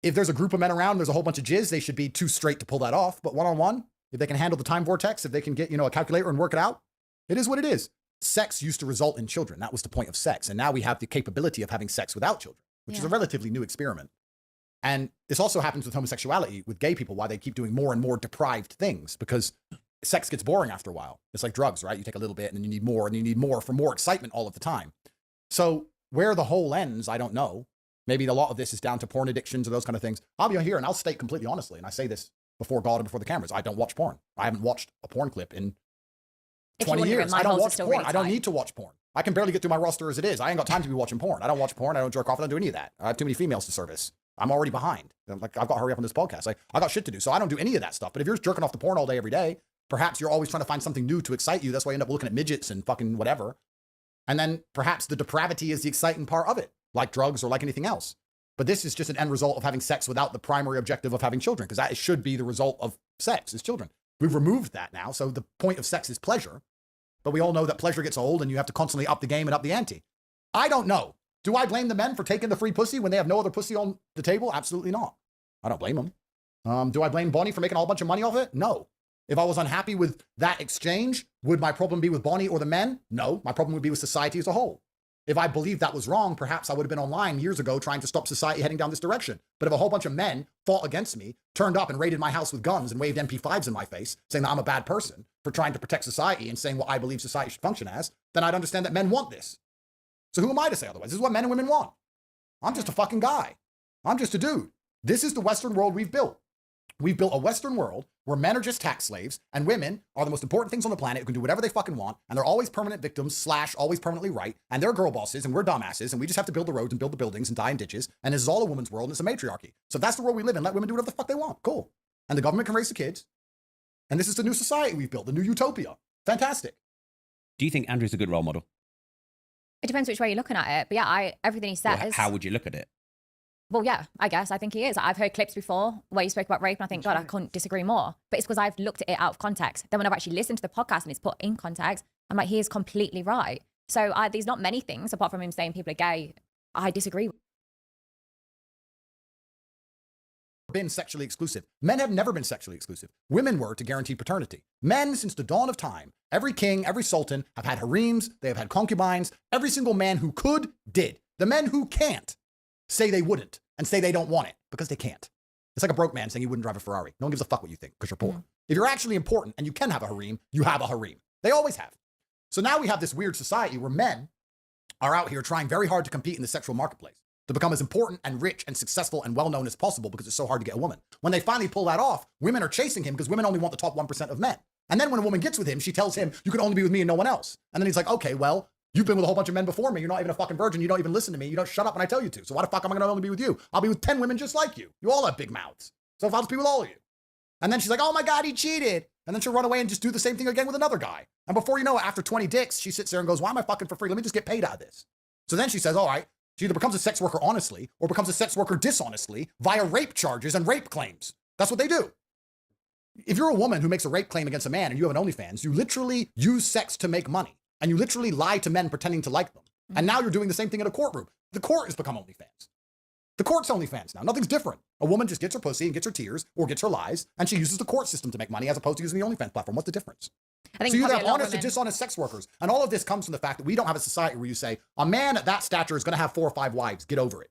If there's a group of men around, there's a whole bunch of jizz, they should be too straight to pull that off. But one-on-one, if they can handle the time vortex, if they can get, a calculator and work it out, it is what it is. Sex used to result in children. That was the point of sex. And now we have the capability of having sex without children, which is a relatively new experiment. And this also happens with homosexuality, with gay people, why they keep doing more and more deprived things, because sex gets boring after a while. It's like drugs, right? You take a little bit and then you need more and you need more for more excitement all of the time. So where the whole ends, I don't know. Maybe a lot of this is down to porn addictions or those kind of things. I'll be here and I'll state completely honestly, and I say this before God and before the cameras, I don't watch porn. I haven't watched a porn clip in 20 years. I don't watch porn. Really I don't need to watch porn. I can barely get through my roster as it is. I ain't got time to be watching porn. I don't watch porn. I don't jerk off. I don't do any of that. I have too many females to service. I'm already behind. Like, I've got to hurry up on this podcast. Like, I got shit to do. So I don't do any of that stuff. But if you're jerking off the porn all day, every day, perhaps you're always trying to find something new to excite you. That's why you end up looking at midgets and fucking whatever. And then perhaps the depravity is the exciting part of it, like drugs or like anything else. But this is just an end result of having sex without the primary objective of having children, because that should be the result of sex is children. We've removed that now. So the point of sex is pleasure. But we all know that pleasure gets old and you have to constantly up the game and up the ante. I don't know. Do I blame the men for taking the free pussy when they have no other pussy on the table? Absolutely not. I don't blame them. Do I blame Bonnie for making a whole bunch of money off it? No. If I was unhappy with that exchange, would my problem be with Bonnie or the men? No. My problem would be with society as a whole. If I believed that was wrong, perhaps I would have been online years ago trying to stop society heading down this direction. But if a whole bunch of men fought against me, turned up and raided my house with guns and waved MP5s in my face, saying that I'm a bad person for trying to protect society and saying what I believe society should function as, then I'd understand that men want this. So who am I to say otherwise? This is what men and women want. I'm just a fucking guy. I'm just a dude. This is the Western world we've built. We've built a Western world where men are just tax slaves and women are the most important things on the planet who can do whatever they fucking want, and they're always permanent victims / always permanently right, and they're girl bosses and we're dumbasses and we just have to build the roads and build the buildings and die in ditches, and this is all a woman's world and it's a matriarchy. So if that's the world we live in, let women do whatever the fuck they want. Cool. And the government can raise the kids. And this is the new society we've built, the new utopia. Fantastic. Do you think Andrew's a good role model? It depends which way you're looking at it. But yeah, everything he says. Well, how would you look at it? Well, yeah, I guess. I think he is. I've heard clips before where you spoke about rape, and I think, God, I couldn't disagree more. But it's because I've looked at it out of context. Then when I've actually listened to the podcast and it's put in context, I'm like, he is completely right. So there's not many things, apart from him saying people are gay, I disagree with. Been sexually exclusive. Men have never been sexually exclusive. Women were to guarantee paternity. Men, since the dawn of time, every king, every sultan have had harems, they have had concubines. Every single man who could, did. The men who can't say they wouldn't and say they don't want it because they can't. It's like a broke man saying he wouldn't drive a Ferrari. No one gives a fuck what you think because you're poor. If you're actually important and you can have a harem, you have a harem. They always have. So now we have this weird society where men are out here trying very hard to compete in the sexual marketplace, to become as important and rich and successful and well-known as possible because it's so hard to get a woman. When they finally pull that off, women are chasing him because women only want the top 1% of men. And then when a woman gets with him, she tells him, you can only be with me and no one else. And then he's like, okay, well, you've been with a whole bunch of men before me. You're not even a fucking virgin. You don't even listen to me. You don't shut up when I tell you to. So why the fuck am I going to only be with you? I'll be with 10 women just like you. You all have big mouths. So if I'll just be with all of you. And then she's like, oh my God, he cheated. And then she'll run away and just do the same thing again with another guy. And before you know it, after 20 dicks, she sits there and goes, why am I fucking for free? Let me just get paid out of this. So then she says, all right, she either becomes a sex worker honestly or becomes a sex worker dishonestly via rape charges and rape claims. That's what they do. If you're a woman who makes a rape claim against a man and you have an OnlyFans, you literally use sex to make money. And you literally lie to men pretending to like them. And now you're doing the same thing in a courtroom. The court has become OnlyFans. The court's OnlyFans now. Nothing's different. A woman just gets her pussy and gets her tears or gets her lies, and she uses the court system to make money as opposed to using the OnlyFans platform. What's the difference? I think So you probably have a lot of honest and women- dishonest sex workers. And all of this comes from the fact that we don't have a society where you say, a man at that stature is going to have 4 or 5 wives. Get over it.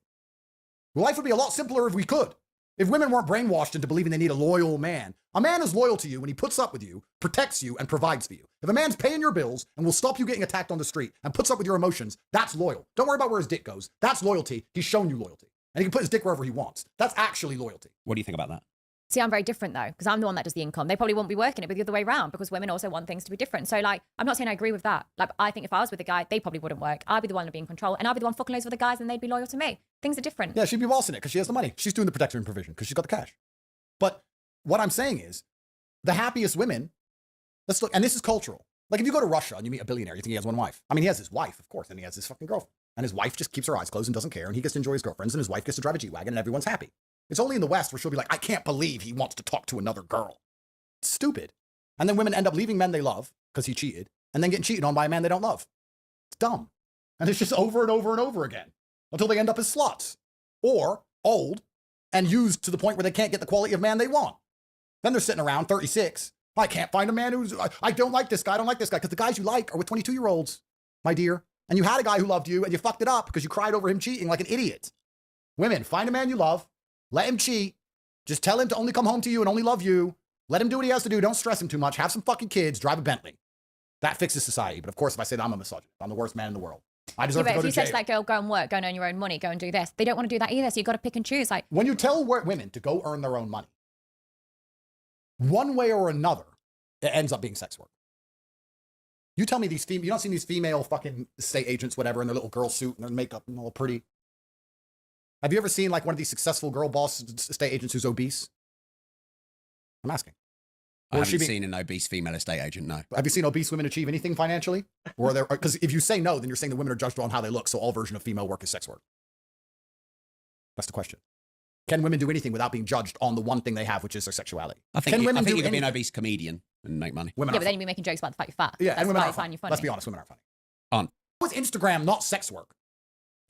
Life would be a lot simpler if we could. If women weren't brainwashed into believing they need a loyal man. A man is loyal to you when he puts up with you, protects you, and provides for you. If a man's paying your bills and will stop you getting attacked on the street and puts up with your emotions, that's loyal. Don't worry about where his dick goes. That's loyalty. He's shown you loyalty. And he can put his dick wherever he wants. That's actually loyalty. What do you think about that? See, I'm very different though, because I'm the one that does the income. They probably won't be working it, but the other way around, because women also want things to be different. So like, I'm not saying I agree with that. Like, I think if I was with a guy, they probably wouldn't work. I'd be the one to be in control, and I'd be the one fucking loads with the guys, and they'd be loyal to me. Things are different. Yeah, she'd be bossing it because she has the money. She's doing the protection and provision because she's got the cash. But what I'm saying is, the happiest women, let's look, and this is cultural. Like if you go to Russia and you meet a billionaire, you think he has one wife. I mean, he has his wife, of course, and he has his fucking girlfriend. And his wife just keeps her eyes closed and doesn't care, and he gets to enjoy his girlfriends, and his wife gets to drive a G-Wagon, and everyone's happy. It's only in the West where she'll be like, I can't believe he wants to talk to another girl. It's stupid. And then women end up leaving men they love because he cheated, and then getting cheated on by a man they don't love. It's dumb. And it's just over and over and over again until they end up as sluts or old and used to the point where they can't get the quality of man they want. Then they're sitting around 36. I can't find a man who's, I don't like this guy, I don't like this guy, because the guys you like are with 22-year-olds, my dear. And you had a guy who loved you and you fucked it up because you cried over him cheating like an idiot. Women, find a man you love, let him cheat, just tell him to only come home to you and only love you, let him do what he has to do, don't stress him too much, have some fucking kids, drive a Bentley. That fixes society. But of course, if I say that, I'm a misogynist, I'm the worst man in the world. I deserve to but go if to you said jail. to that girl, go and work, go and earn your own money, go and do this, they don't want to do that either. So you've got to pick and choose. Like, When you tell women to go earn their own money, one way or another, it ends up being sex work. You tell me you don't see these female fucking estate agents, whatever, in their little girl suit and their makeup and all pretty. Have you ever seen like one of these successful girl boss estate agents who's obese? I'm asking. I Or haven't she be- seen an obese female estate agent, no. Have you seen obese women achieve anything financially? Or are there, because if you say no, then you're saying the women are judged on how they look. So all version of female work is sex work. That's the question. Can women do anything without being judged on the one thing they have, which is their sexuality? I think, Can you, women I think do you could be an anything? obese comedian and make money. Women yeah, are but then you'd be making jokes about the fact you're fat. Yeah, That's and women why are I funny. find you funny. Let's be honest, women are funny. Aren't. How is Instagram not sex work?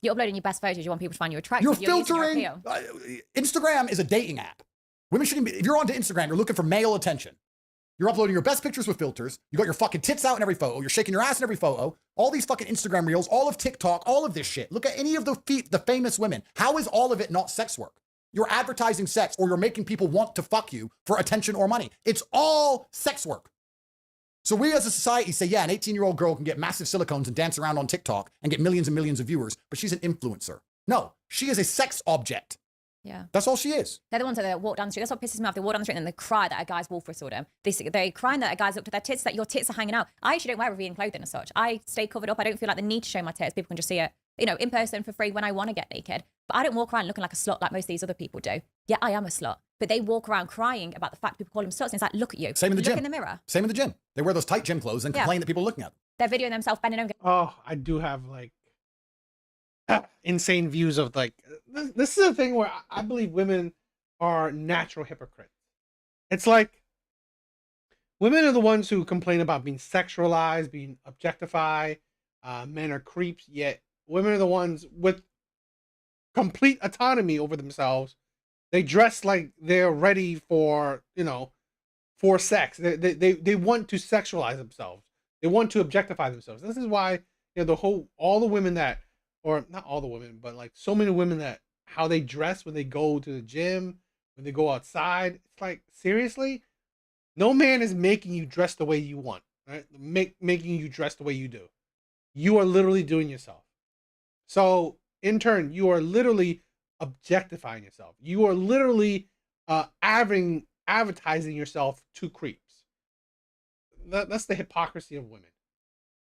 You're uploading your best photos. You want people to find you attractive. You're using your filtering. appeal. Instagram is a dating app. Women shouldn't be. If you're onto Instagram, you're looking for male attention. You're uploading your best pictures with filters. You got your fucking tits out in every photo. You're shaking your ass in every photo. All these fucking Instagram reels, all of TikTok, all of this shit. Look at any of the famous women. How is all of it not sex work? You're advertising sex or you're making people want to fuck you for attention or money. It's all sex work. So we as a society say, yeah, an 18-year-old girl can get massive silicones and dance around on TikTok and get millions and millions of viewers, but she's an influencer. No, she is a sex object. Yeah. That's all she is. They're the ones that walk down the street. That's what pisses me off. They walk down the street and then they cry that a guy's wolf whistled them. They crying that a guy's looked at their tits, that your tits are hanging out. I actually don't wear revealing clothing as such. I stay covered up. I don't feel like the need to show my tits. People can just see it, you know, in person for free when I want to get naked. But I don't walk around looking like a slut like most of these other people do. Yeah, I am a slut. But they walk around crying about the fact people call them sluts. And it's like, look at you. Same in the Look gym. in the mirror. Same in the gym. They wear those tight gym clothes and Yeah. complain that people are looking at them. They're videoing themselves bending over. Oh, I do have like insane views of like this is a thing where I believe women are natural hypocrites. It's like women are the ones who complain about being sexualized, being objectified. Men are creeps, yet women are the ones with complete autonomy over themselves. They dress like they're ready for, you know, for sex. They want to sexualize themselves. They want to objectify themselves. This is why, you know, all the women that, or not all the women, but like so many women that how they dress when they go to the gym, when they go outside. It's like, seriously? No man is making you dress the way you want, right? Making you dress the way you do. You are literally doing yourself. So in turn, you are literally objectifying yourself. You are literally advertising yourself to creeps. That's the hypocrisy of women.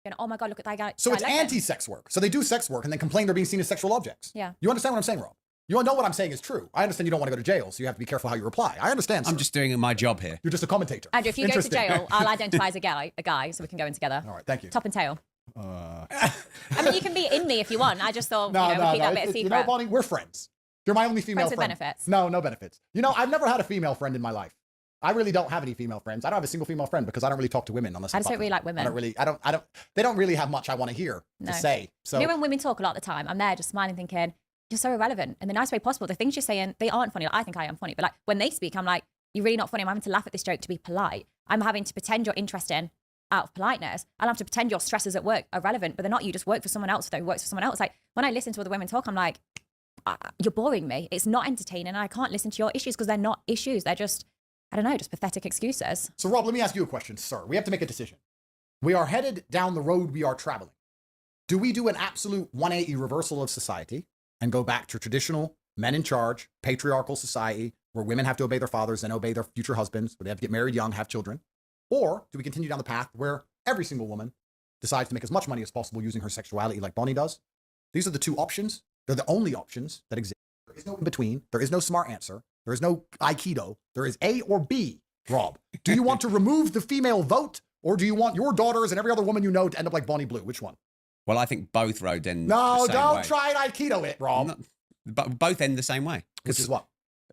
And, oh my God, look at that guy. So it's I like him. anti-sex work. So they do sex work and then complain they're being seen as sexual objects. Yeah. You understand what I'm saying, Rob? You know what I'm saying is true. I understand you don't want to go to jail, so you have to be careful how you reply. I understand, sir. I'm just doing my job here. You're just a commentator. Andrew, if you go to jail, I'll identify as a guy, so we can go in together. All right, thank you. Top and tail. Uh, I mean, you can be in me if you want. I just thought, no, we'll keep that bit of secret. You know, Bonnie, we're friends. You're my only female Friends with friend. benefits. No, no benefits. You know, I've never had a female friend in my life. I really don't have any female friends. I don't have a single female friend because I don't really talk to women unless I just don't really like women. They don't really have much I want to hear to say. So you know, when women talk a lot of the time, I'm there just smiling, thinking, you're so irrelevant in the nice way possible. The things you're saying, they aren't funny. Like, I think I am funny, but like when they speak, I'm like, you're really not funny. I'm having to laugh at this joke to be polite. I'm having to pretend you're interesting out of politeness. I'll have to pretend your stresses at work are relevant, but they're not. You just work for someone else that works for someone else. Like when I listen to other women talk, I'm like, you're boring me. It's not entertaining. And I can't listen to your issues because they're not issues. They're just, I don't know, just pathetic excuses. So Rob, let me ask you a question, sir. We have to make a decision. We are headed down the road we are traveling. Do we do an absolute 180 reversal of society and go back to traditional men in charge, patriarchal society where women have to obey their fathers and obey their future husbands, where they have to get married young, have children? Or do we continue down the path where every single woman decides to make as much money as possible using her sexuality like Bonnie does? These are the two options. They're the only options that exist. There is no in between. There is no smart answer. There is no Aikido. There is A or B, Rob. Do you want to remove the female vote, or do you want your daughters and every other woman you know to end up like Bonnie Blue? Which one? Well, I think both roads end No, the same don't way. try and Aikido it, Rob. But both end the same way. Which is what?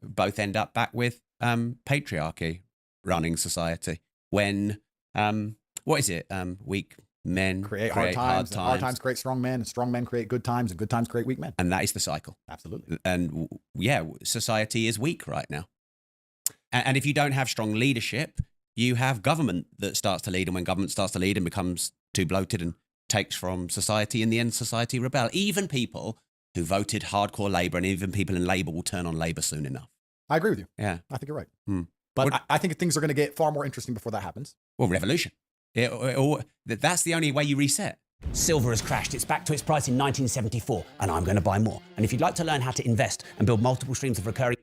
Both end up back with patriarchy running society. When, what is it? Weak men Create hard times. And hard times create strong men, and strong men create good times, and good times create weak men. And that is the cycle. Absolutely. And yeah, society is weak right now. And if you don't have strong leadership, you have government that starts to lead. And when government starts to lead and becomes too bloated and takes from society, in the end, society rebel. Even people who voted hardcore Labour and even people in Labour will turn on Labour soon enough. I agree with you. Yeah. I think you're right. Hmm. But I think things are going to get far more interesting before that happens. Well, revolution. That's the only way you reset. Silver has crashed. It's back to its price in 1974, and I'm going to buy more. And if you'd like to learn how to invest and build multiple streams of recurring...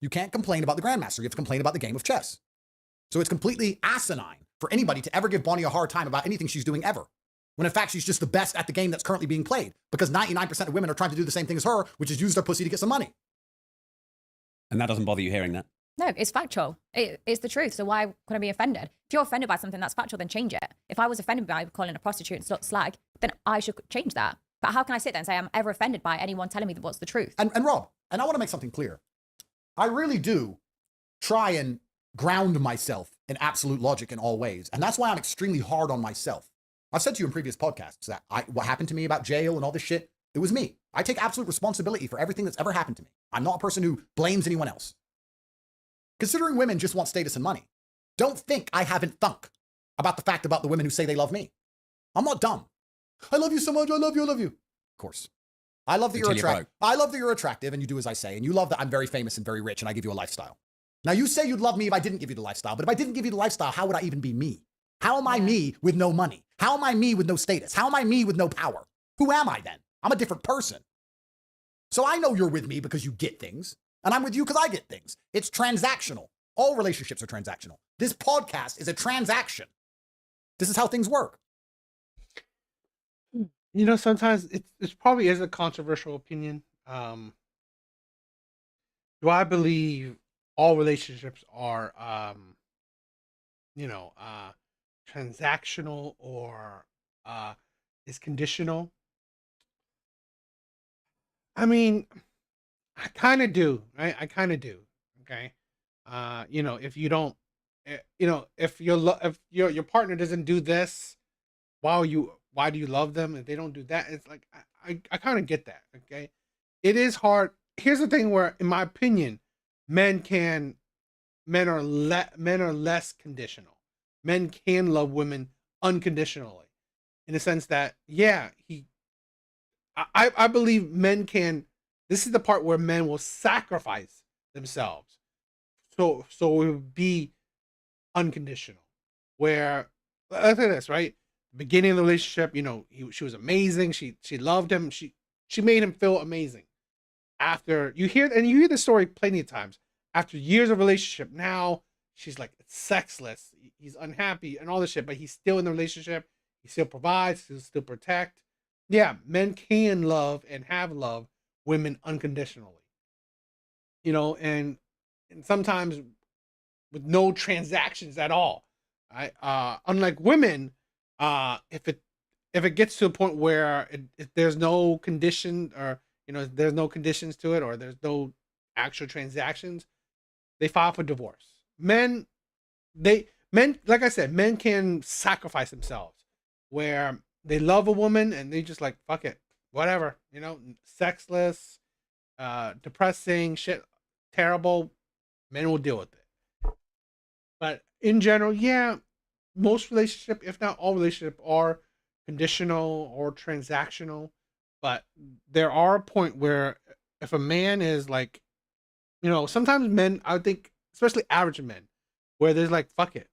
You can't complain about the Grandmaster. You have to complain about the game of chess. So it's completely asinine for anybody to ever give Bonnie a hard time about anything she's doing ever. When in fact, she's just the best at the game that's currently being played, because 99% of women are trying to do the same thing as her, which is use their pussy to get some money. And that doesn't bother you hearing that? No, it's factual. It's the truth. So why could I be offended? If you're offended by something that's factual, then change it. If I was offended by calling a prostitute and slag, then I should change that. But how can I sit there and say I'm ever offended by anyone telling me what's the truth? And Rob, and I want to make something clear. I really do try and ground myself in absolute logic in all ways. And that's why I'm extremely hard on myself. I've said to you in previous podcasts that what happened to me about jail and all this shit, it was me. I take absolute responsibility for everything that's ever happened to me. I'm not a person who blames anyone else. Considering women just want status and money, don't think I haven't thunk about the fact about the women who say they love me. I'm not dumb. I love you so much. I love you. I love you. Of course. I love that you're attractive. I love that you're attractive and you do as I say. And you love that I'm very famous and very rich and I give you a lifestyle. Now you say you'd love me if I didn't give you the lifestyle, but if I didn't give you the lifestyle, how would I even be me? How am I me with no money? How am I me with no status? How am I me with no power? Who am I then? I'm a different person. So I know you're with me because you get things, and I'm with you because I get things. It's transactional. All relationships are transactional. This podcast is a transaction. This is how things work. You know, sometimes it probably is a controversial opinion. Do I believe all relationships are, transactional or is conditional? I mean, I kind of do. I kind of do. Okay. If you don't, if your partner doesn't do this, why do you love them? If they don't do that, it's like, I kind of get that. Okay. It is hard. Here's the thing where, in my opinion, men are less conditional. Men can love women unconditionally, in the sense that, I believe men can. This is the part where men will sacrifice themselves, so it would be unconditional. Where, look at this, right? Beginning of the relationship, she was amazing. She loved him. She made him feel amazing. After you hear the story plenty of times. After years of relationship, now she's like sexless. He's unhappy and all this shit, but he's still in the relationship. He still provides. He'll still protect. yeah, men can love and have loved women unconditionally. You know, and sometimes with no transactions at all. Right? Unlike women, if it gets to a point where there's no condition, or there's no conditions to it, or there's no actual transactions, they file for divorce. Men, like I said, men can sacrifice themselves, where they love a woman and they just like fuck it, whatever, sexless, depressing shit, terrible. Men will deal with it. But in general, yeah, most relationship, if not all relationship, are conditional or transactional. But there are a point where if a man is like, sometimes men, I would think, especially average men, where there's like, fuck it,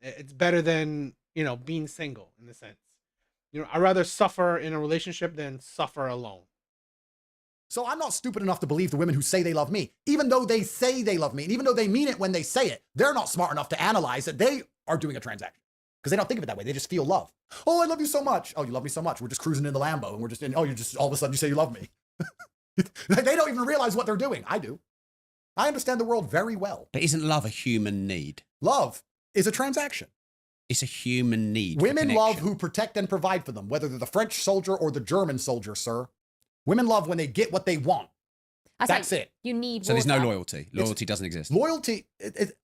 it's better than, being single in a sense. I'd rather suffer in a relationship than suffer alone. So I'm not stupid enough to believe the women who say they love me, even though they say they love me, and even though they mean it when they say it. They're not smart enough to analyze that they are doing a transaction, because they don't think of it that way. They just feel love. Oh, I love you so much. Oh, you love me so much. We're just cruising in the Lambo, and we're just in. Oh, you just all of a sudden you say you love me. They don't even realize what they're doing. I do. I understand the world very well. But isn't love a human need? Love is a transaction. It's a human need. Women love who protect and provide for them, whether they're the French soldier or the German soldier, sir. Women love when they get what they want. That's it. You need So there's no water. loyalty. Loyalty doesn't exist. Loyalty,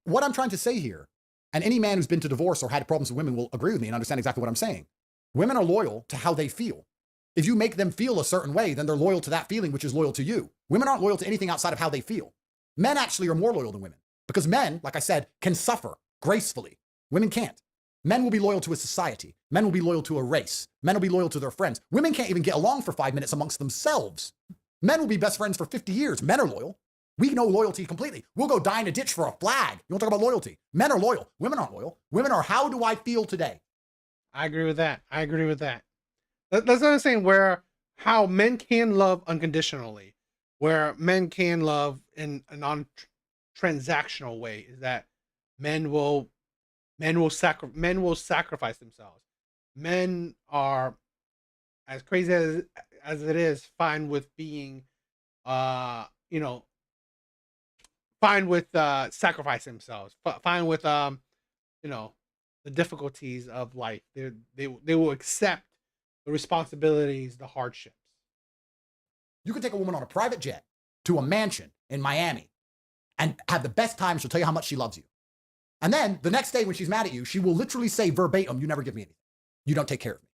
what I'm trying to say here, and any man who's been to divorce or had problems with women will agree with me and understand exactly what I'm saying. Women are loyal to how they feel. If you make them feel a certain way, then they're loyal to that feeling, which is loyal to you. Women aren't loyal to anything outside of how they feel. Men actually are more loyal than women, because men, like I said, can suffer gracefully. Women can't. Men will be loyal to a society. Men will be loyal to a race. Men will be loyal to their friends. Women can't even get along for 5 minutes amongst themselves. Men will be best friends for 50 years. Men are loyal. We know loyalty completely. We'll go die in a ditch for a flag. You want to talk about loyalty? Men are loyal. Women aren't loyal. Women are, how do I feel today? I agree with that. That's what I'm saying, how men can love unconditionally, where men can love in a non-transactional way, is that men will sacrifice themselves. Men are, as crazy as it is, fine with being, fine with sacrificing themselves, fine with the difficulties of life. They will accept the responsibilities, the hardships. You can take a woman on a private jet to a mansion in Miami and have the best time. She'll tell you how much she loves you. And then the next day when she's mad at you, she will literally say verbatim, you never give me anything. You don't take care of me.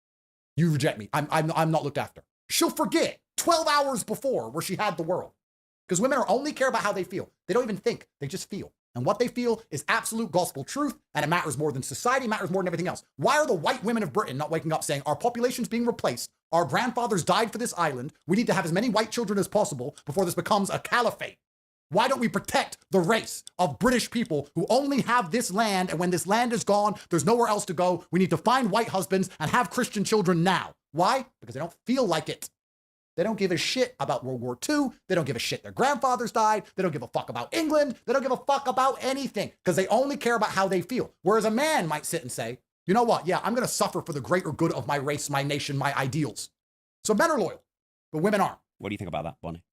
You reject me. I'm not looked after. She'll forget 12 hours before where she had the world. Because women only care about how they feel. They don't even think. They just feel. And what they feel is absolute gospel truth, and it matters more than society, matters more than everything else. Why are the white women of Britain not waking up saying, our population's being replaced, our grandfathers died for this island, we need to have as many white children as possible before this becomes a caliphate? Why don't we protect the race of British people who only have this land, and when this land is gone, there's nowhere else to go? We need to find white husbands and have Christian children now. Why? Because they don't feel like it. They don't give a shit about World War II. They don't give a shit their grandfathers died. They don't give a fuck about England. They don't give a fuck about anything, because they only care about how they feel. Whereas a man might sit and say, you know what? Yeah, I'm going to suffer for the greater good of my race, my nation, my ideals. So men are loyal, but women aren't. What do you think about that, Bonnie?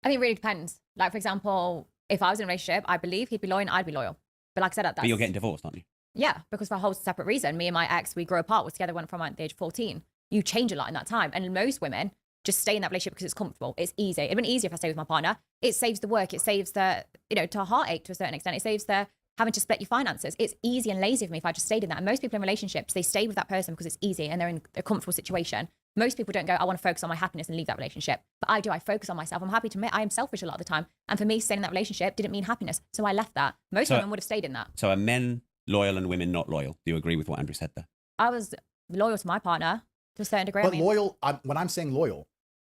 I think it really depends. Like, for example, if I was in a relationship, I believe he'd be loyal and I'd be loyal. But like I said, that's... But you're getting divorced, aren't you? Yeah, because for a whole separate reason. Me and my ex, we grew apart. We're together went from like the age of 14. You change a lot in that time. And most women just stay in that relationship because it's comfortable. It's easy. It'd been easier if I stay with my partner. It saves the work. It saves the, to a heartache to a certain extent. It saves the having to split your finances. It's easy and lazy for me if I just stayed in that. And most people in relationships, they stay with that person because it's easy and they're in a comfortable situation. Most people don't go, I want to focus on my happiness and leave that relationship. But I do. I focus on myself. I'm happy to admit I am selfish a lot of the time. And for me, staying in that relationship didn't mean happiness. So I left that. Most women would have stayed in that. So are men loyal and women not loyal? Do you agree with what Andrew said there? I was loyal to my partner to a certain degree. But loyal, when I'm saying loyal,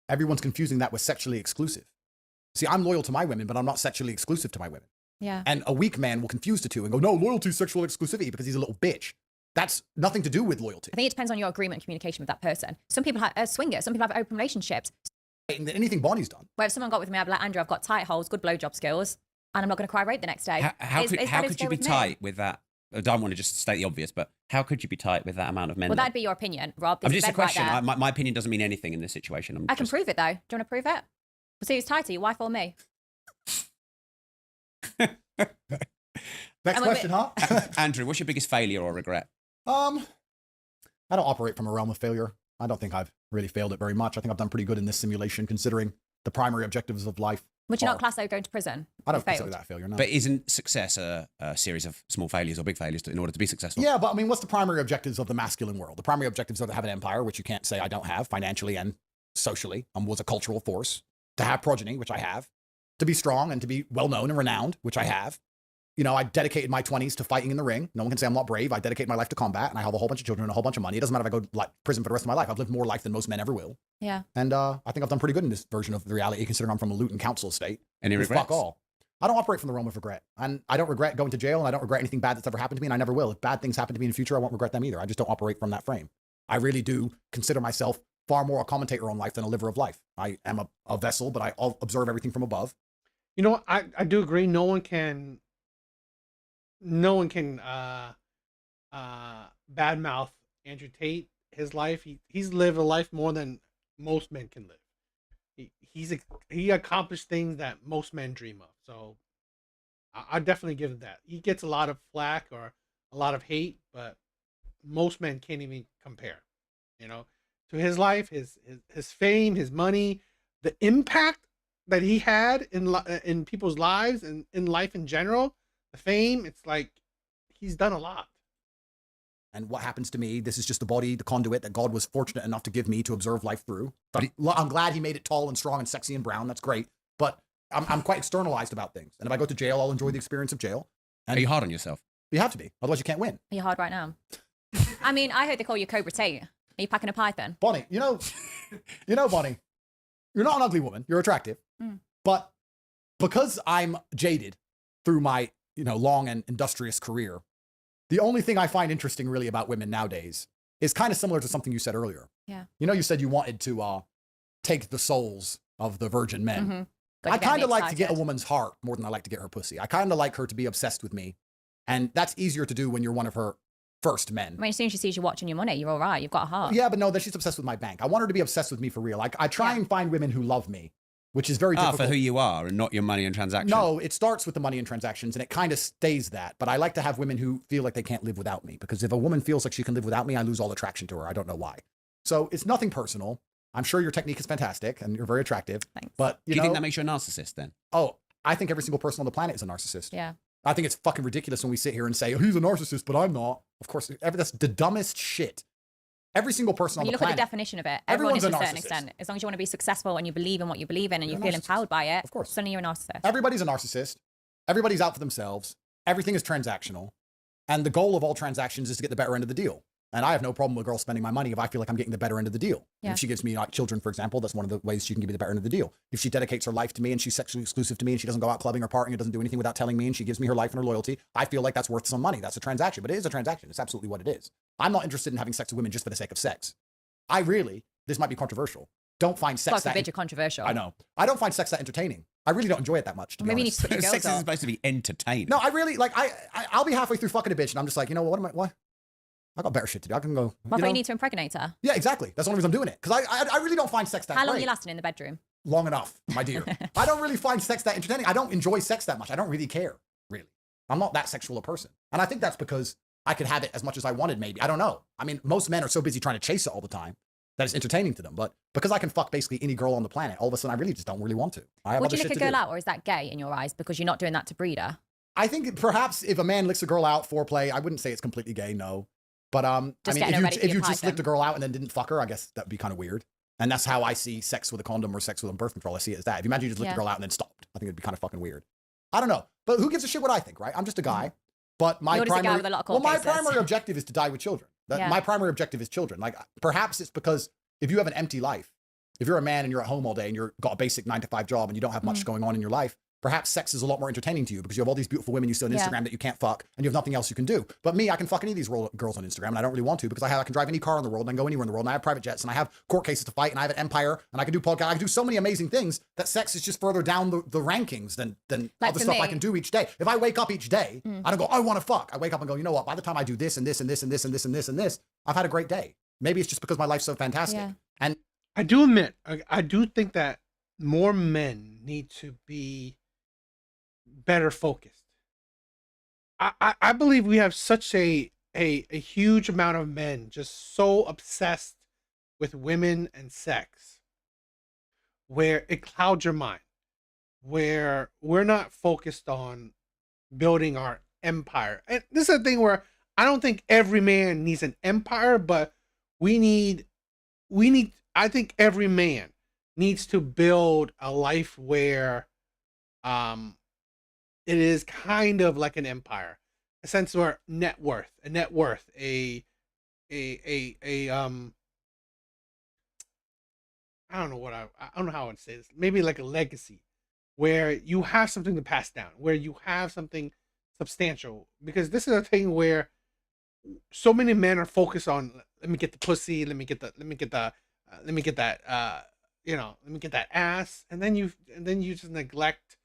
everyone's confusing that with sexually exclusive. See, I'm loyal to my women, but I'm not sexually exclusive to my women. Yeah. And a weak man will confuse the two and go, no, loyalty is sexual exclusivity, because he's a little bitch. That's nothing to do with loyalty. I think it depends on your agreement and communication with that person. Some people have swingers. Some people have open relationships. Anything Bonnie's done. Where if someone got with me, I'd be like, Andrew, I've got tight holes, good blowjob skills, and I'm not going to cry rape the next day. How could you be tight with that I don't want to just state the obvious, but how could you be tight with that amount of men? Well, though? that'd be your opinion, Rob. I'm There's just a bed right question. there. My opinion doesn't mean anything in this situation. I can prove it, though. Do you want to prove it? We'll see who's tighter, your wife or me. Next question, huh? Andrew, what's your biggest failure or regret? I don't operate from a realm of failure. I don't think I've really failed it very much. I think I've done pretty good in this simulation, considering the primary objectives of life. Would you not class though going to prison? I don't You failed. consider that a failure, no. But isn't success a series of small failures or big failures in order to be successful? Yeah, but I mean, what's the primary objectives of the masculine world? The primary objectives are to have an empire, which you can't say I don't have financially and socially. Was a cultural force. To have progeny, which I have. To be strong and to be well-known and renowned, which I have. You know, I dedicated my 20s to fighting in the ring. No one can say I'm not brave. I dedicate my life to combat, and I have a whole bunch of children and a whole bunch of money. It doesn't matter if I go to prison for the rest of my life. I've lived more life than most men ever will. Yeah. And I think I've done pretty good in this version of the reality, considering I'm from a Luton council estate. Any With regrets? Fuck all. I don't operate from the realm of regret. And I don't regret going to jail, and I don't regret anything bad that's ever happened to me, and I never will. If bad things happen to me in the future, I won't regret them either. I just don't operate from that frame. I really do consider myself far more a commentator on life than a liver of life. I am a vessel, but I observe everything from above. You know what? I do agree. No one can badmouth Andrew Tate. His life, he's lived a life more than most men can live. He accomplished things that most men dream of. So I definitely give him that. He gets a lot of flack or a lot of hate, but most men can't even compare, you know, to his life, his fame, his money, the impact that he had in people's lives and in life in general. The fame, it's like he's done a lot. And what happens to me, this is just the body, the conduit that God was fortunate enough to give me to observe life through. I'm glad he made it tall and strong and sexy and brown. That's great. But I'm quite externalized about things. And if I go to jail, I'll enjoy the experience of jail. And Are you hard on yourself? you have to be. Otherwise, you can't win. Are you hard right now? I mean, I heard they call you Cobra Tate. Are you packing a python? Bonnie, you know, Bonnie, you're not an ugly woman. You're attractive. Mm. But because I'm jaded through my, long and industrious career, the only thing I find interesting really about women nowadays is kind of similar to something you said earlier. Yeah. You said you wanted to take the souls of the virgin men. Mm-hmm. I kind of like to get a woman's heart more than I like to get her pussy. I kind of like her to be obsessed with me. And that's easier to do when you're one of her first men. I mean, as soon as she sees you watching your money, you're all right. You've got a heart. Yeah, but no, that she's obsessed with my bank. I want her to be obsessed with me for real. I try and find women who love me, which is very difficult. For who you are and not your money and transactions. No, it starts with the money and transactions, and it kind of stays that. But I like to have women who feel like they can't live without me, because if a woman feels like she can live without me, I lose all attraction to her. I don't know why. So it's nothing personal. I'm sure your technique is fantastic, and you're very attractive. Thanks. But Do you think that makes you a narcissist then? Oh, I think every single person on the planet is a narcissist. Yeah. I think it's fucking ridiculous when we sit here and say, oh, he's a narcissist, but I'm not. Of course, that's the dumbest shit. Every single person When on you the look planet. at the definition of it, everyone is everyone's to a a certain narcissist. extent. As long as you want to be successful and you believe in what you believe in and you You're a feel narcissist. empowered by it, Of course. suddenly you're a narcissist. Everybody's a narcissist. Everybody's out for themselves. Everything is transactional. And the goal of all transactions is to get the better end of the deal. And I have no problem with a girl spending my money if I feel like I'm getting the better end of the deal. Yeah. If she gives me like children, for example, that's one of the ways she can give me the better end of the deal. If she dedicates her life to me and she's sexually exclusive to me and she doesn't go out clubbing or partying and doesn't do anything without telling me and she gives me her life and her loyalty, I feel like that's worth some money. That's a transaction. But it is a transaction. It's absolutely what it is. I'm not interested in having sex with women just for the sake of sex. I really, this might be controversial, don't find sex God that... forbid you're controversial. I know. I don't find sex that entertaining. I really don't enjoy it that much, to be Maybe you need honest. to put your girls Sex is up. supposed to be entertaining. No, I really, like, I'll be halfway through fucking a bitch and I'm just like, what? I got better shit to do. I can go, Well, I thought you need to impregnate her. Yeah, exactly. That's the only reason I'm doing it. Because I really don't find sex that How long great. are you lasting in the bedroom? Long enough, my dear. I don't really find sex that entertaining. I don't enjoy sex that much. I don't really care, really. I'm not that sexual a person. And I think that's because I could have it as much as I wanted, maybe. I don't know. I mean, most men are so busy trying to chase it all the time that it's entertaining to them. But because I can fuck basically any girl on the planet, all of a sudden I really just don't really want to. I have Would other you shit lick a to girl do. out, or is that gay in your eyes because you're not doing that to breed her? I think perhaps if a man licks a girl out, foreplay, I wouldn't say it's completely gay, no. But Just I mean, getting her ready for if you your just licked a python. girl out and then didn't fuck her, I guess that'd be kind of weird. And that's how I see sex with a condom or sex with a birth control. I see it as that. If you imagine you just licked Yeah. a girl out and then stopped, I think it'd be kind of fucking weird. I don't know. But who gives a shit what I think, right? I'm just a guy. But my You're just a guy primary, with a lot of well, court my cases. primary objective is to die with children. Yeah. My primary objective is children. Like perhaps it's because if you have an empty life, if you're a man and you're at home all day and you've got a basic 9-to-5 job and you don't have much going on in your life, perhaps sex is a lot more entertaining to you because you have all these beautiful women you see on Yeah. Instagram that you can't fuck and you have nothing else you can do. But me, I can fuck any of these girls on Instagram and I don't really want to because I can drive any car in the world and I can go anywhere in the world and I have private jets and I have court cases to fight and I have an empire and I can do podcasts. I can do so many amazing things that sex is just further down the rankings than Like other for stuff I me- can do each day. If I wake up each day, I don't go, I want to fuck. I wake up and go, you know what? By the time I do this and this and this and this and this and this and this, I've had a great day. Maybe it's just because my life's so fantastic. Yeah. And I do admit, I do think that more men need to be better focused. I believe we have such a huge amount of men just so obsessed with women and sex, where it clouds your mind, where we're not focused on building our empire. And this is a thing where I don't think every man needs an empire, but we need I think every man needs to build a life where it is kind of like an empire, a sense where a net worth, a I don't know what I don't know how I would say this. Maybe like a legacy, where you have something to pass down, where you have something substantial. Because this is a thing where so many men are focused on, let me get the pussy, let me get that ass, and then you just neglect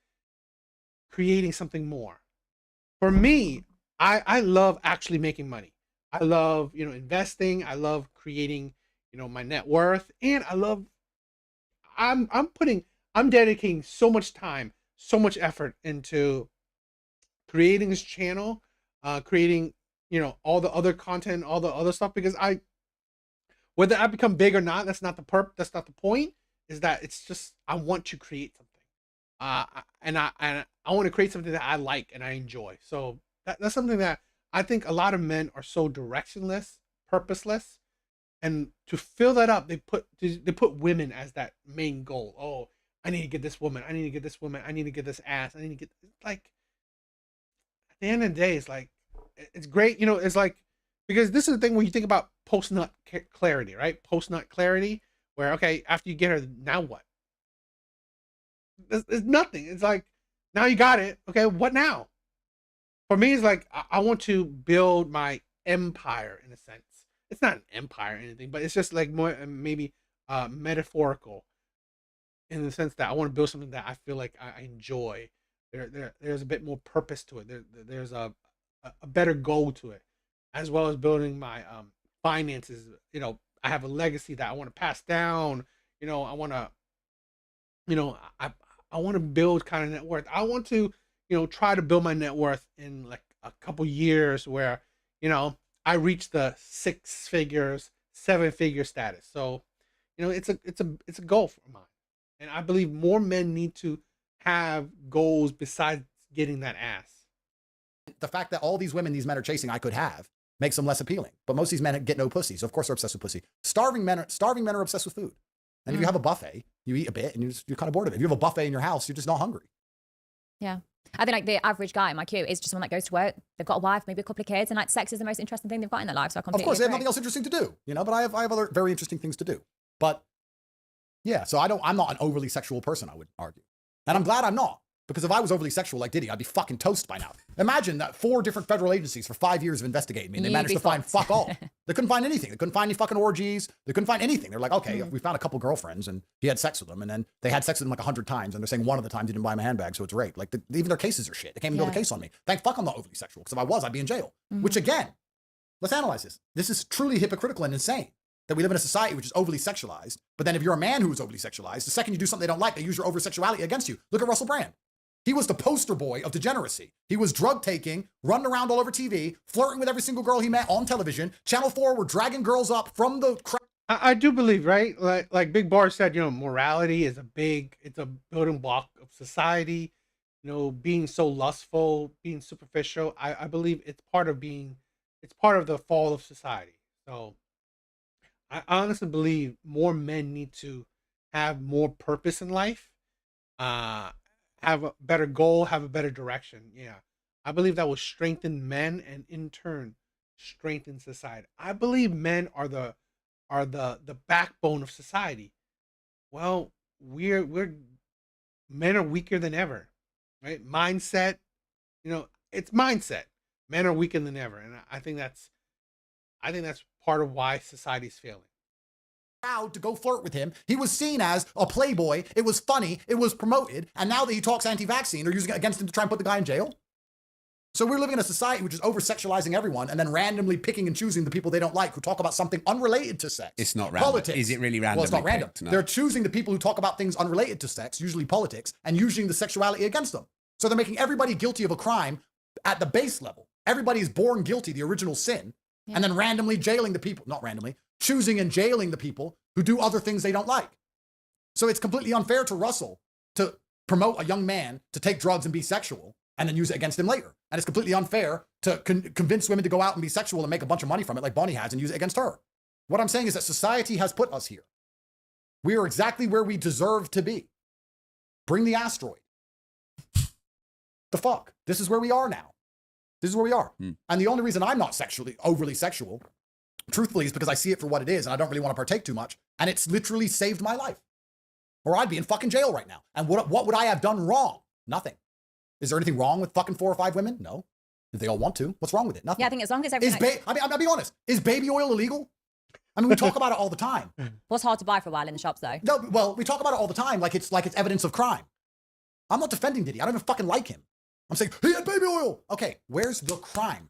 creating something more. For me, I love actually making money. I love, investing. I love creating, my net worth, and I'm dedicating so much time, so much effort into creating this channel, creating, all the other content, all the other stuff, because whether I become big or not, that's not the point, is that it's just, I want to create something. And I want to create something that I like and I enjoy. So that's something that I think a lot of men are so directionless, purposeless, and to fill that up, they put women as that main goal. Oh, I need to get this woman. I need to get this woman. I need to get this ass. I need to get, like, at the end of the day, it's like, it's great. It's like, because this is the thing where you think about post nut clarity, right? Post nut clarity, where, okay, after you get her, now what? It's nothing. It's like, now you got it. Okay, what now? For me, it's like, I want to build my empire, in a sense. It's not an empire or anything, but it's just like more maybe metaphorical, in the sense that I want to build something that I feel like I enjoy. There's a bit more purpose to it. There's a better goal to it, as well as building my finances. I have a legacy that I want to pass down. I want to, I want to build kind of net worth. I want to, try to build my net worth in like a couple years where, I reach the 6 figures, 7-figure status. So, it's a goal for mine. And I believe more men need to have goals besides getting that ass. the fact that all these women these men are chasing I could have makes them less appealing. But most of these men get no pussy, so of course they're obsessed with pussy. Starving men are obsessed with food. And if you have a buffet, you eat a bit and you're kind of bored of it. If you have a buffet in your house, you're just not hungry. Yeah. I think like the average guy in my queue is just someone that goes to work. They've got a wife, maybe a couple of kids, and like sex is the most interesting thing they've got in their life. So I completely Of course, they have agree. nothing else interesting to do, but I have other very interesting things to do. But yeah, so I'm not an overly sexual person, I would argue. And I'm glad I'm not. Because if I was overly sexual like Diddy, I'd be fucking toast by now. Imagine that 4 different federal agencies for 5 years have investigated me and they You'd managed be to find fucked. fuck all. They couldn't find anything. They couldn't find any fucking orgies. They couldn't find anything. They're like, okay, we found a couple girlfriends and he had sex with them. And then they had sex with him like 100 times. And they're saying one of the times he didn't buy him a handbag, so it's rape. Like even their cases are shit. They can't even build a case on me. Thank fuck I'm not overly sexual. Because if I was, I'd be in jail. Which again, let's analyze this. This is truly hypocritical and insane. That we live in a society which is overly sexualized. But then if you're a man who is overly sexualized, the second you do something they don't like, they use your over-sexuality against you. Look at Russell Brand. He was the poster boy of degeneracy. He was drug taking, running around all over TV, flirting with every single girl he met on television. Channel 4 were dragging girls up from the crowd. I do believe, right? Like Big Bar said, morality is it's a building block of society. Being so lustful, being superficial. I believe it's part of the fall of society. So I honestly believe more men need to have more purpose in life. Have a better goal, have a better direction. Yeah. I believe that will strengthen men and in turn strengthen society. I believe men are the backbone of society. Well, men are weaker than ever. right? Mindset, it's mindset. Men are weaker than ever, and I think that's part of why society's failing. Proud to go flirt with him. He was seen as a playboy. It was funny. It was promoted. And now that he talks anti-vaccine, they're using it against him to try and put the guy in jail. So we're living in a society which is over-sexualizing everyone and then randomly picking and choosing the people they don't like who talk about something unrelated to sex. It's not random. Politics. Is it really random? Well, it's not random. Picked? No. They're choosing the people who talk about things unrelated to sex, usually politics, and using the sexuality against them. So they're making everybody guilty of a crime at the base level. Everybody is born guilty, the original sin, and then randomly jailing the people, not randomly, choosing and jailing the people who do other things they don't like. So it's completely unfair to Russell to promote a young man to take drugs and be sexual and then use it against him later. And it's completely unfair to convince women to go out and be sexual and make a bunch of money from it like Bonnie has and use it against her. What I'm saying is that society has put us here. We are exactly where we deserve to be. Bring the asteroid. The fuck? This is where we are now. This is where we are. And the only reason I'm not overly sexual, truthfully, is because I see it for what it is and I don't really want to partake too much. And it's literally saved my life. Or I'd be in fucking jail right now. And what would I have done wrong? Nothing. Is there anything wrong with fucking 4 or 5 women? No. If they all want to, what's wrong with it? Nothing. Yeah, I think as long as everything... I'll be honest. Is baby oil illegal? I mean, we talk about it all the time. was hard to buy for a while in the shops, though. No, well, we talk about it all the time like it's evidence of crime. I'm not defending Diddy. I don't even fucking like him. I'm saying, he had baby oil. Okay, where's the crime?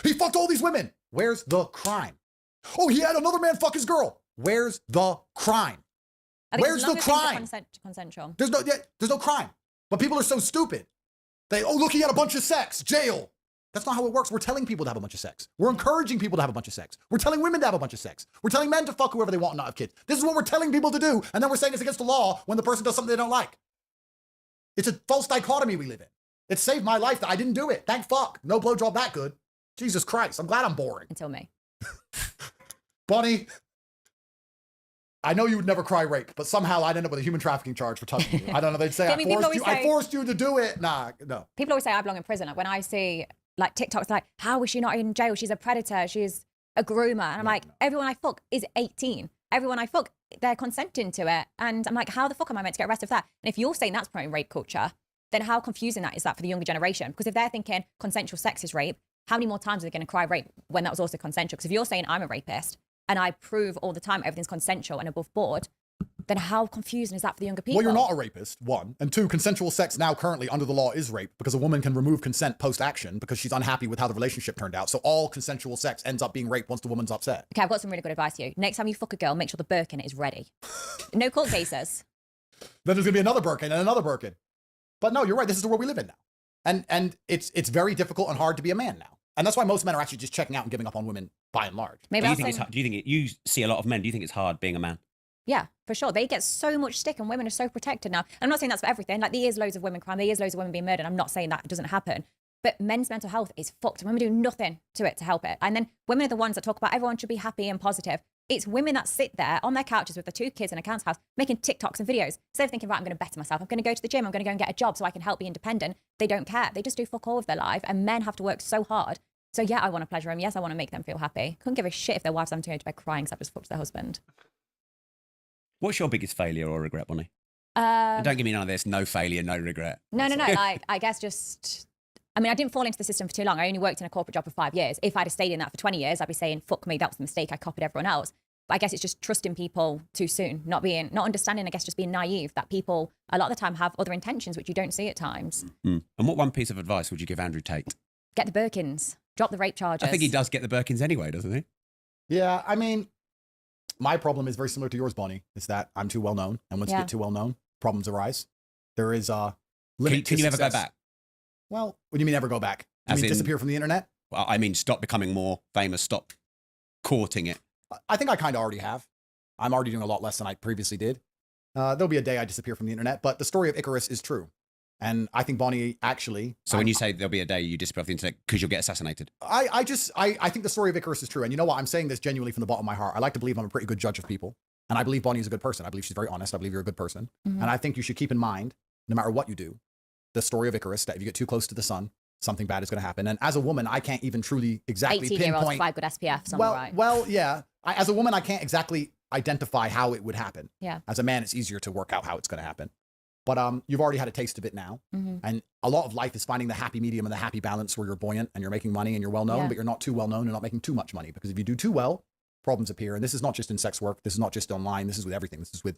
He fucked all these women. Where's the crime? Oh, he had another man fuck his girl. Where's the crime? Where's the crime? Consensual. There's no crime. But people are so stupid. Look, he had a bunch of sex. Jail. That's not how it works. We're telling people to have a bunch of sex. We're encouraging people to have a bunch of sex. We're telling women to have a bunch of sex. We're telling men to fuck whoever they want and not have kids. This is what we're telling people to do. And then we're saying it's against the law when the person does something they don't like. It's a false dichotomy we live in. It saved my life that I didn't do it. Thank fuck. No blowjob that good. Jesus Christ. I'm glad I'm boring. Until me. Bonnie, I know you would never cry rape, but somehow I'd end up with a human trafficking charge for touching you. I don't know. They'd say, I forced you to do it. Nah, no. People always say I belong in prison. Like when I see like TikToks like, how is she not in jail? She's a predator. She's a groomer. And I'm everyone I fuck is 18. Everyone I fuck, they're consenting to it. And I'm like, how the fuck am I meant to get arrested for that? And if you're saying that's promoting rape culture, then how confusing is that for the younger generation? Because if they're thinking consensual sex is rape, how many more times are they going to cry rape when that was also consensual? Because if you're saying I'm a rapist and I prove all the time everything's consensual and above board, then how confusing is that for the younger people? Well, you're not a rapist, 1. And 2, consensual sex now currently under the law is rape because a woman can remove consent post-action because she's unhappy with how the relationship turned out. So all consensual sex ends up being rape once the woman's upset. Okay, I've got some really good advice for you. Next time you fuck a girl, make sure the Birkin is ready. No court cases. Then there's going to be another Birkin and another Birkin. But no, you're right. This is the world we live in now. And it's very difficult and hard to be a man now. And that's why most men are actually just checking out and giving up on women by and large. Maybe you see a lot of men? Do you think it's hard being a man? Yeah, for sure. They get so much stick and women are so protected now. I'm not saying that's for everything. Like there is loads of women crime. There is loads of women being murdered. I'm not saying that doesn't happen. But men's mental health is fucked. Women do nothing to it to help it. And then women are the ones that talk about everyone should be happy and positive. It's women that sit there on their couches with their 2 kids in a council house making TikToks and videos. Instead of thinking, right, I'm going to better myself. I'm going to go to the gym. I'm going to go and get a job so I can help be independent. They don't care. They just do fuck all of their life. And men have to work so hard. So yeah, I want to pleasure them. Yes, I want to make them feel happy. Couldn't give a shit if their wives having to go to bed crying because I've just fucked their husband. What's your biggest failure or regret, Bonnie? And don't give me none of this. No failure, no regret. No. Like, I guess just... I mean, I didn't fall into the system for too long. I only worked in a corporate job for 5 years. If I'd have stayed in that for 20 years, I'd be saying, fuck me, that was the mistake. I copied everyone else. But I guess it's just trusting people too soon, not understanding, I guess, just being naive that people a lot of the time have other intentions, which you don't see at times. And what one piece of advice would you give Andrew Tate? Get the Birkins. Drop the rape charges. I think he does get the Birkins anyway, doesn't he? Yeah, I mean, my problem is very similar to yours, Bonnie, is that I'm too well known. And once you get too well known, problems arise. There is a limit Can you ever go back? Well, what do you mean ever go back? Do you mean disappear from the internet? Well, I mean, stop becoming more famous, stop courting it. I think I kind of already have. I'm already doing a lot less than I previously did. There'll be a day I disappear from the internet, but the story of Icarus is true. And I think Bonnie actually... So when you say there'll be a day you disappear off the internet because you'll get assassinated? I think the story of Icarus is true. And you know what? I'm saying this genuinely from the bottom of my heart. I like to believe I'm a pretty good judge of people. And I believe Bonnie is a good person. I believe she's very honest. I believe you're a good person. Mm-hmm. And I think you should keep in mind, no matter what you do, the story of Icarus, that if you get too close to the sun, something bad is going to happen. And as a woman, I can't even truly exactly 18-year-olds provide good SPF. Well, yeah. As a woman, I can't exactly identify how it would happen. Yeah. As a man, it's easier to work out how it's going to happen. But you've already had a taste of it now. Mm-hmm. And a lot of life is finding the happy medium and the happy balance where you're buoyant and you're making money and you're well known, but you're not too well known and not making too much money. Because if you do too well, problems appear. And this is not just in sex work. This is not just online. This is with everything. This is with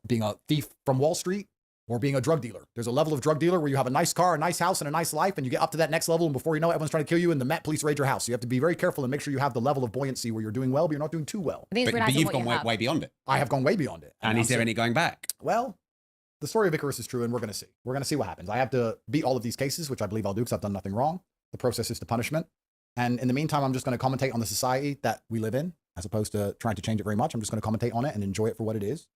being a thief from Wall Street or being a drug dealer. There's a level of drug dealer where you have a nice car, a nice house, and a nice life, and you get up to that next level, and before you know it, everyone's trying to kill you, and the Met Police raid your house. So you have to be very careful and make sure you have the level of buoyancy where you're doing well, but you're not doing too well. I think it's But realizing you've what gone you way, have. way beyond it. I have gone way beyond it. And is there any going back? Well, the story of Icarus is true, and we're going to see. We're going to see what happens. I have to beat all of these cases, which I believe I'll do because I've done nothing wrong. The process is to punishment. And in the meantime, I'm just going to commentate on the society that we live in, as opposed to trying to change it very much. I'm just going to commentate on it and enjoy it for what it is.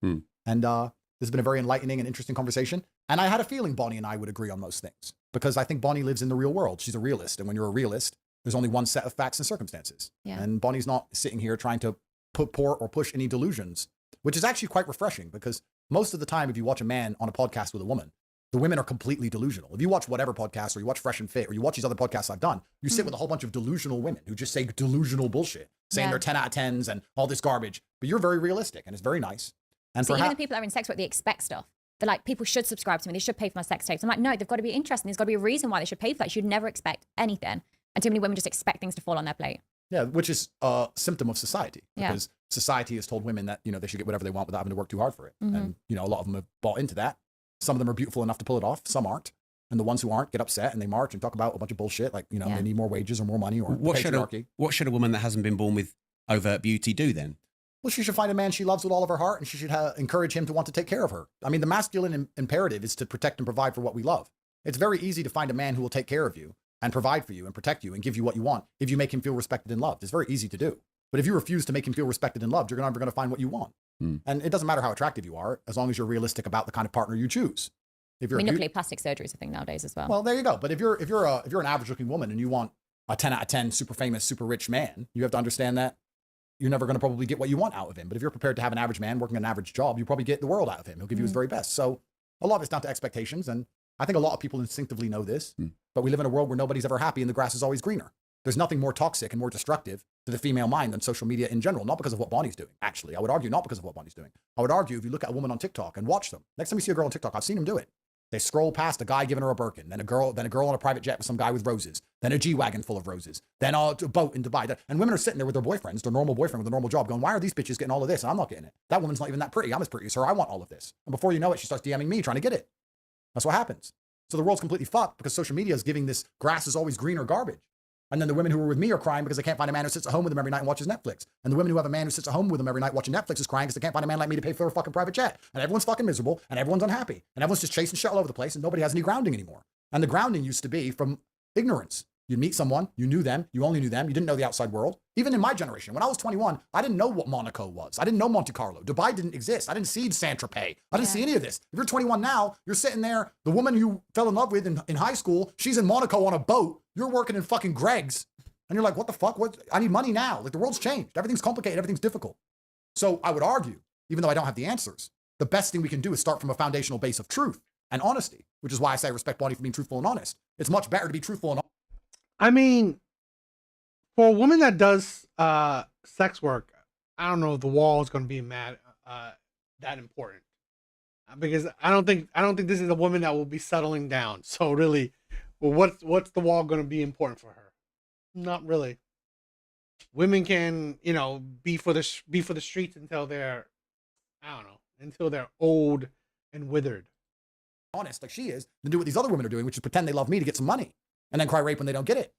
And this has been a very enlightening and interesting conversation. And I had a feeling Bonnie and I would agree on most things because I think Bonnie lives in the real world. She's a realist. And when you're a realist, there's only one set of facts and circumstances. Yeah. And Bonnie's not sitting here trying to push any delusions, which is actually quite refreshing because most of the time, if you watch a man on a podcast with a woman, the women are completely delusional. If you watch whatever podcast or you watch Fresh and Fit or you watch these other podcasts I've done, you sit with a whole bunch of delusional women who just say delusional bullshit, saying they're 10 out of 10s and all this garbage. But you're very realistic and it's very nice. And so even the people that are in sex work, they expect stuff. They're like, people should subscribe to me. They should pay for my sex tapes. I'm like, no, they've got to be interesting. There's got to be a reason why they should pay for that. You should never expect anything. And too many women just expect things to fall on their plate. Yeah, which is a symptom of society because society has told women that, they should get whatever they want without having to work too hard for it. And, a lot of them have bought into that. Some of them are beautiful enough to pull it off. Some aren't. And the ones who aren't get upset and they march and talk about a bunch of bullshit like, they need more wages or more money or patriarchy. What should a woman that hasn't been born with overt beauty do then? Well, she should find a man she loves with all of her heart and she should encourage him to want to take care of her. I mean, the masculine imperative is to protect and provide for what we love. It's very easy to find a man who will take care of you and provide for you and protect you and give you what you want if you make him feel respected and loved. It's very easy to do. But if you refuse to make him feel respected and loved, you're never going to find what you want. And it doesn't matter how attractive you are, as long as you're realistic about the kind of partner you choose. If you're luckily plastic surgery is a thing nowadays as well. Well, there you go. But if you're an average looking woman and you want a 10 out of 10 super famous, super rich man, you have to understand that you're never going to probably get what you want out of him. But if you're prepared to have an average man working an average job, you probably get the world out of him. He'll give you his very best. So a lot of it's down to expectations. And I think a lot of people instinctively know this, but we live in a world where nobody's ever happy and the grass is always greener. There's nothing more toxic and more destructive to the female mind than social media in general, not because of what Bonnie's doing. Actually, I would argue not because of what Bonnie's doing. I would argue if you look at a woman on TikTok and watch them, next time you see a girl on TikTok, I've seen them do it. They scroll past a guy giving her a Birkin, then a girl on a private jet with some guy with roses, then a G-Wagon full of roses, then a boat in Dubai. And women are sitting there with their boyfriends, their normal boyfriend with a normal job going, why are these bitches getting all of this? And I'm not getting it. That woman's not even that pretty. I'm as pretty as her. I want all of this. And before you know it, she starts DMing me trying to get it. That's what happens. So the world's completely fucked because social media is giving this grass is always greener garbage. And then the women who are with me are crying because they can't find a man who sits at home with them every night and watches Netflix. And the women who have a man who sits at home with them every night watching Netflix is crying because they can't find a man like me to pay for their fucking private jet. And everyone's fucking miserable and everyone's unhappy. And everyone's just chasing shit all over the place and nobody has any grounding anymore. And the grounding used to be from ignorance. You'd meet someone, you knew them, you only knew them, you didn't know the outside world. Even in my generation, when I was 21, I didn't know what Monaco was. I didn't know Monte Carlo. Dubai didn't exist. I didn't see Saint-Tropez. I didn't see any of this. If you're 21 now, you're sitting there, the woman you fell in love with in high school, she's in Monaco on a boat, you're working in fucking Greg's. And you're like, what the fuck? I need money now. Like the world's changed. Everything's complicated. Everything's difficult. So I would argue, even though I don't have the answers, the best thing we can do is start from a foundational base of truth and honesty, which is why I say I respect Bonnie for being truthful and honest. It's much better to be truthful and honest. I mean, for a woman that does sex work, I don't know if the wall is going to be that important because I don't think this is a woman that will be settling down. So really, well, what's the wall going to be important for her? Not really. Women can, be for the streets until they're, until they're old and withered. Honest, like she is, than do what these other women are doing, which is pretend they love me to get some money and then cry rape when they don't get it.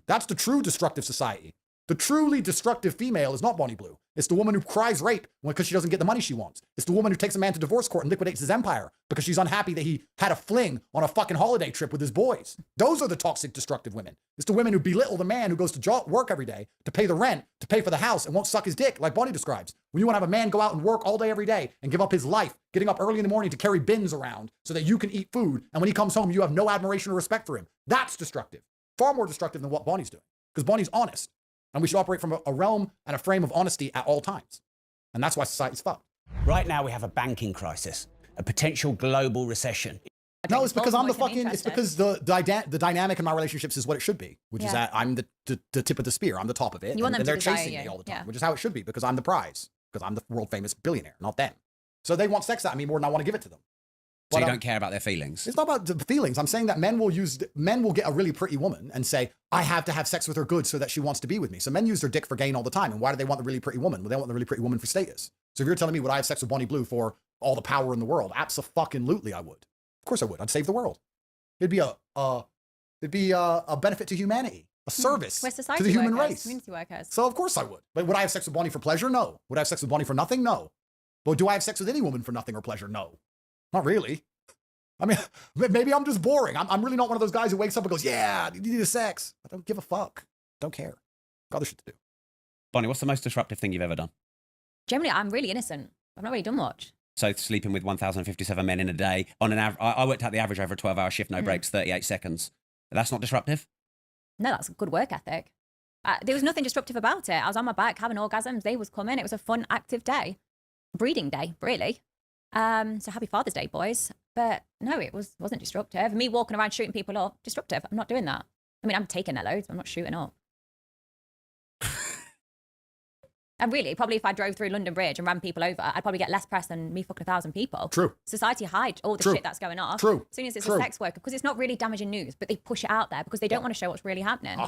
That's the true destructive society. The truly destructive female is not Bonnie Blue. It's the woman who cries rape because she doesn't get the money she wants. It's the woman who takes a man to divorce court and liquidates his empire because she's unhappy that he had a fling on a fucking holiday trip with his boys. Those are the toxic, destructive women. It's the women who belittle the man who goes to work every day to pay the rent, to pay for the house, and won't suck his dick, like Bonnie describes. When you want to have a man go out and work all day every day and give up his life, getting up early in the morning to carry bins around so that you can eat food, and when he comes home, you have no admiration or respect for him. That's destructive. Far more destructive than what Bonnie's doing. Because Bonnie's honest. And we should operate from a realm and a frame of honesty at all times. And that's why society's fucked. Right now we have a banking crisis, a potential global recession. No, it's because it's because the dynamic in my relationships is what it should be, which is that I'm the tip of the spear. I'm the top of it. You want them and they're to desire chasing you. me all the time, which is how it should be because I'm the prize, because I'm the world famous billionaire, not them. So they want sex out of me more than I want to give it to them. So you don't care about their feelings? It's not about the feelings. I'm saying that men will get a really pretty woman and say, I have to have sex with her good so that she wants to be with me. So men use their dick for gain all the time. And why do they want the really pretty woman? Well, they want the really pretty woman for status. So if you're telling me, would I have sex with Bonnie Blue for all the power in the world? Abso-fucking-lutely I would. Of course I would. I'd save the world. It'd be a benefit to humanity, a service We're society to the human workers, race. community workers. So of course I would. But would I have sex with Bonnie for pleasure? No. Would I have sex with Bonnie for nothing? No. But do I have sex with any woman for nothing or pleasure? No. Not really. I mean, maybe I'm just boring. I'm really not one of those guys who wakes up and goes, yeah, you need a sex. I don't give a fuck. Don't care. Got other shit to do. Bonnie, what's the most disruptive thing you've ever done? Generally, I'm really innocent. I've not really done much. So sleeping with 1,057 men in a day on an average, I worked out the average over a 12-hour shift, no breaks, 38 seconds. That's not disruptive? No, that's a good work ethic. There was nothing disruptive about it. I was on my back having orgasms. Day was coming. It was a fun, active day. Breeding day, really. So happy Father's Day, boys. But no, it wasn't disruptive. Me walking around shooting people up, disruptive. I'm not doing that. I mean, I'm taking their loads, but I'm not shooting up. And really, probably if I drove through London Bridge and ran people over, I'd probably get less press than me fucking 1,000 people. True. Society hide all the True. shit that's going on. True. As soon as it's True. a sex worker, because it's not really damaging news, but they push it out there because they don't want to show what's really happening.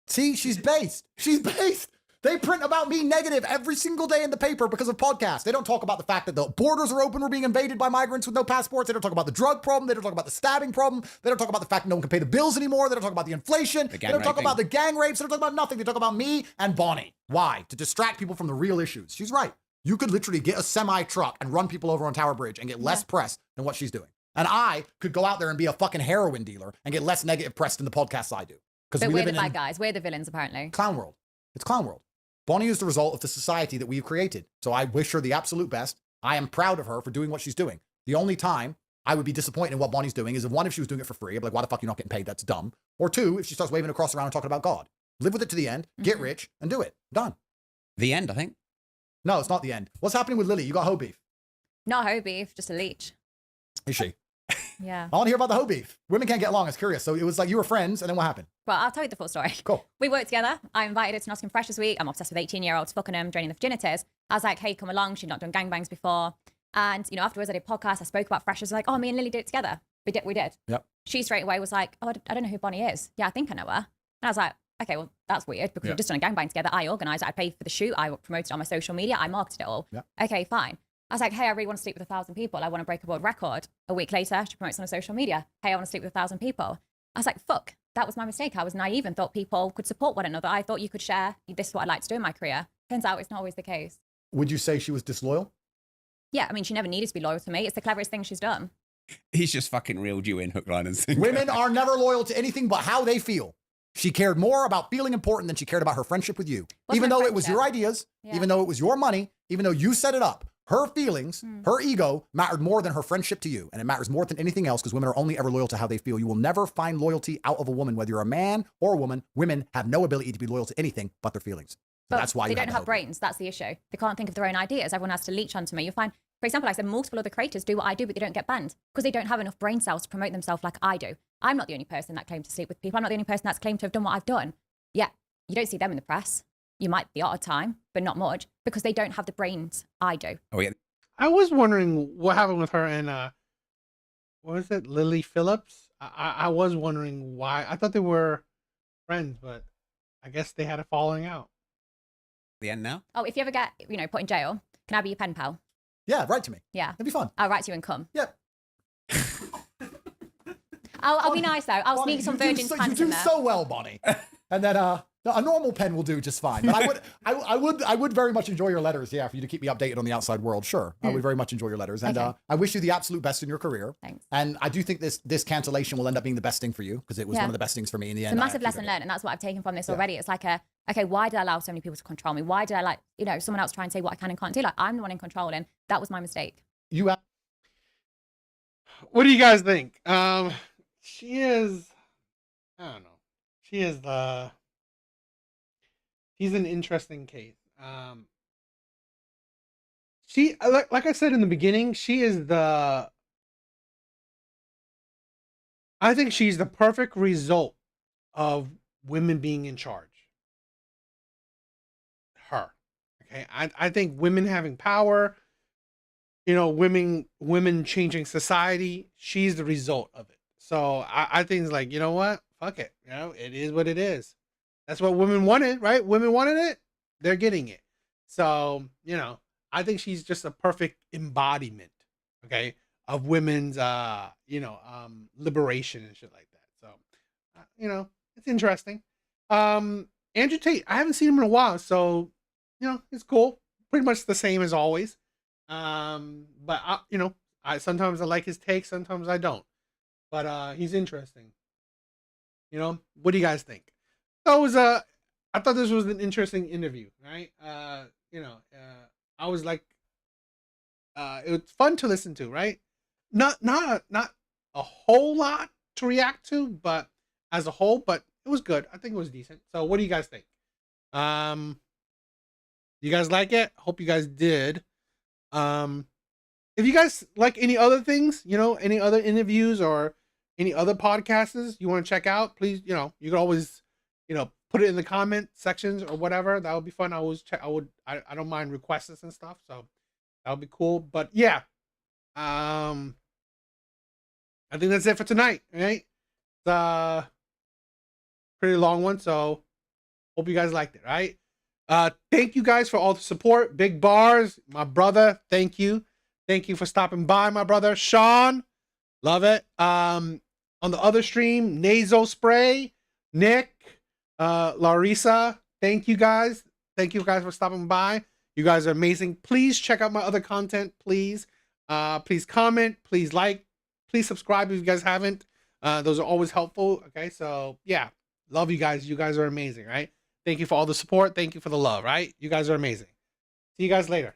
See, she's based. She's based. They print about me negative every single day in the paper because of podcasts. They don't talk about the fact that the borders are open. We're being invaded by migrants with no passports. They don't talk about the drug problem. They don't talk about the stabbing problem. They don't talk about the fact that no one can pay the bills anymore. They don't talk about the inflation. They don't talk about the gang rapes. They don't talk about nothing. They talk about me and Bonnie. Why? To distract people from the real issues. She's right. You could literally get a semi-truck and run people over on Tower Bridge and get less press than what she's doing. And I could go out there and be a fucking heroin dealer and get less negative press than the podcasts I do. But we're the bad guys. We're the villains, apparently. Clown world. It's clown world. Bonnie is the result of the society that we've created. So I wish her the absolute best. I am proud of her for doing what she's doing. The only time I would be disappointed in what Bonnie's doing is if one, if she was doing it for free, I'd be like, why the fuck are you not getting paid? That's dumb. Or two, if she starts waving across around and talking about God. Live with it to the end, get rich, and do it. Done. The end, I think. No, it's not the end. What's happening with Lily? You got hoe beef. Not hoe beef, just a leech. Is she? Yeah. I want to hear about the hoe beef. Women can't get along. It's curious. So it was like you were friends, and then what happened? Well, I'll tell you the full story. Cool. We worked together. I invited her to Nottingham Fresh this week. I'm obsessed with 18-year-olds, fucking them, draining the virginities. I was like, hey, come along. She'd not done gangbangs before. And, you know, afterwards I did a podcast. I spoke about Fresh. I was like, oh, me and Lily did it together. We did. Yep. She straight away was like, oh, I don't know who Bonnie is. Yeah, I think I know her. And I was like, okay, well, that's weird because we've just done a gangbang together. I organised it. I paid for the shoot. I promoted it on my social media. I marketed it all. Yep. Okay, fine. I was like, hey, I really want to sleep with 1,000 people. I want to break a world record. A week later, she promotes it on social media. Hey, I want to sleep with 1,000 people. I was like, fuck, that was my mistake. I was naive and thought people could support one another. I thought you could share, this is what I'd like to do in my career. Turns out it's not always the case. Would you say she was disloyal? Yeah, I mean, she never needed to be loyal to me. It's the cleverest thing she's done. He's just fucking reeled you in hook, line, and sinker. Women are never loyal to anything but how they feel. She cared more about feeling important than she cared about her friendship with you. Even though it was your ideas, even though it was your money, even though you set it up, her feelings, her ego mattered more than her friendship to you. And it matters more than anything else because women are only ever loyal to how they feel. You will never find loyalty out of a woman, whether you're a man or a woman. Women have no ability to be loyal to anything but their feelings. But that's why they don't have brains. That's the issue. They can't think of their own ideas. Everyone has to leech onto me. You'll find, for example, I said multiple other creators do what I do, but they don't get banned because they don't have enough brain cells to promote themselves like I do. I'm not the only person that claimed to sleep with people. I'm not the only person that's claimed to have done what I've done. Yeah, you don't see them in the press. You might the odd time, but not much because they don't have the brains I do. Oh, yeah. I was wondering what happened with her and what was it, Lily Phillips? I was wondering why. I thought they were friends, but I guess they had a falling out. The end now? Oh, if you ever get, you know, put in jail, can I be your pen pal? Yeah, write to me. Yeah. It'd be fun. I'll write to you and come. Yep. I'll be nice though. I'll Bonnie, sneak some you do virgin pants You in do there. so well, Bonnie. And then a normal pen will do just fine. But I would very much enjoy your letters. Yeah, for you to keep me updated on the outside world. Sure, I would very much enjoy your letters, and Okay. I wish you the absolute best in your career. Thanks. And I do think this cancellation will end up being the best thing for you because it was Yeah. one of the best things for me in the It's end. a I massive actually lesson did it. learned, and that's what I've taken from this already. It's like okay, why did I allow so many people to control me? Why did I let, you know, someone else try and say what I can and can't do? Like, I'm the one in control, and that was my mistake. You have What do you guys think? She is, I don't know. She's an interesting case. She, like I said in the beginning, I think she's the perfect result of women being in charge. Her. Okay. I think women having power, women changing society. She's the result of it. So I think it's like, you know what? Fuck it. It is what it is. That's what women wanted, right? Women wanted it. They're getting it. So, I think she's just a perfect embodiment, okay, of women's, liberation and shit like that. So, it's interesting. Andrew Tate, I haven't seen him in a while. So, it's cool. Pretty much the same as always. But I sometimes I like his take, sometimes I don't. But he's interesting. What do you guys think? That was I thought this was an interesting interview, right? I was like, it was fun to listen to, right? Not a whole lot to react to, but as a whole, but it was good. I think it was decent. So what do you guys think? You guys like it? Hope you guys did. If you guys like any other things, any other interviews or any other podcasts you want to check out, please, you can always, put it in the comment sections or whatever. That would be fun. I always check. I don't mind requests and stuff. So that would be cool. But yeah, I think that's it for tonight. Right? It's a pretty long one. So hope you guys liked it. Right? Thank you guys for all the support. Big Bars, my brother. Thank you. Thank you for stopping by, my brother. Sean, love it. On the other stream, Nasal Spray, Nick, Larissa, thank you guys. Thank you guys for stopping by. You guys are amazing. Please check out my other content, please. Please comment, please like, please subscribe if you guys haven't. Those are always helpful. Okay, so yeah, love you guys. You guys are amazing, right? Thank you for all the support. Thank you for the love, right? You guys are amazing. See you guys later.